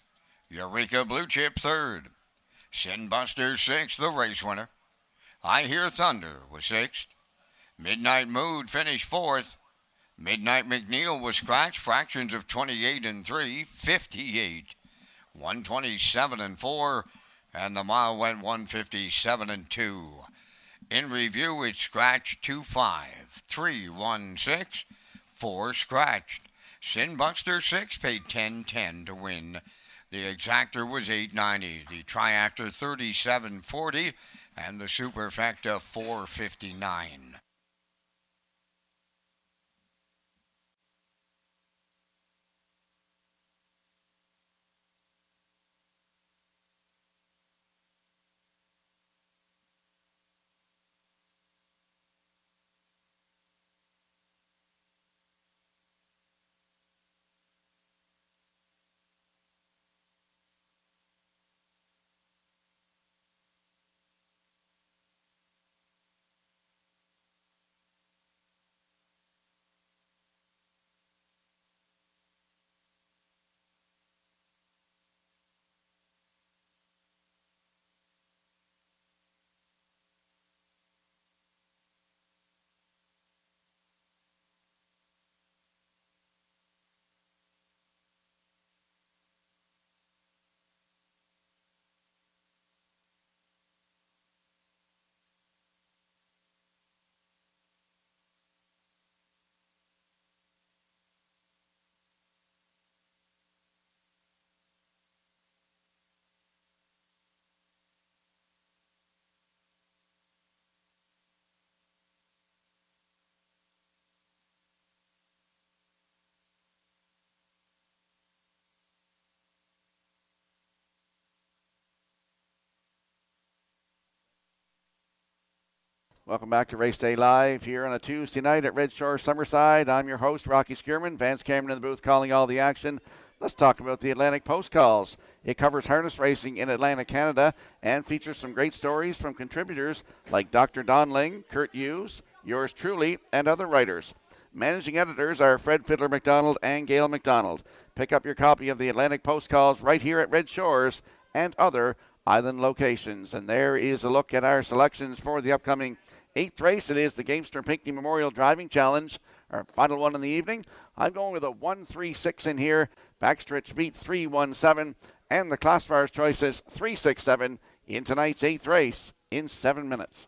Eureka Blue Chip third. Sinbuster sixth, the race winner. I Hear Thunder was sixth. Midnight Mood finished fourth. Midnight McNeil was scratched, fractions of 28 and 3, 58, 127 and 4, and the mile went 157 and 2. In review, it's scratched 2-5, 3-1-6, 4 scratched. Sinbuster 6 paid 10.10 to win. The exactor was $8.90, the triactor $37.40, and the superfecta $4.59. Welcome back to Race Day Live here on a Tuesday night at Red Shore Summerside. I'm your host, Rocky Skierman. Vance Cameron in the booth calling all the action. Let's talk about the Atlantic Post Calls. It covers harness racing in Atlantic, Canada, and features some great stories from contributors like Dr. Don Ling, Kurt Hughes, yours truly, and other writers. Managing editors are Fred Fiddler McDonald and Gail McDonald. Pick up your copy of the Atlantic Post Calls right here at Red Shores and other island locations. And there is a look at our selections for the upcoming 8th race. It is the Gamester Pinckney Memorial Driving Challenge, our final one in the evening. I'm going with a 1-3-6 in here. Backstretch beat 3-1-7. And the classifier's choice is 3-6-7 in tonight's 8th race in 7 minutes.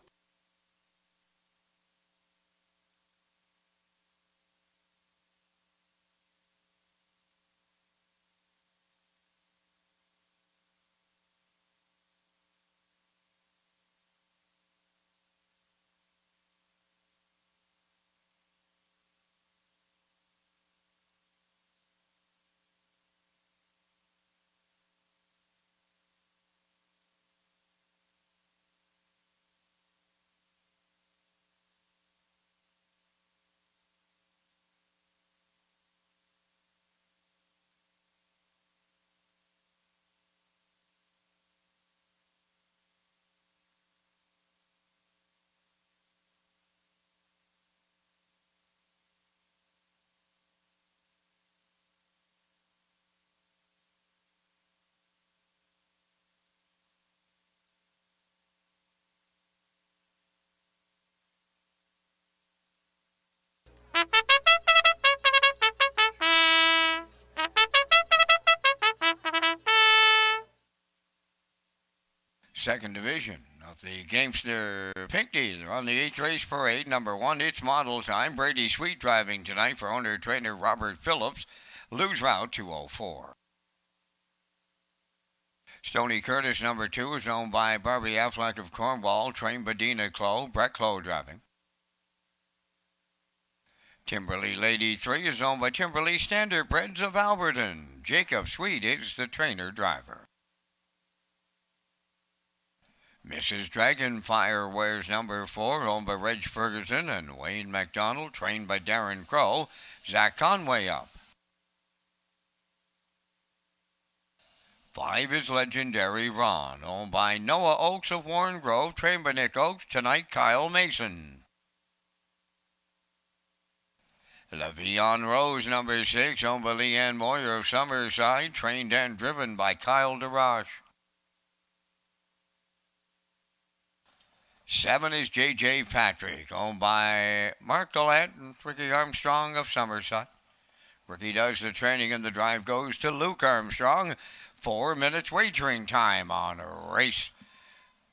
Second division of the Gamester Pinckney. They're on the 8th race parade. Number 1, it's model time. Brady Sweet driving tonight for owner-trainer Robert Phillips. Lose route 204. Stony Curtis, number 2, is owned by Barbie Affleck of Cornwall, trained by Dina Clow, Brett Clow driving. Timberley Lady 3 is owned by Timberley Standardbreds of Alberton. Jacob Sweet is the trainer driver. Mrs. Dragonfire wears number 4, owned by Reg Ferguson and Wayne McDonald, trained by Darren Crow. Zach Conway up. 5 is Legendary Ron, owned by Noah Oakes of Warren Grove, trained by Nick Oakes, tonight Kyle Mason. Le'Veon Rose, number 6, owned by Leanne Moyer of Summerside, trained and driven by Kyle DeRoche. 7 is J.J. Patrick, owned by Mark Gillette and Ricky Armstrong of Summerside. Ricky does the training and the drive goes to Luke Armstrong. 4 minutes wagering time on race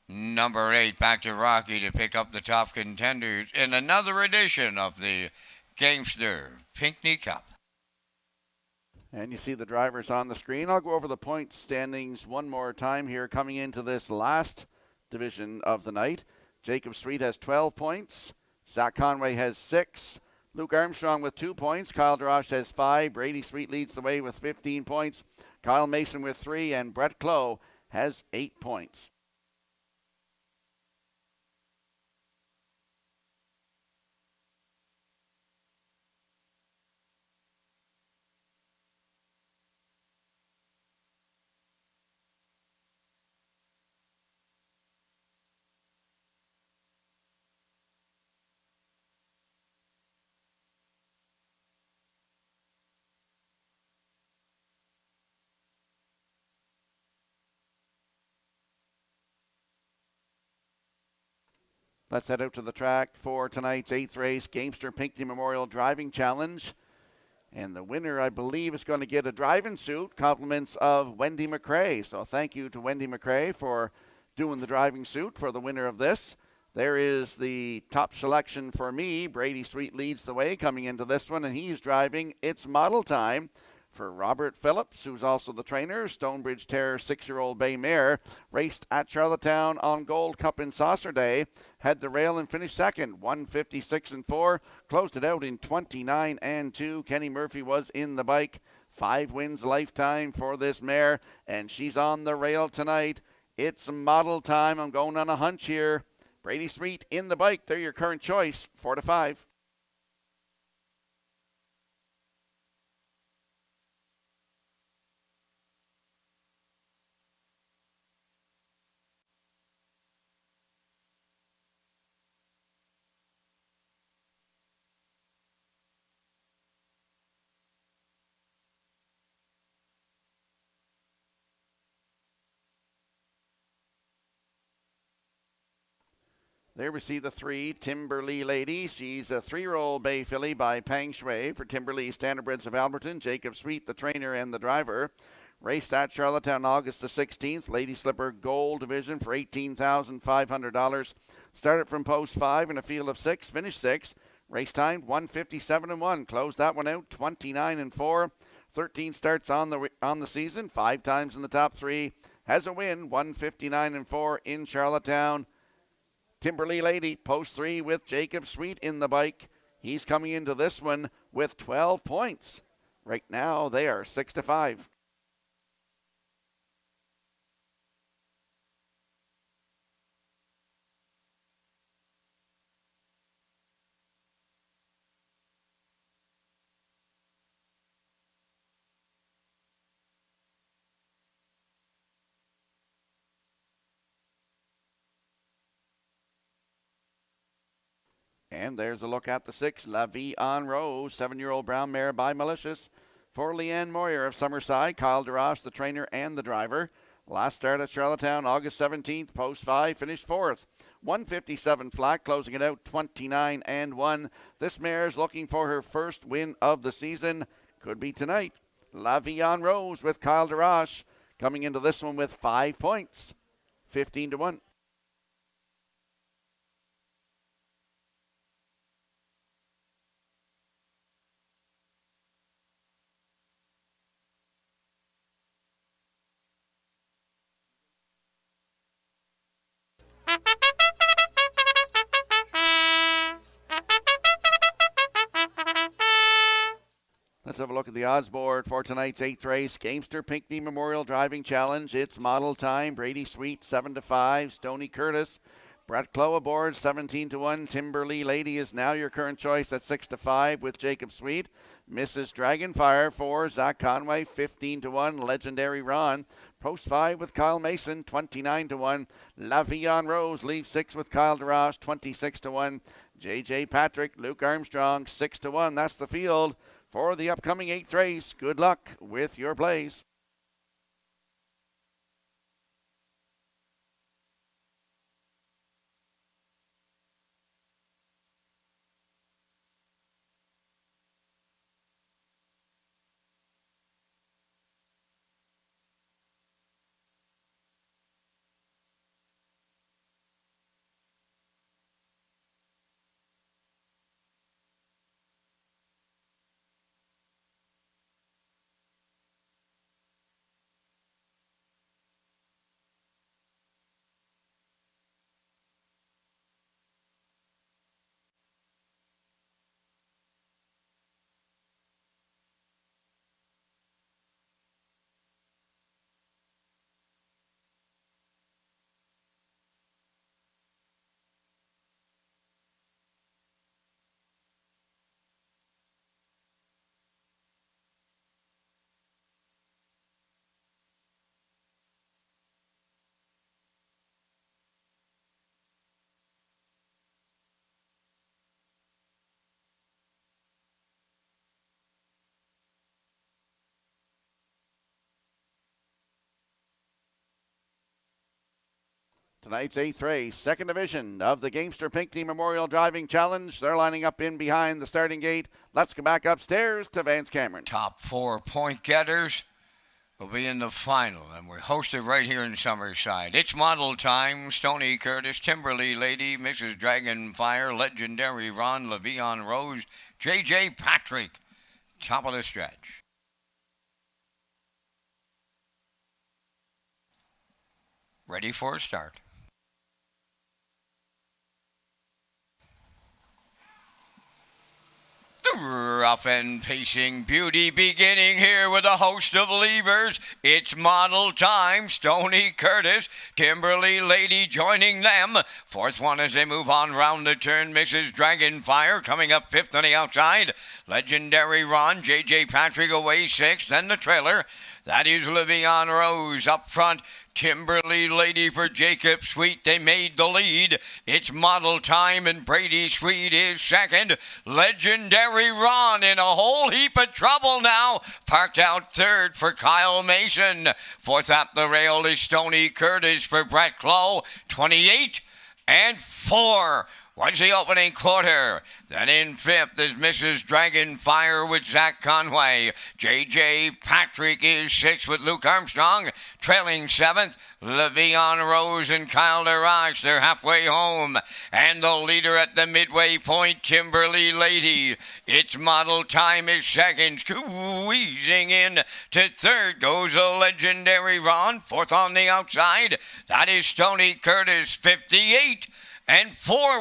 number 8. Back to Rocky to pick up the top contenders in another edition of the Gamester Pinckney Cup. And you see the drivers on the screen. I'll go over the point standings one more time here coming into this last division of the night. Jacob Sweet has 12 points. Zach Conway has 6. Luke Armstrong with 2 points. Kyle DeRoche has 5. Brady Sweet leads the way with 15 points. Kyle Mason with 3. And Brett Clow has 8 points. Let's head out to the track for tonight's 8th race, Gamester Pinckney Memorial Driving Challenge. And the winner, I believe, is going to get a driving suit, compliments of Wendy McRae. So thank you to Wendy McRae for doing the driving suit for the winner of this. There is the top selection for me. Brady Sweet leads the way coming into this one, and he's driving It's Model Time for Robert Phillips, who's also the trainer. Stonebridge Terror 6-year-old bay mare raced at Charlottetown on Gold Cup and Saucer Day. Had the rail and finished second, 156-4. Closed it out in 29-2. Kenny Murphy was in the bike. 5 wins lifetime for this mare, and she's on the rail tonight. It's Model Time. I'm going on a hunch here. Brady Sweet in the bike. They're your current choice, 4-5. There we see the 3, Timberley Lady. She's a 3-year-old bay filly by Pang Shui for Timberley Standardbreds of Alberton. Jacob Sweet, the trainer and the driver. Raced at Charlottetown August the 16th. Lady Slipper Gold Division for $18,500. Started from post 5 in a field of 6. Finished 6. Race time 157-1. Closed that one out 29-4. 13 starts on the season. 5 times in the top 3. Has a win 159-4 in Charlottetown. Timberley Lady, post 3 with Jacob Sweet in the bike. He's coming into this one with 12 points. Right now, they are 6-5. And there's a look at the 6, La Vie en Rose, 7-year-old brown mare by Malicious. For Leanne Moyer of Summerside, Kyle DeRoche, the trainer and the driver. Last start at Charlottetown, August 17th, post 5, finished 4th. 157 flat, closing it out 29-1. This mare is looking for her first win of the season. Could be tonight. La Vie en Rose with Kyle DeRoche coming into this one with 5 points, 15-1. Let's have a look at the odds board for tonight's 8th race. Gamester Pinckney Memorial Driving Challenge. It's model time. Brady Sweet 7-5. Stony Curtis. Brett Clough aboard 17-1. Timberlee Lady is now your current choice at 6-5 with Jacob Sweet. Mrs. Dragonfire for Zach Conway 15-1. Legendary Ron. Post 5 with Kyle Mason 29-1. La Vie en Rose leaves 6 with Kyle DeRoche 26-1. JJ Patrick, Luke Armstrong 6-1. That's the field for the upcoming 8th race. Good luck with your plays. Tonight's 8th race, second division of the Gamester Pinckney Memorial Driving Challenge. They're lining up in behind the starting gate. Let's go back upstairs to Vance Cameron. Top 4 point getters will be in the final, and we're hosted right here in Summerside. It's model time. Stony Curtis, Timberlee Lady, Mrs. Dragonfire, Legendary Ron, La Vie en Rose, JJ Patrick. Top of the stretch. Ready for a start. The rough and pacing beauty beginning here with a host of levers. It's model time. Stony Curtis, Timberlee Lady joining them. Fourth one as they move on round the turn. Mrs. Dragonfire coming up fifth on the outside. Legendary Ron, JJ Patrick away sixth. Then the trailer. That is La Vie en Rose up front. Timberlee Lady for Jacob Sweet. They made the lead. It's model time and Brady Sweet is second. Legendary Ron in a whole heap of trouble now. Parked out third for Kyle Mason. Fourth up the rail is Stony Curtis for Brett Clough. 28-4. was the opening quarter. Then in fifth is Mrs. Dragonfire with Zach Conway. J.J. Patrick is sixth with Luke Armstrong. Trailing seventh, La Vie en Rose and Kyle DeRoche. They're halfway home. And the leader at the midway point, Timberlee Lady. Its model time is second. Squeezing in to third goes a legendary Ron. Fourth on the outside. That is Stony Curtis, 58-4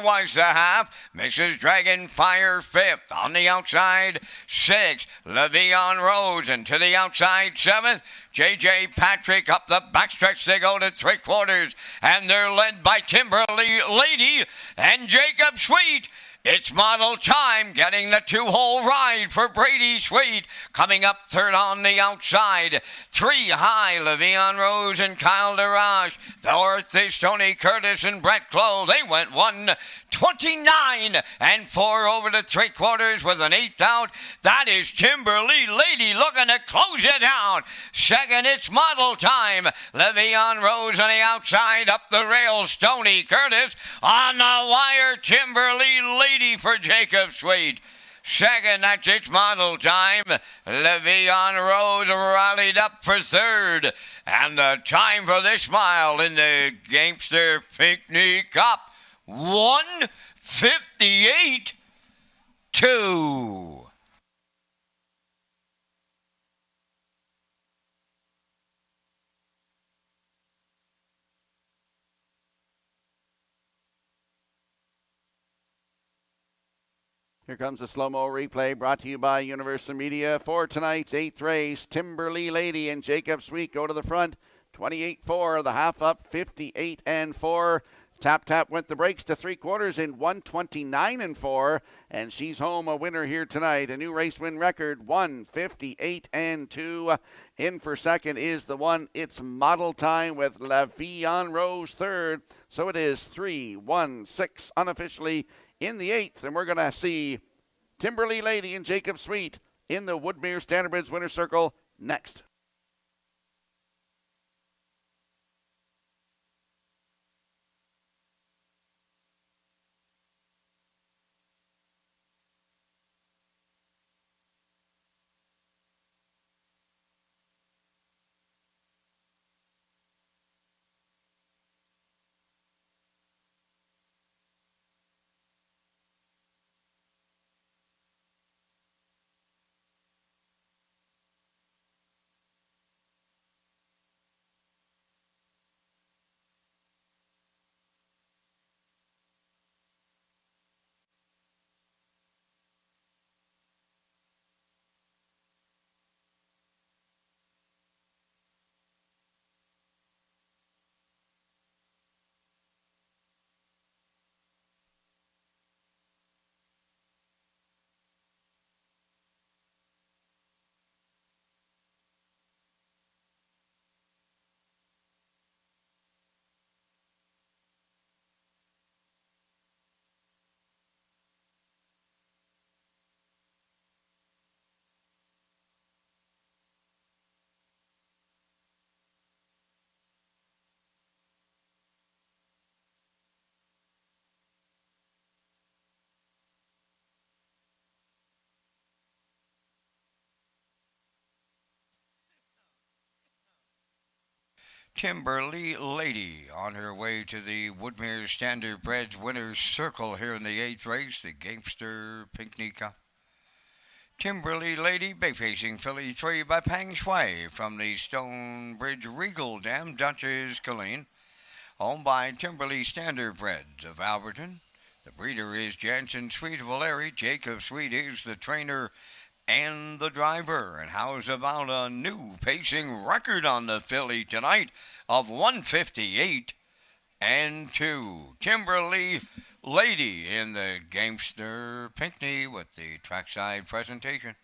was the half. Mrs. Dragonfire fifth. On the outside, sixth. La Vie en Rose. And to the outside, seventh. J.J. Patrick up the backstretch. They go to three quarters. And they're led by Timberlee Lady and Jacob Sweet. It's model time, getting the two-hole ride for Brady Sweet. Coming up third on the outside. Three high, La Vie en Rose and Kyle DeRoche. Fourth is Tony Curtis and Brett Clough. They went 1:29-4 over the three quarters with an eighth out. That is Timberlee Lady looking to close it out. Second, it's model time. La Vie en Rose on the outside. Up the rail, Stony Curtis. On the wire, Timberlee Lady for Jacob Sweet. Second, that's its model time. La Vie en Rose rallied up for third. And the time for this mile in the Gamester Pinckney Cup, 1:58.2. Here comes the slow-mo replay brought to you by Universal Media for tonight's 8th race. Timberly Lady and Jacob Sweet go to the front. 28-4, the half up, 58-4. Tap Tap went the brakes to 3/4 in 129-4, and she's home a winner here tonight. A new race win record, 158-2. In for second is the one. It's Model Time with La Vie en Rose third. So it is 3-1-6 unofficially in the 8th, and we're going to see Timberly Lady and Jacob Sweet in the Woodmere Standardbridge Winner's Circle next. Timberly Lady on her way to the Woodmere Standardbred Winner's Circle here in the 8th race, the Gamester Pinckney Cup. Timberly Lady bay facing filly 3 by Pang Shui from the Stonebridge Regal Dam, Duchess Colleen, owned by Timberly Standardbred of Alberton. The breeder is Jansen Sweet of Valeri. Jacob Sweet is the trainer and the driver. And how's about a new pacing record on the filly tonight of 158-2? Timberly Lady in the Gamester Pinckney with the trackside presentation.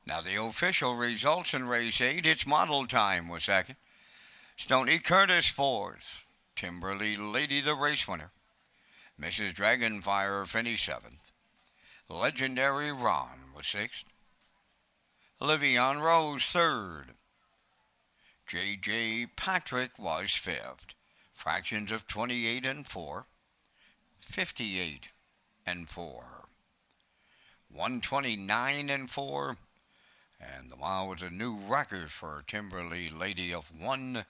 Now the official results in race 8, it's Model Time was second. Stony Curtis fourth. Timberly Lady the race winner. Mrs. Dragonfire finished 7th. Legendary Ron was 6th. Livion Rose 3rd. J.J. Patrick was 5th. Fractions of 28-4. 58-4. 129-4. And the mile was a new record for Timberly Lady of 158-2.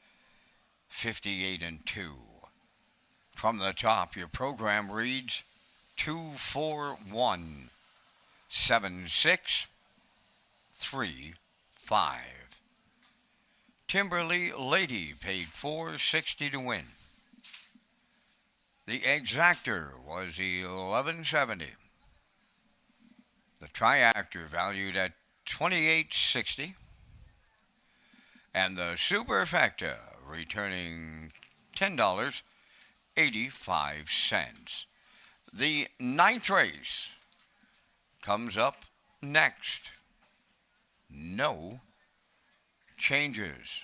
From the top, your program reads 241-7635. Timberly Lady paid $460 to win. The exactor was $1170. The triactor valued at $28.60, and the superfecta returning $10.85. The 9th race comes up next. No changes.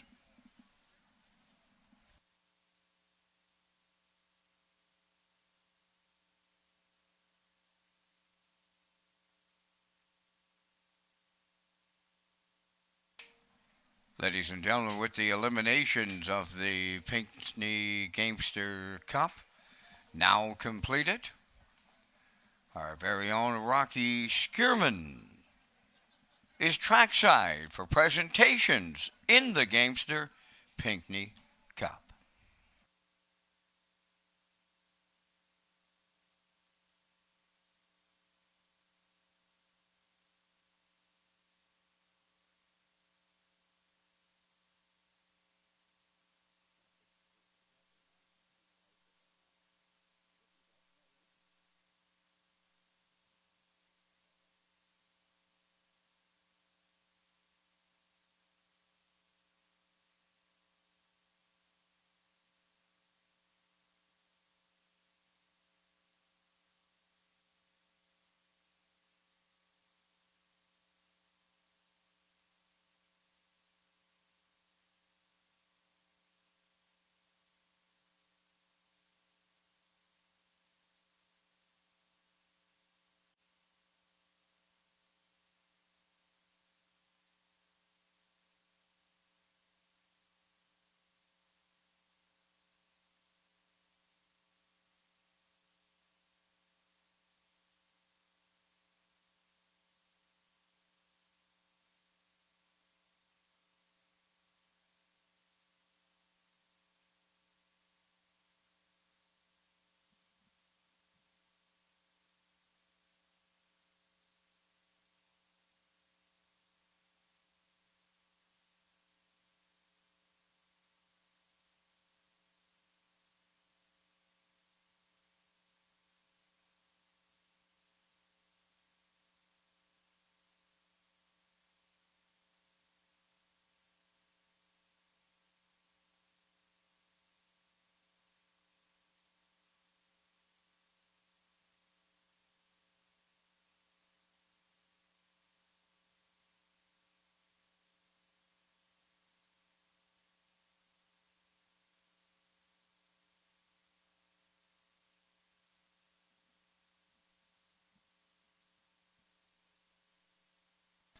Ladies and gentlemen, with the eliminations of the Pinckney Gamester Cup now completed, our very own Rocky Skierman is trackside for presentations in the Gamester Pinckney Cup.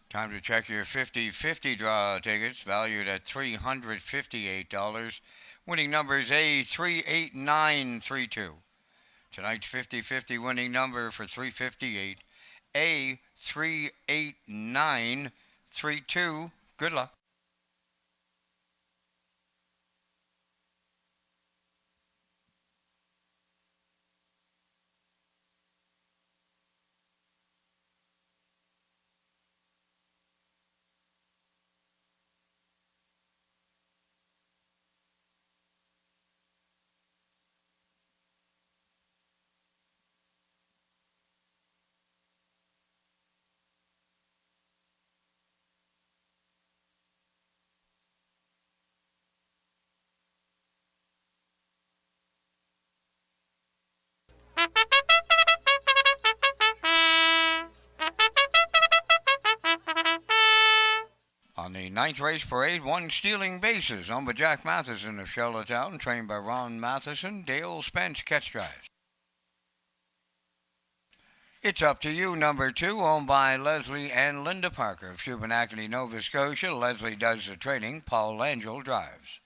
Time to check your 50-50 draw tickets valued at $358. Winning number is A38932. Tonight's 50-50 winning number for 358, A38932. Good luck. On the ninth race parade, one stealing bases owned by Jack Matheson of Charlottetown, trained by Ron Matheson. Dale Spence catch drives. It's Up to You, number 2, owned by Leslie and Linda Parker of Shubenacadie, Nova Scotia. Leslie does the training. Paul Langell drives.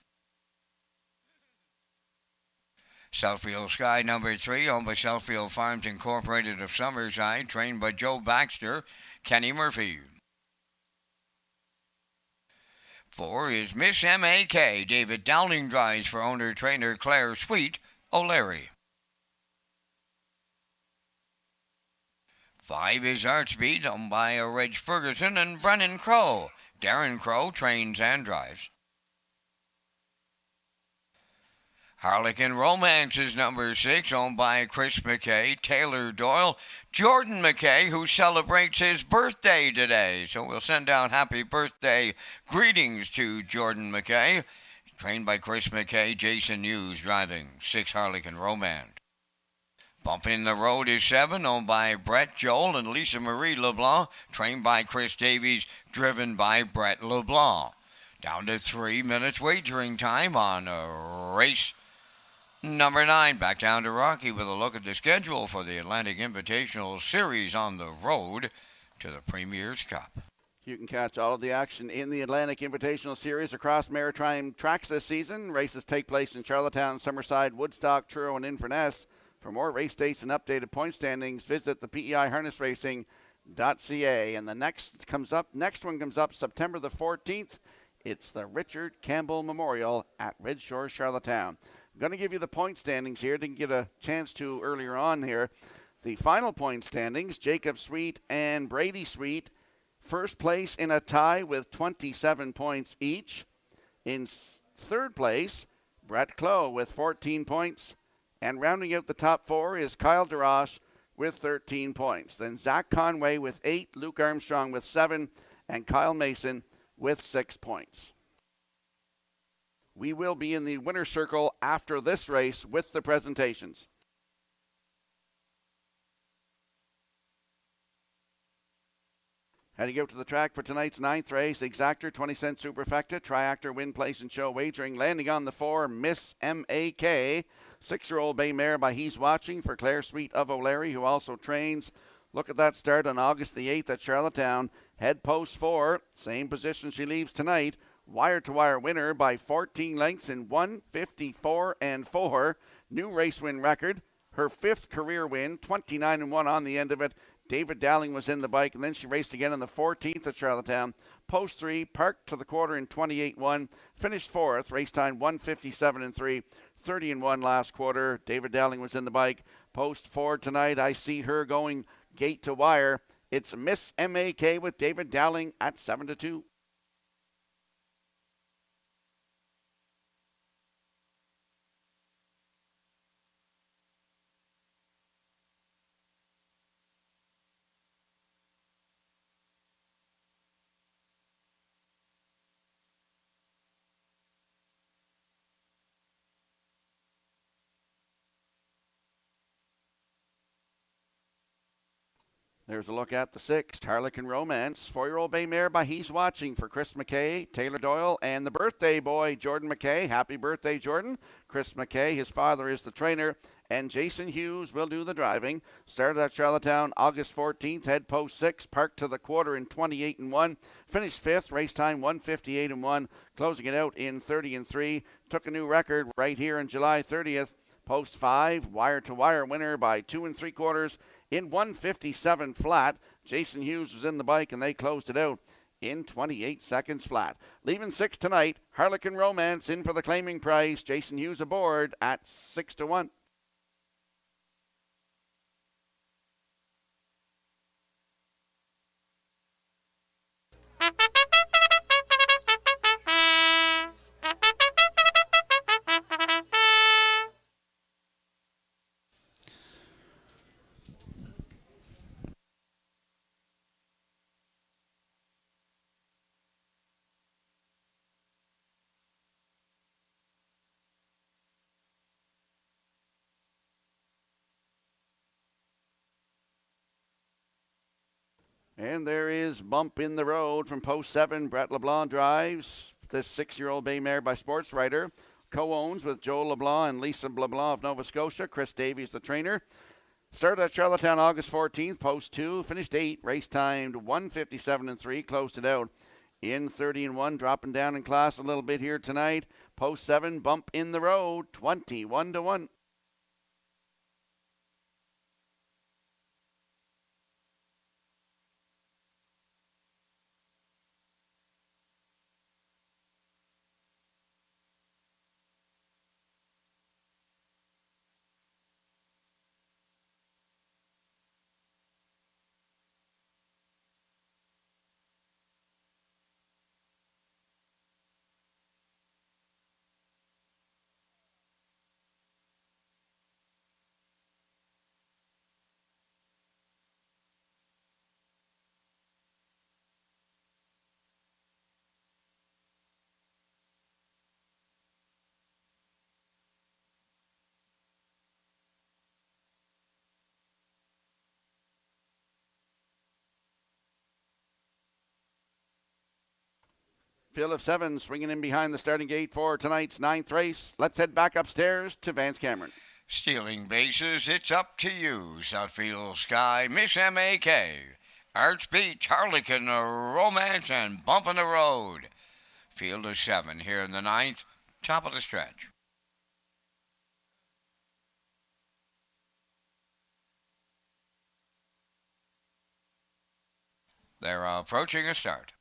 Southfield Sky, number 3, owned by Southfield Farms Incorporated of Summerside, trained by Joe Baxter. Kenny Murphy. 4 is Miss M.A.K. David Dowling drives for owner-trainer Claire Sweet O'Leary. 5 is Artspeed, owned by Reg Ferguson and Brennan Crow. Darren Crow trains and drives. Harlequin Romance is number 6, owned by Chris McKay, Taylor Doyle, Jordan McKay, who celebrates his birthday today. So we'll send out happy birthday greetings to Jordan McKay. Trained by Chris McKay, Jason Hughes driving. 6 Harlequin Romance. Bump in the Road is 7, owned by Brett Joel and Lisa Marie LeBlanc. Trained by Chris Davies, driven by Brett LeBlanc. Down to 3 minutes wagering time on race number 9. Back down to Rocky with a look at the schedule for the Atlantic Invitational Series on the road to the Premier's Cup. You can catch all of the action in the Atlantic Invitational Series across maritime tracks this season. Races take place in Charlottetown, Summerside, Woodstock, Truro, and Inverness. For more race dates and updated point standings, visit the PEI Harness Racing.ca. And the next one comes up September the 14th. It's the Richard Campbell Memorial at Redshores, Charlottetown. I'm going to give you the point standings here. Didn't get a chance to earlier on here. The final point standings, Jacob Sweet and Brady Sweet, first place in a tie with 27 points each. In third place, Brett Clough with 14 points. And rounding out the top four is Kyle DeRoche with 13 points. Then Zach Conway with 8, Luke Armstrong with 7, and Kyle Mason with 6 points. We will be in the winner's circle after this race with the presentations. Heading out to the track for tonight's 9th race, Exactor, 20-cent Superfecta, Triactor, Win, Place, and Show Wagering. Landing on the 4, Miss M.A.K., 6-year-old bay mare by He's Watching for Claire Sweet of O'Leary, who also trains. Look at that start on August the 8th at Charlottetown. Head post 4, same position she leaves tonight. Wire-to-wire winner by 14 lengths in 1:54 and 4. New race win record. Her 5th career win, 29 and 1 on the end of it. David Dowling was in the bike, and then she raced again on the 14th at Charlottetown. Post 3, parked to the quarter in 28-1. Finished 4th, race time 1:57 and 3. 30 and 1 last quarter. David Dowling was in the bike. Post 4 tonight. I see her going gate to wire. It's Miss M.A.K. with David Dowling at 7-2. There's a look at the 6th, Harlequin Romance. 4-year-old bay mare by He's Watching for Chris McKay, Taylor Doyle, and the birthday boy, Jordan McKay. Happy birthday, Jordan. Chris McKay, his father is the trainer, and Jason Hughes will do the driving. Started at Charlottetown August 14th, head post 6, parked to the quarter in 28 and 1. Finished 5th, race time 1:58 and 1, closing it out in 30 and 3. Took a new record right here on July 30th. Post 5, wire-to-wire winner by 2 3/4 in 1:57 flat. Jason Hughes was in the bike, and they closed it out in 28 seconds flat. Leaving 6 tonight, Harlequin Romance in for the claiming price. Jason Hughes aboard at 6-1. And there is Bump in the Road from post 7. Brett LeBlanc drives this 6-year-old bay mare by Sports Writer. Co-owns with Joel LeBlanc and Lisa LeBlanc of Nova Scotia. Chris Davies, the trainer. Started at Charlottetown August 14th, post 2. Finished 8, race timed 1:57 and 3. Closed it out in 30 and 1. Dropping down in class a little bit here tonight. Post 7, Bump in the Road, 21-1. Field of 7 swinging in behind the starting gate for tonight's 9th race. Let's head back upstairs to Vance Cameron. Stealing bases, it's up to you. Southfield Sky, Miss M.A.K. Arts Beach, Harlequin, Romance, and Bumpin' the Road. Field of 7 here in the ninth, top of the stretch. They're approaching a start.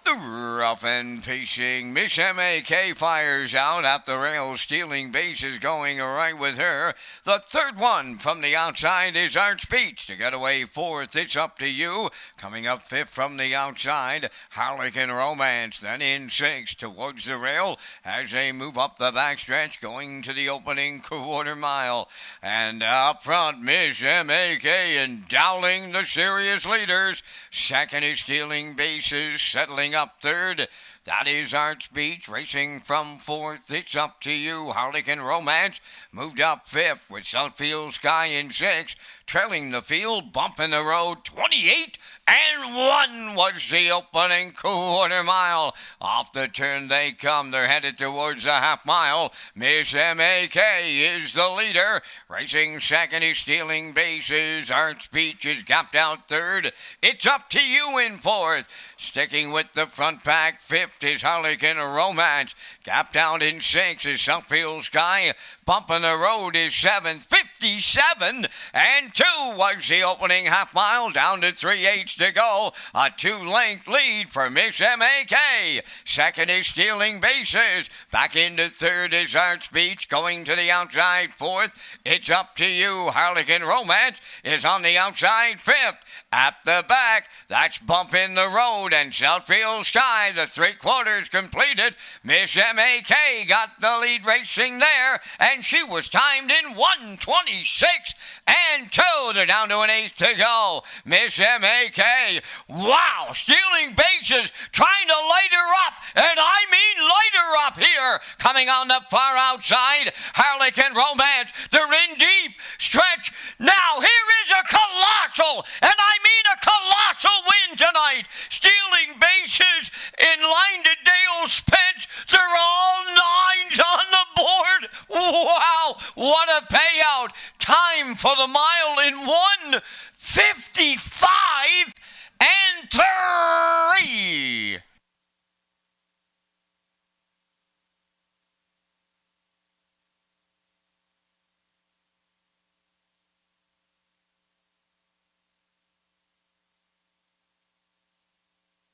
The rough and pacing Miss M.A.K. fires out at the rail, stealing bases, going right with her. The third one from the outside is Arts Beach. To get away fourth, it's Up to You. Coming up fifth from the outside, Harlequin Romance. Then in sixth towards the rail as they move up the backstretch, going to the opening quarter mile. And up front, Miss M.A.K. endowling the serious leaders. Second is stealing bases, settling up third. That is Arts Beach racing from fourth. It's Up to You. Harlequin Romance moved up fifth with Southfield Sky in sixth. Trailing the field, Bumpin' the Road, 28 and 1 was the opening quarter mile. Off the turn they come. They're headed towards the half mile. Miss M.A.K. is the leader. Racing second is stealing bases. Arts Beach is gapped out third. It's Up to You in fourth. Sticking with the front pack, fifth is Harlequin Romance. Gapped out in sixth is Southfield Sky. Bumpin' the Road is seventh, 57 and 2 was the opening half mile, down to 3/8 to go. A 2-length lead for Miss M.A.K. Second is stealing bases. Back into third is Arts Beach, going to the outside fourth. It's Up to You. Harlequin Romance is on the outside fifth. At the back, that's Bumpin' the Road and Southfield Sky. The 3/4 completed. Miss M.A.K. got the lead racing there, and she was timed in 1:26 and 2. They're down to an eighth to go. Miss M.A.K. Wow, stealing bases, trying to light her up, and I mean light her up here. Coming on the far outside, Harlequin Romance. They're in deep stretch. Now here is a colossal, and I mean a colossal win tonight. Stealing bases in line to Dale Spence. They're all nines on the board. Wow, what a payout. Time for the mile in 1:55 and 3.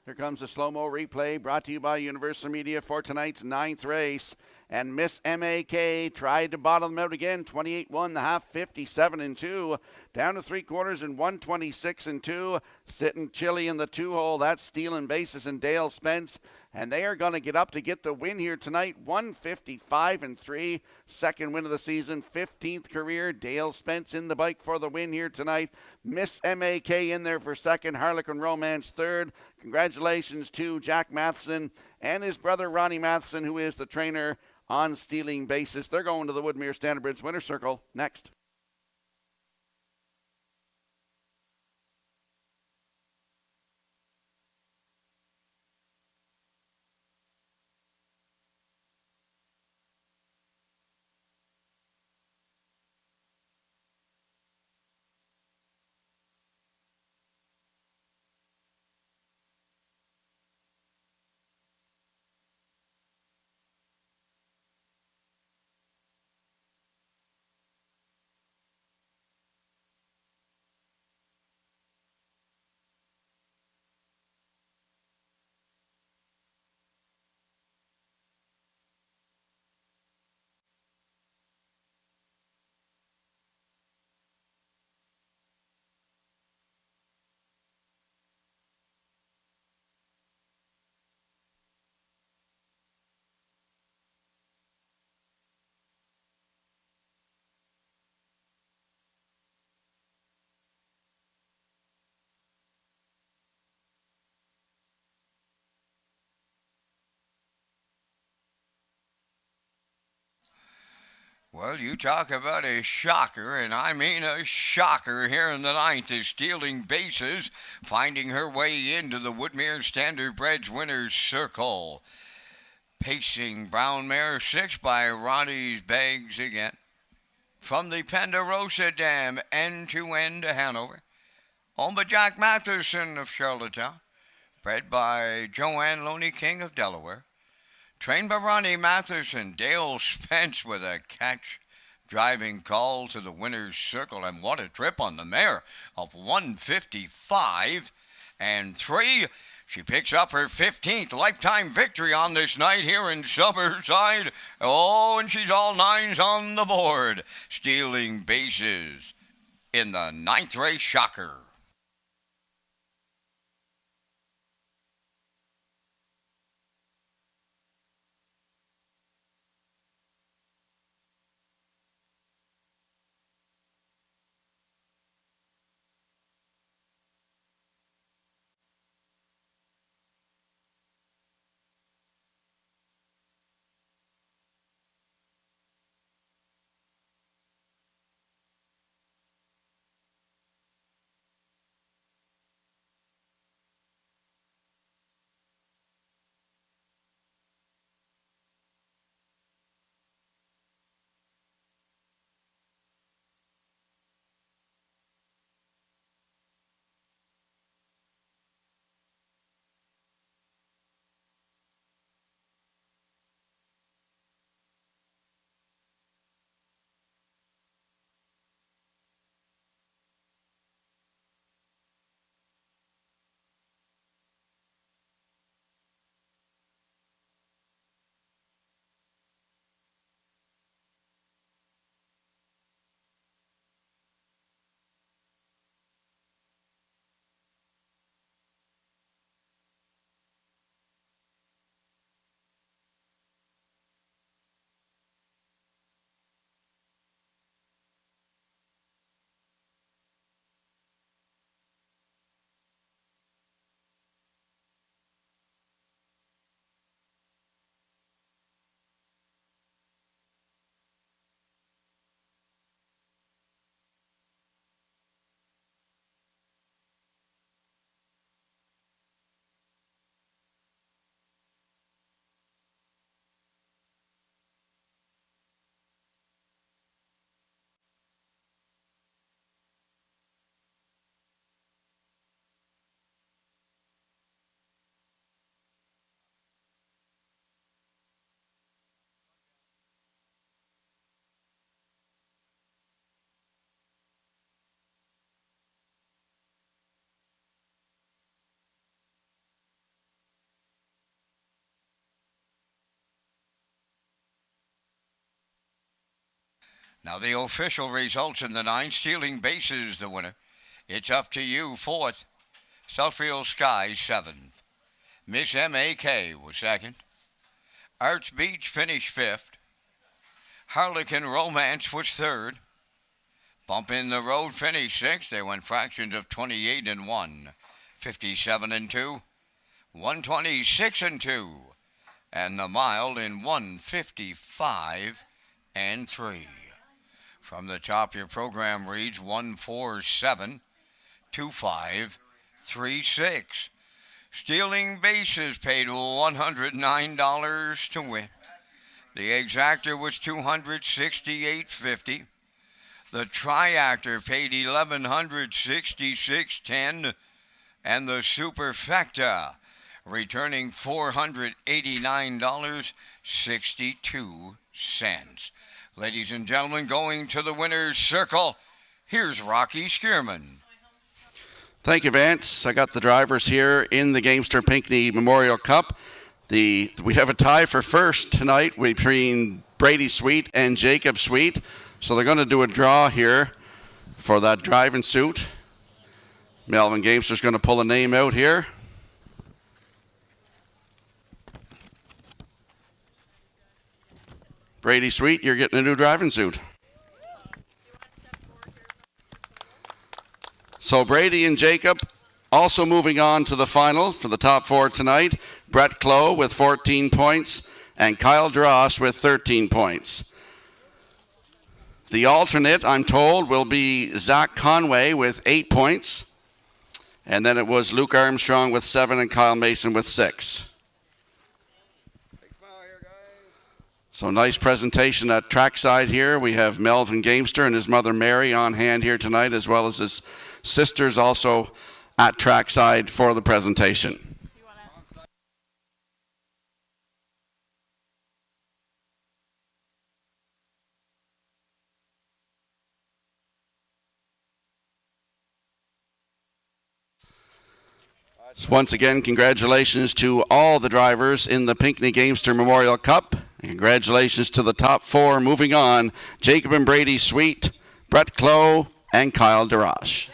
Here comes the slow-mo replay brought to you by Universal Media for tonight's ninth race. And Miss M.A.K. tried to bottom them out again, 28-1 the half, 57 and 2. Down to 3/4 and 1:26 and 2. Sitting chilly in the 2-hole. That's stealing bases and Dale Spence. And they are going to get up to get the win here tonight, 155 and 3. Second win of the season, 15th career. Dale Spence in the bike for the win here tonight. Miss M.A.K. in there for second. Harlequin Romance third. Congratulations to Jack Matheson and his brother Ronnie Matheson, who is the trainer on stealing bases. They're going to the Woodmere Standard Bridge Winner's Circle next. Well, you talk about a shocker, and I mean a shocker here in the ninth is stealing bases, finding her way into the Woodmere Standard Bridge Winner's Circle. Pacing Brown Mare 6 by Ronnie's Bags again. from the Ponderosa Dam, end to end to Hanover. Owned by Jack Matheson of Charlottetown. Bred by Joanne Loney King of Delaware. Trained by Ronnie Matheson. Dale Spence with a catch driving call to the winner's circle. And what a trip on the mare of 155 and 3. She picks up her 15th lifetime victory on this night here in Summerside. Oh, and she's all nines on the board. Stealing bases in the 9th race shocker. Now the official results in the 9. Stealing bases the winner. It's Up to You 4th. Southfield Sky 7th. Miss M.A.K. was 2nd. Arts Beach finished 5th. Harlequin Romance was 3rd. Bump in the Road finished 6th. They went fractions of 28 and 1. 57 and 2. 126 and 2. And the Mild in 155 and 3. From the top, your program reads 147 25 36. Stealing bases paid $109 to win. The exactor was $268.50. The triactor paid $1,166.10, and the superfecta returning $489.62. Ladies and gentlemen, going to the winner's circle, here's Rocky Skierman. Thank you, Vance. I got the drivers here in the Gamester Pinckney Memorial Cup. We have a tie for first tonight between Brady Sweet and Jacob Sweet. So they're going to do a draw here for that driving suit. Melvin Gamester's going to pull a name out here. Brady Sweet, you're getting a new driving suit. So Brady and Jacob also moving on to the final for the top 4 tonight. Brett Clough with 14 points and Kyle Dross with 13 points. The alternate, I'm told, will be Zach Conway with 8 points. And then it was Luke Armstrong with 7 and Kyle Mason with 6. So nice presentation at trackside here. We have Melvin Gamester and his mother Mary on hand here tonight, as well as his sisters also at trackside for the presentation. Once again, congratulations to all the drivers in the Pinckney Gamester Memorial Cup. And congratulations to the top four moving on: Jacob and Brady Sweet, Brett Clough, and Kyle Darash.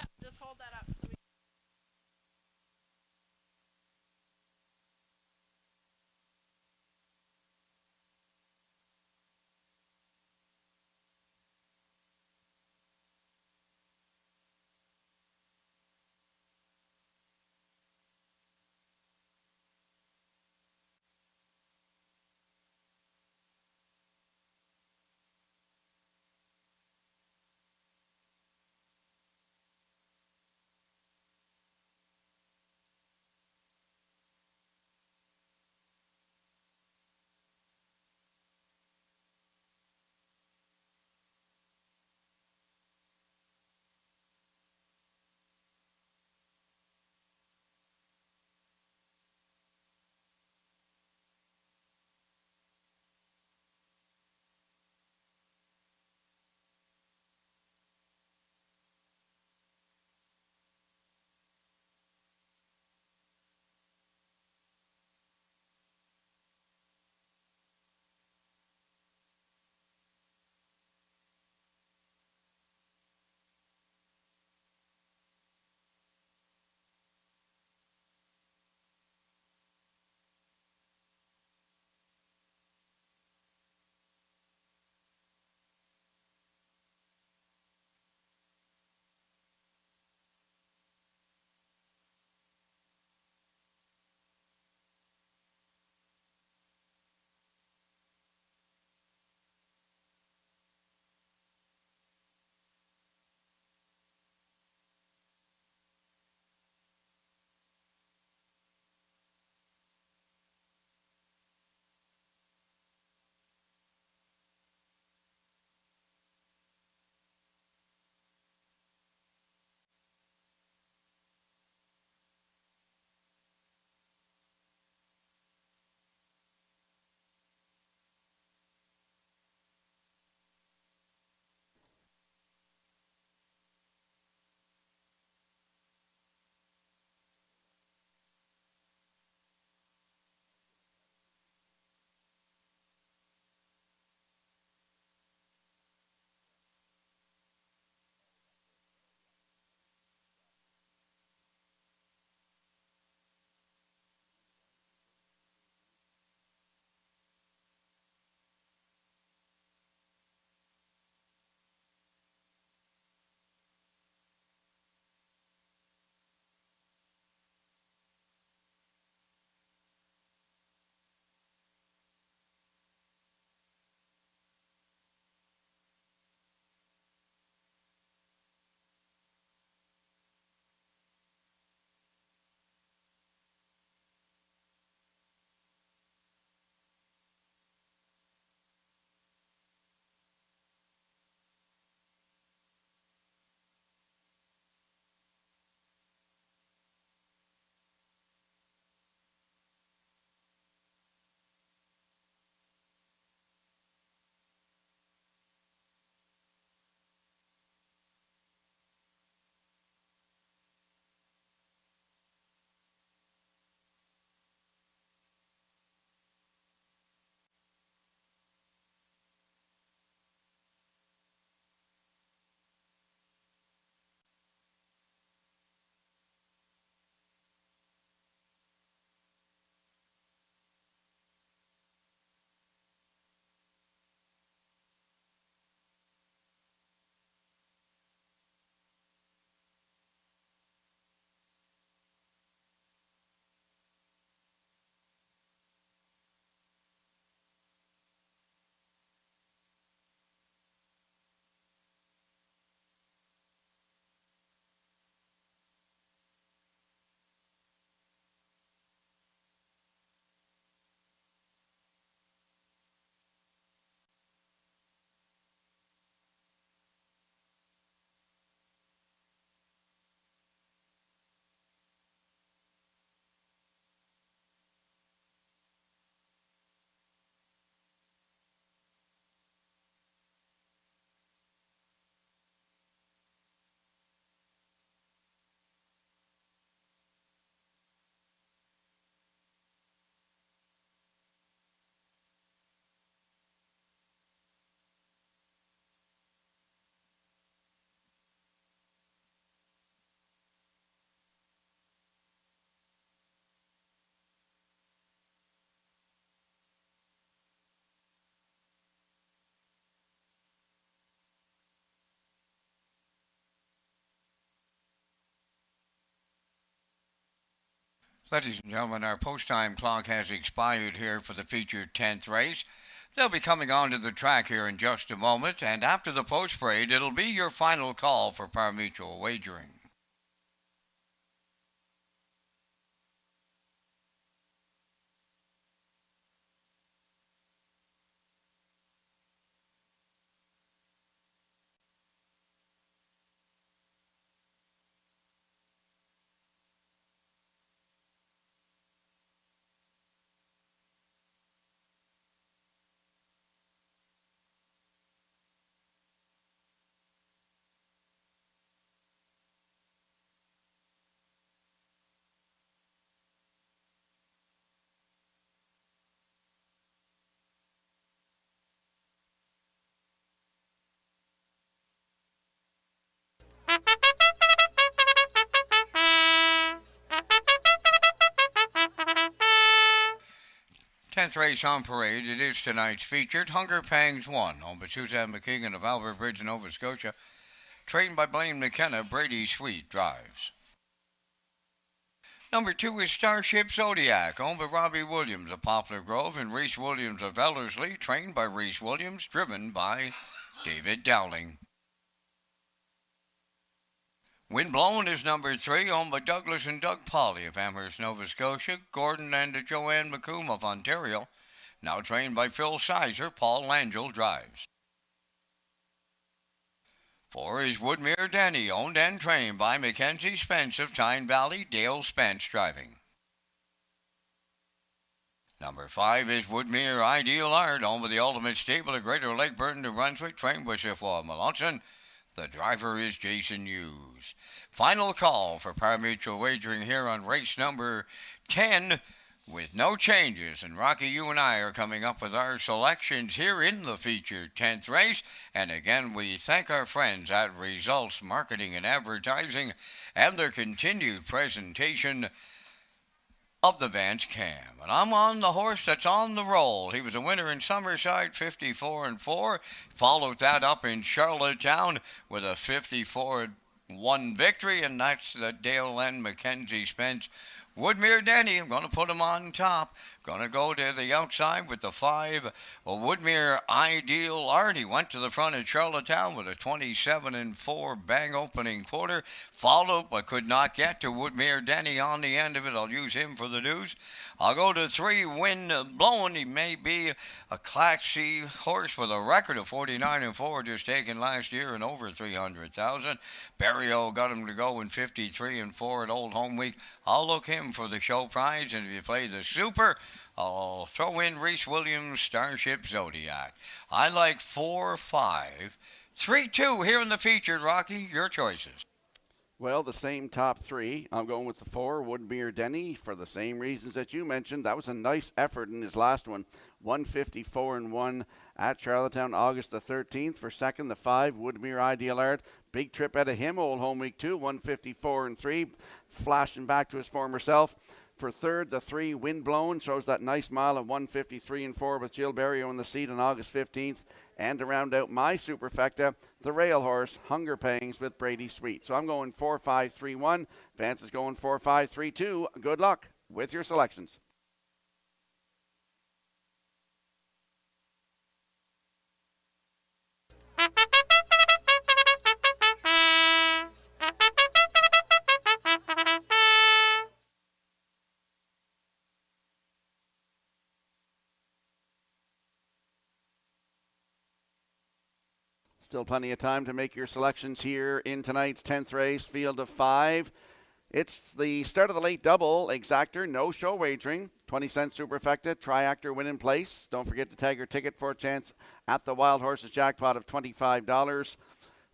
Ladies and gentlemen, our post time clock has expired here for the featured 10th race. They'll be coming onto the track here in just a moment, and after the post parade, it'll be your final call for pari-mutuel wagering. Tenth race on parade. It is tonight's featured Hunger Pangs 1 on by Suzanne McKeegan of Albert Bridge, Nova Scotia. Trained by Blaine McKenna, Brady Sweet drives. Number 2 is Starship Zodiac, owned by Robbie Williams of Poplar Grove and Reese Williams of Ellerslie, trained by Reese Williams, driven by David Dowling. Windblown is number 3, owned by Douglas and Doug Polly of Amherst, Nova Scotia, Gordon and Joanne McComb of Ontario, now trained by Phil Sizer. Paul Langell drives. 4 is Woodmere Denny, owned and trained by Mackenzie Spence of Tyne Valley, Dale Spence driving. Number 5 is Woodmere Ideal Art, owned by the Ultimate Stable of Greater Lakeburn, New Brunswick, trained by Sifwa Melanson. The driver is Jason Hughes. Final call for pari-mutuel wagering here on race number 10 with no changes. And Rocky, you and I are coming up with our selections here in the featured 10th race. And again, we thank our friends at Results Marketing and Advertising and their continued presentation of the Vance Cam. And I'm on the horse that's on the roll. He was a winner in Summerside, 54-4. Followed that up in Charlottetown with a 54-1 victory, and that's the Dale N. Mackenzie Spence. Woodmere Denny, I'm going to put him on top. Going to go to the outside with the 5. Woodmere Ideal Art. He went to the front of Charlottetown with a 27-4 bang opening quarter. Followed but could not get to Woodmere Denny on the end of it. I'll use him for the deuce. I'll go to 3, Windblown. He may be a Class C horse with a record of 49-4, just taken last year and over 300,000. Barrio got him to go in 53-4 at Old Home Week. I'll look him for the show prize, and if you play the Super, I'll throw in Reese Williams, Starship Zodiac. I like 4, 5, 3, 2 here in the featured. Rocky, your choices. Well, the same top 3. I'm going with the 4, Woodmere Denny, for the same reasons that you mentioned. That was a nice effort in his last one. 154-1 at Charlottetown, August the 13th. For second, the 5, Woodmere Ideal Art. Big trip out of him, Old Home Week 2, 154-3, flashing back to his former self. For third, the 3, Windblown, shows that nice mile of 153-4 with Jill Barrio in the seat on August 15th. And to round out my superfecta, the rail horse, Hunger Pangs with Brady Sweet. So I'm going 4-5-3-1. Vance is going 4-5-3-2. Good luck with your selections. Still plenty of time to make your selections here in tonight's 10th race, field of 5. It's the start of the late double exactor, no show wagering, 20-cent superfecta, triactor win in place. Don't forget to tag your ticket for a chance at the Wild Horses jackpot of $25.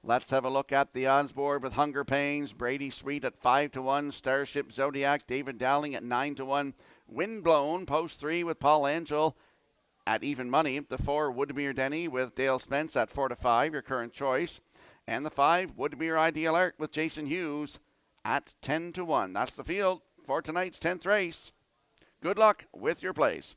Let's have a look at the odds board with Hunger Pangs, Brady Sweet at 5-1, Starship Zodiac, David Dowling at 9-1, Windblown, post 3 with Paul Angel at even money. The 4, Woodmere Denny with Dale Spence at 4-5, your current choice. And the 5, Woodmere Ideal Art with Jason Hughes at 10-1. That's the field for tonight's 10th race. Good luck with your plays.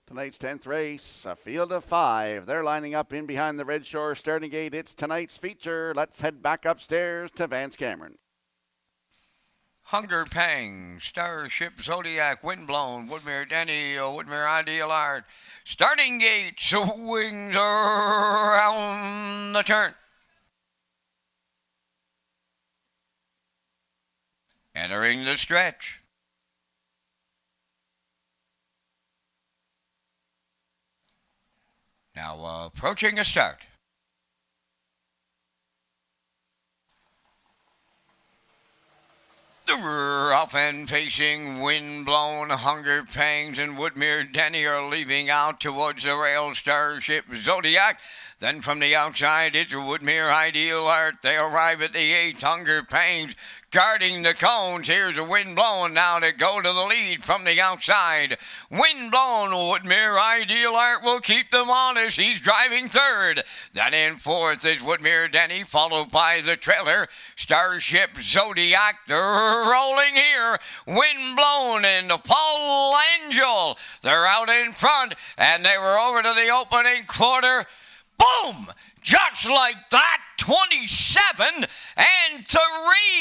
Tonight's 10th race, a field of 5. They're lining up in behind the Red Shore starting gate. It's tonight's feature. Let's head back upstairs to Vance Cameron. Hunger Pang, Starship, Zodiac, Windblown, Woodmere Denny, Woodmere Ideal Art. Starting gate swings around the turn. Entering the stretch. Now approaching a start. The rough and facing wind-blown Hunger Pangs and Woodmere Denny are leaving out towards the rail. Starship Zodiac. Then from the outside, it's Woodmere Ideal Art. They arrive at the 8th. Hunger Pangs guarding the cones. Here's a Windblown now to go to the lead from the outside. Windblown, Woodmere Ideal Art will keep them honest. He's driving third. Then in fourth is Woodmere Denny, followed by the trailer. Starship Zodiac, they're rolling here. Windblown and Paul Angel. They're out in front, and they were over to the opening quarter. Boom! Just like that, 27 and 3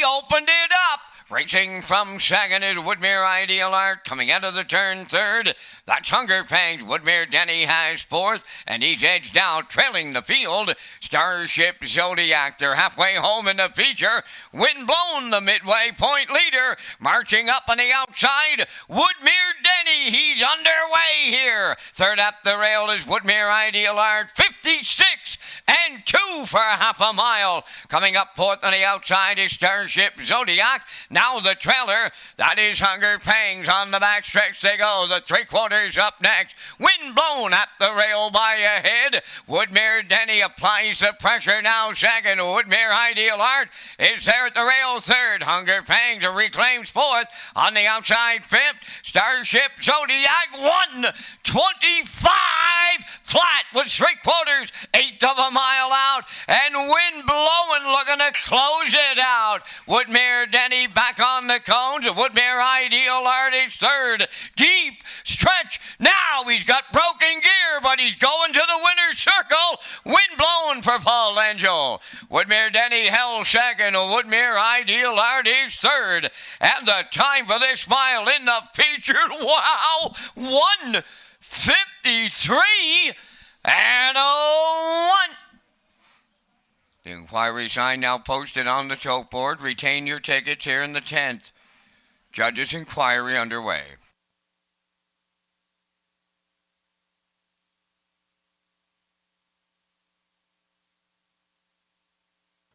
opened it up. Racing from second is Woodmere Ideal Art. Coming out of the turn third, that's Hunger Pangs. Woodmere Denny has fourth, and he's edged out, trailing the field. Starship Zodiac, they're halfway home in the feature. Windblown, the midway point leader. Marching up on the outside, Woodmere Denny. He's underway here. Third up the rail is Woodmere Ideal Art. 56 and 2 for half a mile. Coming up fourth on the outside is Starship Zodiac. Now the trailer, that is Hunger Pangs. On the back stretch they go. The 3/4 up next. Windblown at the rail by a head. Woodmere Denny applies the pressure now second. Woodmere Ideal Art is there at the rail third. Hunger Pangs reclaims fourth. On the outside fifth. Starship Zodiac 1:25 flat with 3/4, 1/8 of a mile out. And Windblown looking to close it out. Woodmere Denny back on the cones. Woodmere Ideal Art is third. Deep stretch. Now he's got broken gear, but he's going to the winner's circle. Windblown for Paul Angel. Woodmere Denny held second. Woodmere Ideal Art is third. And the time for this mile in the featured, wow, 1:53 and a 1. The inquiry sign now posted on the choke board. Retain your tickets here in the 10th. Judges' inquiry underway.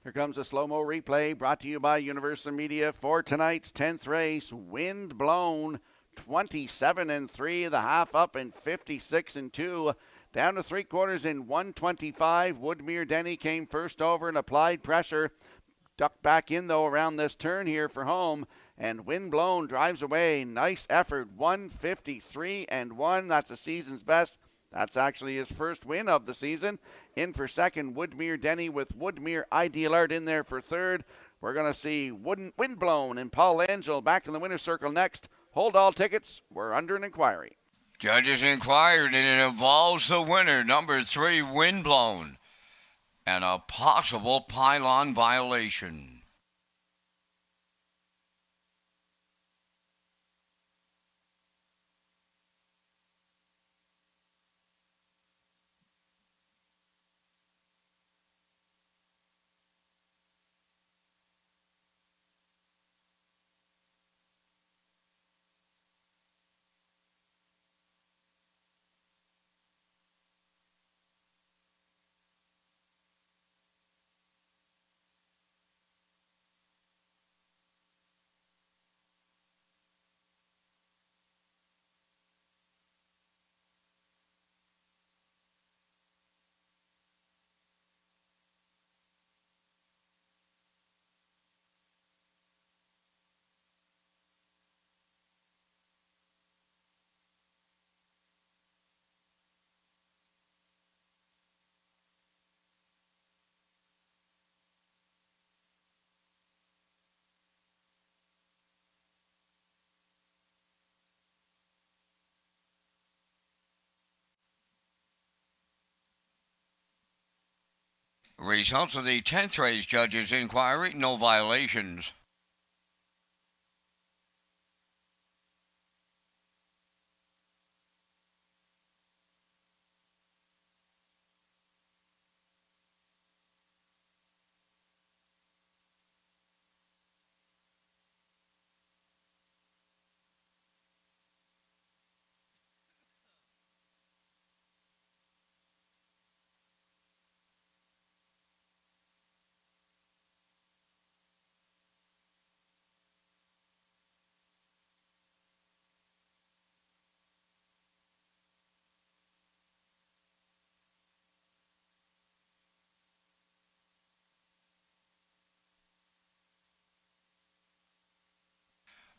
Here comes a slow-mo replay brought to you by Universal Media for tonight's 10th race. Windblown, 27 and 3, the half up and 56 and 2. Down to 3/4 in 1:25. Woodmere Denny came first over and applied pressure. Ducked back in, though, around this turn here for home. And Windblown drives away. Nice effort. 1:53 and 1. That's a season's best. That's actually his first win of the season. In for second, Woodmere Denny with Woodmere Ideal Art in there for third. We're going to see Windblown and Paul Angel back in the winner's circle next. Hold all tickets. We're under an inquiry. Judges inquired, and it involves the winner, number 3, Windblown, and a possible pylon violation. Results of the 10th race judges' inquiry, no violations.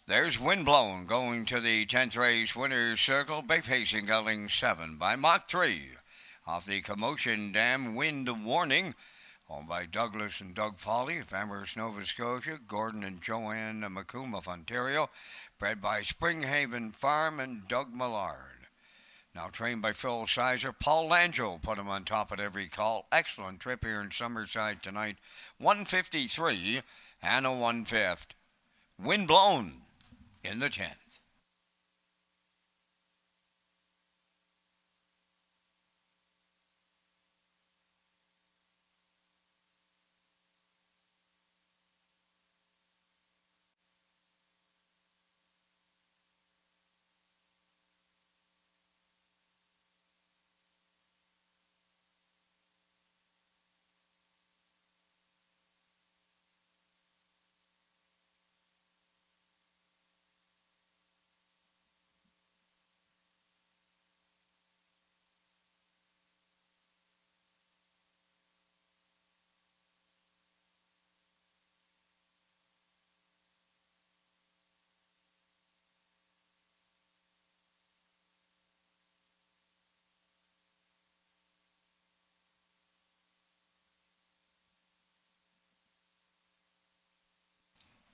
There's Windblown going to the 10th race winner's circle, bay pacing Gulling 7 by Mach 3. Off the Commotion Dam Wind Warning, owned by Douglas and Doug Pauley of Amherst, Nova Scotia, Gordon and Joanne McComb of Ontario, bred by Springhaven Farm and Doug Millard. Now trained by Phil Sizer, Paul Langell put him on top at every call. Excellent trip here in Summerside tonight. 153 and a 1/5. Windblown in the 10th.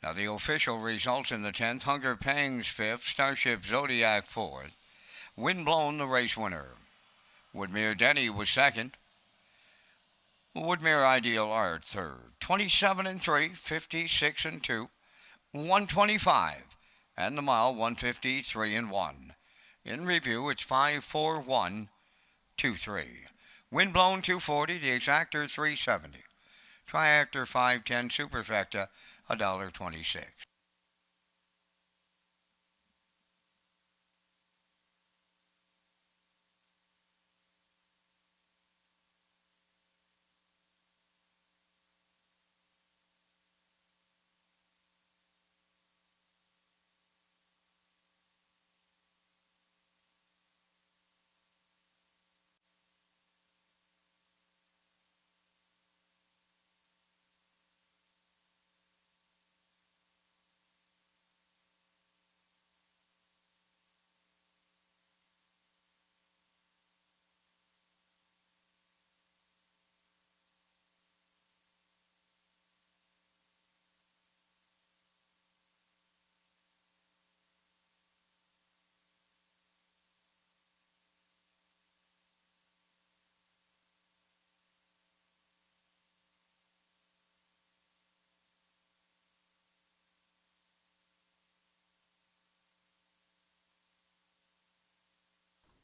Now the official results in the 10th, Hunger Pangs 5th, Starship Zodiac 4th, Windblown the race winner. Woodmere Denny was 2nd. Woodmere Ideal Art 3rd. 27 and 3, 56 and 2, 125, and the mile 153 and 1. In review, it's 54123. Windblown 240, the Exactor 370. Triactor 510, Superfecta $1.26.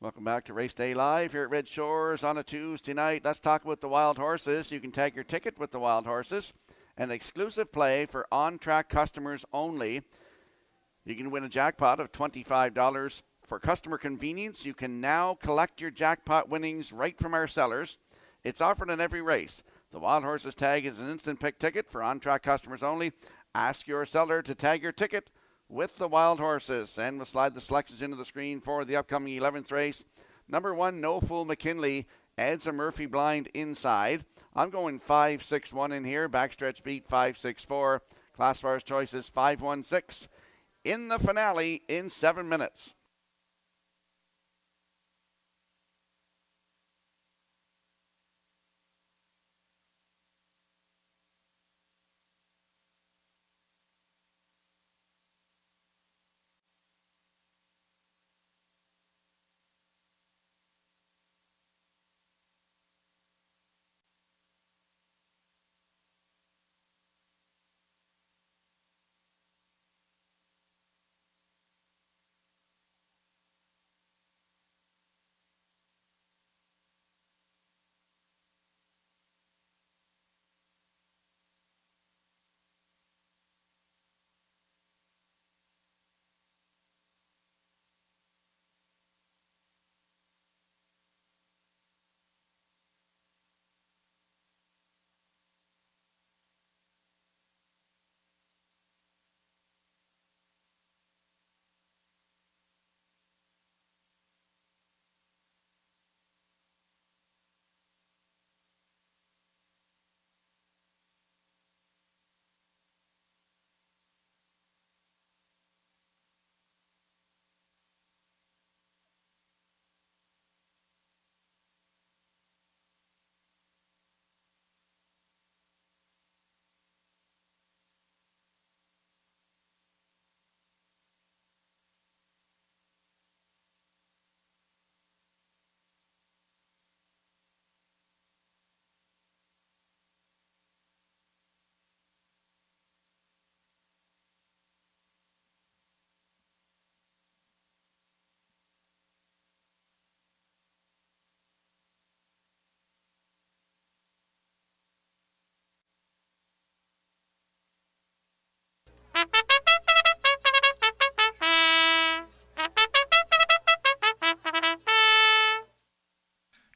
Welcome back to Race Day Live here at Red Shores on a Tuesday night. Let's talk about the Wild Horses. You can tag your ticket with the Wild Horses. An exclusive play for on-track customers only. You can win a jackpot of $25. For customer convenience, you can now collect your jackpot winnings right from our sellers. It's offered in every race. The Wild Horses tag is an instant pick ticket for on-track customers only. Ask your seller to tag your ticket with the Wild Horses. And we'll slide the selections into the screen for the upcoming 11th race. Number 1, No Fool McKinley adds a Murphy blind inside. I'm going 5-6-1 in here. Backstretch beat 5-6-4. Classifiers choices 5-1-6. In the finale in 7 minutes.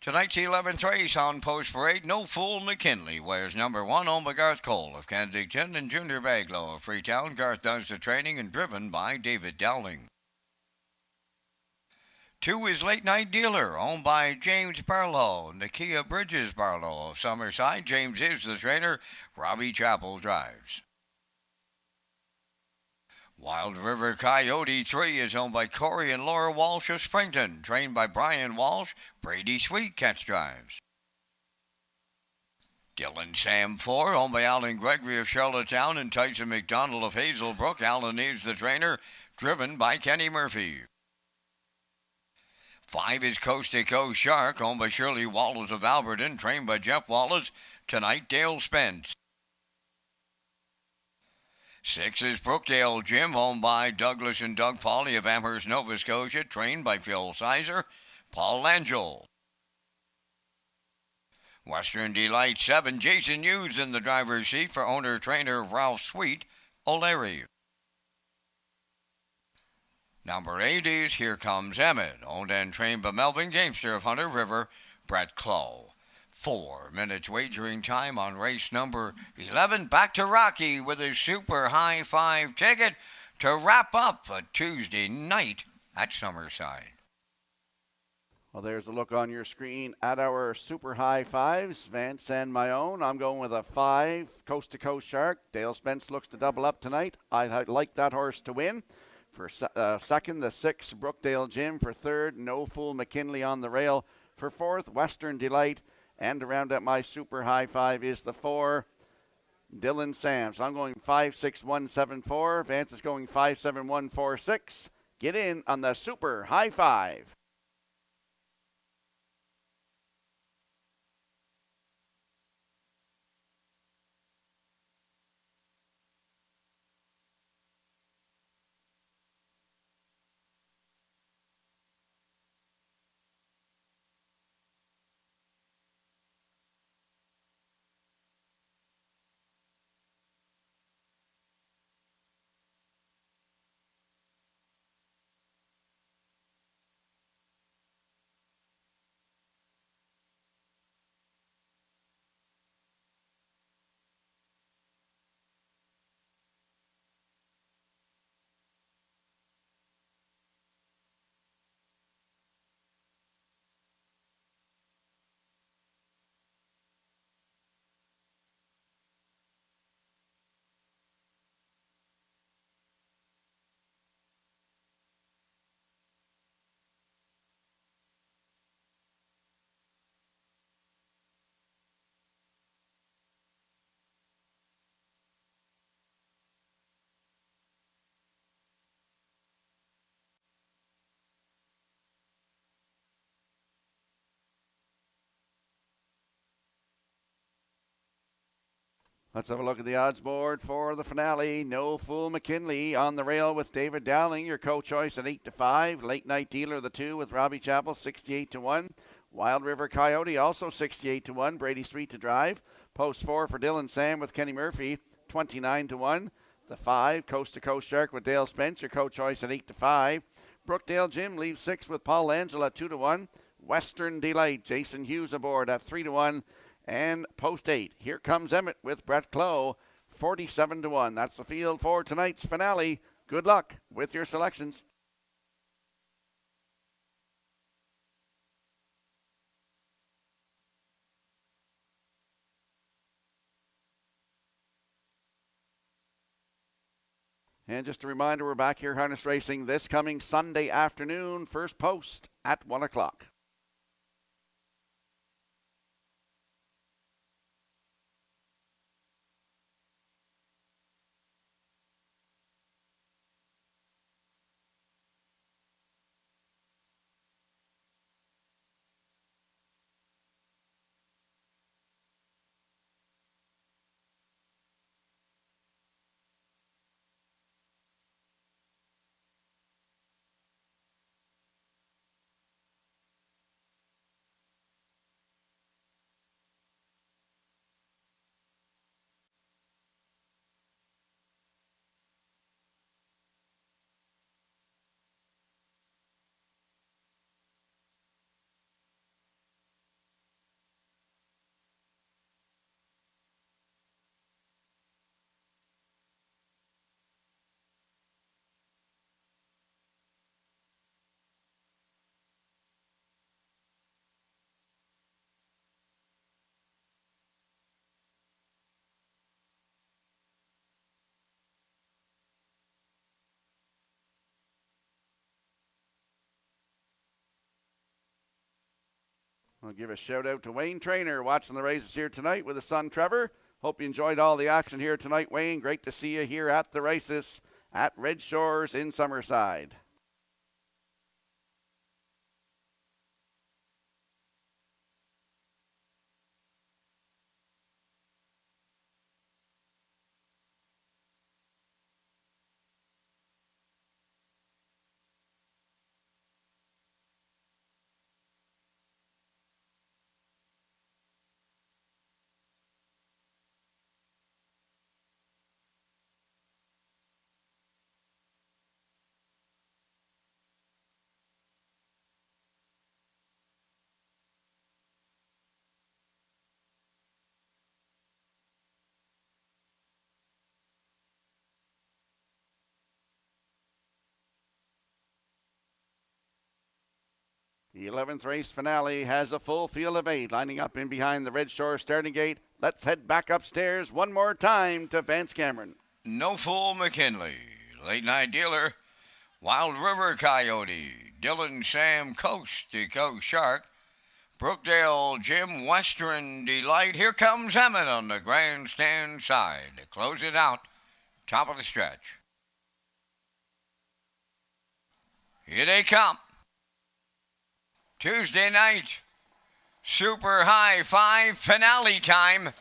Tonight's 11th race on Post Parade, No Fool McKinley wears number 1 owned by Garth Cole of Kensington and Junior Baglow of Freetown. Garth does the training and driven by David Dowling. 2 is Late Night Dealer, owned by James Barlow, Nakia Bridges Barlow of Summerside. James is the trainer. Robbie Chappell drives. Wild River Coyote 3 is owned by Corey and Laura Walsh of Springton, trained by Brian Walsh. Brady Sweetcats drives. Dylan Sam 4, owned by Alan Gregory of Charlottetown and Tyson McDonald of Hazelbrook. Alan is the trainer, driven by Kenny Murphy. 5 is Coast to Coast Shark, owned by Shirley Wallace of Alberton, trained by Jeff Wallace. Tonight, Dale Spence. 6 is Brookdale Jim, owned by Douglas and Doug Pauley of Amherst, Nova Scotia, trained by Phil Sizer. Paul Angel. Western Delight 7, Jason Hughes in the driver's seat for owner-trainer Ralph Sweet O'Leary. Number 8 is Here Comes Emmett, owned and trained by Melvin Gamester of Hunter River, Brett Clough. 4 minutes wagering time on race number 11. Back to Rocky with his Super High 5 ticket to wrap up a Tuesday night at Summerside. Well, there's a look on your screen at our Super High 5s. Vance and my own. I'm going with a 5, Coast to Coast Shark. Dale Spence looks to double up tonight. I'd like that horse to win. For second, the 6, Brookdale Jim. For third, No Fool McKinley on the rail. For fourth, Western Delight. And to round out my Super High 5 is the 4, Dylan Sam. So I'm going 5-6-1-7-4. Vance is going 5-7-1-4-6. Get in on the Super High 5. Let's have a look at the odds board for the finale. No Fool McKinley on the rail with David Dowling, your co-choice at 8-5. Late Night Dealer, the 2 with Robbie Chappell, 68-1. Wild River Coyote, also 68-1. Brady Sweet to drive. Post 4 for Dylan Sam with Kenny Murphy, 29-1. The 5, Coast to Coast Shark with Dale Spence, your co-choice at 8-5. Brookdale Jim leaves 6 with Paul Angel at 2-1. Western Delight, Jason Hughes aboard at 3-1. And post 8, Here Comes Emmett with Brett Clough, 47-1. That's the field for tonight's finale. Good luck with your selections. And just a reminder, we're back here harness racing this coming Sunday afternoon. First post at 1 o'clock. I'll give a shout out to Wayne Trainer watching the races here tonight with his son Trevor. Hope you enjoyed all the action here tonight, Wayne. Great to see you here at the races at Red Shores in Summerside. The 11th race finale has a full field of 8 lining up in behind the Red Shore starting gate. Let's head back upstairs one more time to Vance Cameron. No Fool McKinley, Late Night Dealer, Wild River Coyote, Dylan Sam Coast to Coast Shark, Brookdale Jim Western Delight. Here comes Emmett on the grandstand side to close it out. Top of the stretch. Here they come. Tuesday night, Super High 5 finale time.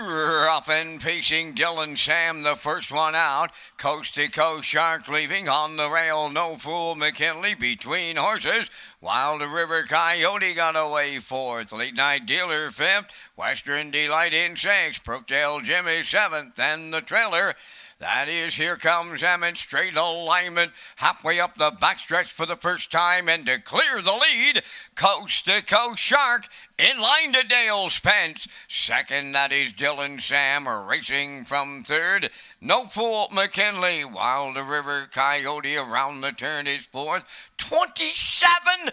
Off and pacing Dylan Sam, the first one out. Coast to Coast Shark leaving on the rail. No Fool McKinley between horses. Wild River Coyote got away fourth. Late Night Dealer fifth. Western Delight in sixth. Brookdale Jim is seventh. And the trailer, that is Here Comes Emmett, straight alignment, halfway up the backstretch for the first time, and to clear the lead, Coast to Coast Shark, in line to Dale Spence. Second, that is Dylan Sam, racing from third. No Fool McKinley, Wild River Coyote around the turn is fourth. 27-4,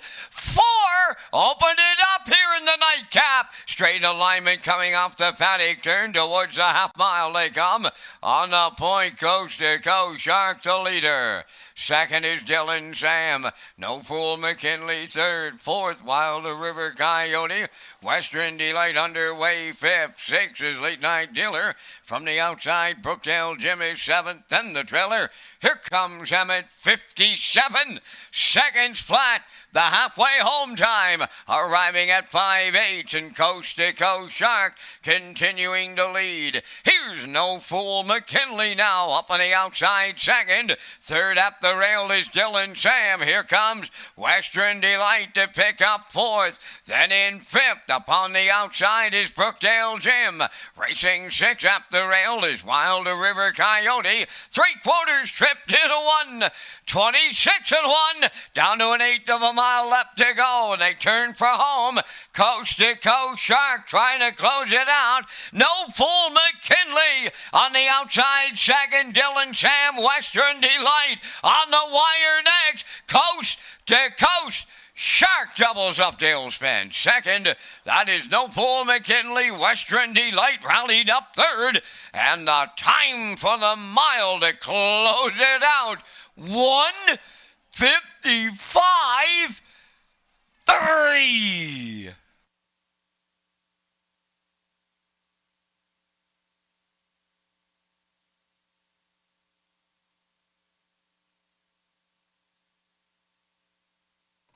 opened it up here in the nightcap. Straight alignment coming off the paddock turn towards the half mile they come. On the point, Coast to Coast Shark the leader. Second is Dylan Sam. No Fool McKinley third. Fourth, Wild River Coyote. Western Delight underway fifth. Sixth is Late Night Dealer. From the outside, Brookdale Jim is seventh. Then the trailer. Here comes Emmett, 57 seconds flat. The halfway home time arriving at 5/8, and Coast to Coast Shark continuing to lead. Here's No Fool McKinley now up on the outside second. Third at the rail is Dylan Sam. Here comes Western Delight to pick up fourth. Then in fifth upon the outside is Brookdale Jim. Racing sixth at the rail is Wild River Coyote. 3/4 tripped into 1. 26-1 down to an eighth of a mile left to go, and they turn for home. Coast to Coast Shark trying to close it out. No Fool McKinley on the outside second. Dylan Sam, Western Delight on the wire next. Coast to Coast Shark doubles up Dale Spence. Second, that is No Fool McKinley. Western Delight rallied up third, and the time for the mile to close it out. 1:55.3.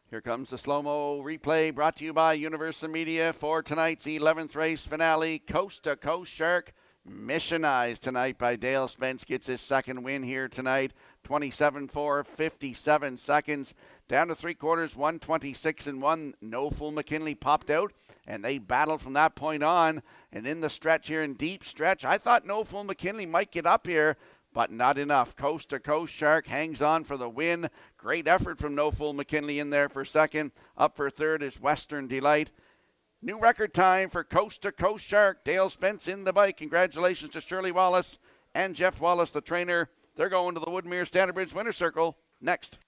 Here comes the slow-mo replay brought to you by Universal Media for tonight's 11th race finale. Coast to Coast Shark missionized tonight by Dale Spence. Gets his second win here tonight. 27-4, 57 seconds. Down to 3/4, 126-1. No Fool McKinley popped out, and they battled from that point on. And in the stretch here, in deep stretch, I thought No Fool McKinley might get up here, but not enough. Coast to Coast Shark hangs on for the win. Great effort from No Fool McKinley in there for second. Up for third is Western Delight. New record time for Coast to Coast Shark. Dale Spence in the bike. Congratulations to Shirley Wallace and Jeff Wallace, the trainer. They're going to the Woodmere Standard Bridge Winter Circle next.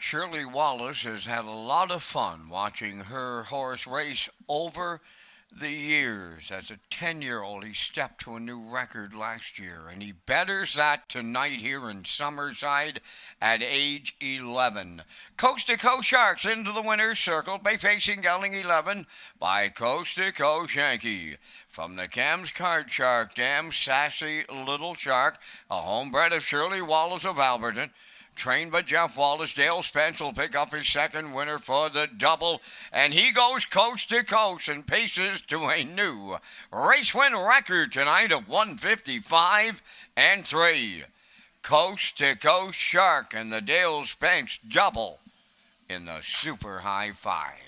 Shirley Wallace has had a lot of fun watching her horse race over the years. As a 10-year-old, he stepped to a new record last year, and he betters that tonight here in Summerside at age 11. Coast to Coast Sharks into the winner's circle by facing Gelding 11 by Coast to Coast Yankee. From the Cam's Card Shark Dam, Sassy Little Shark, a homebred of Shirley Wallace of Alberton. Trained by Jeff Wallace, Dale Spence will pick up his second winner for the double, and he goes coast to coast and paces to a new race win record tonight of 155 and 3. Coast to Coast Shark and the Dale Spence double in the Super High Five.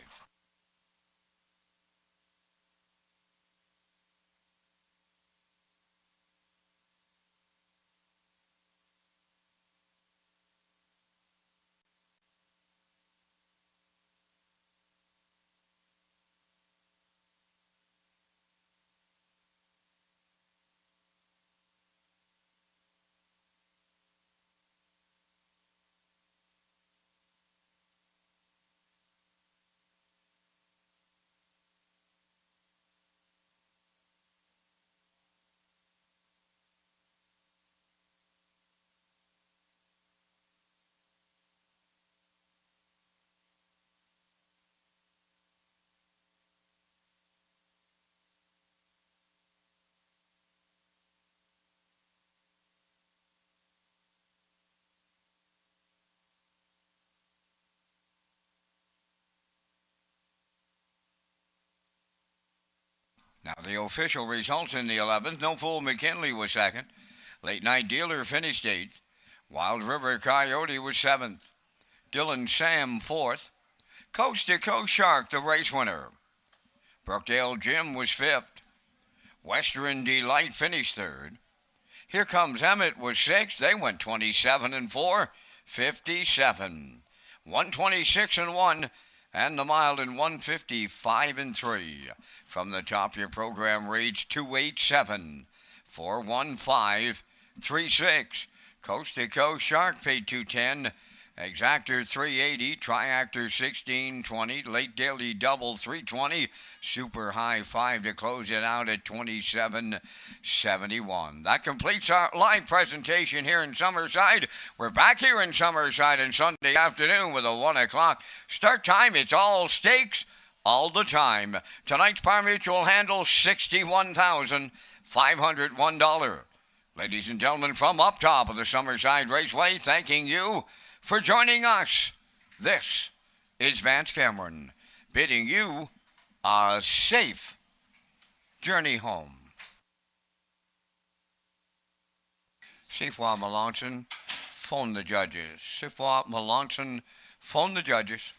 Now the official results in the 11th. No Fool McKinley was second. Late Night Dealer finished 8th. Wild River Coyote was 7th. Dylan Sam 4th. Coast to Coast Shark the race winner. Brookdale Jim was 5th. Western Delight finished 3rd. Here Comes Emmett was 6th. They went 27 and 4, 57. 126 and 1. And the mile in 155 and 3. From the top, your program reads 287 415 36. Coast to Coast Shark paid 210. Exactor 380, Triactor 1620, Late Daily Double 320, Super High 5 to close it out at 27.71. That completes our live presentation here in Summerside. We're back here in Summerside on Sunday afternoon with a 1 o'clock start time. It's all stakes all the time. Tonight's Par Mutual handle $61,501. Ladies and gentlemen, from up top of the Summerside Raceway, thanking you for joining us. This is Vance Cameron, bidding you a safe journey home. Sifwa Melanson, phone the judges. Sifwa Melanson, phone the judges.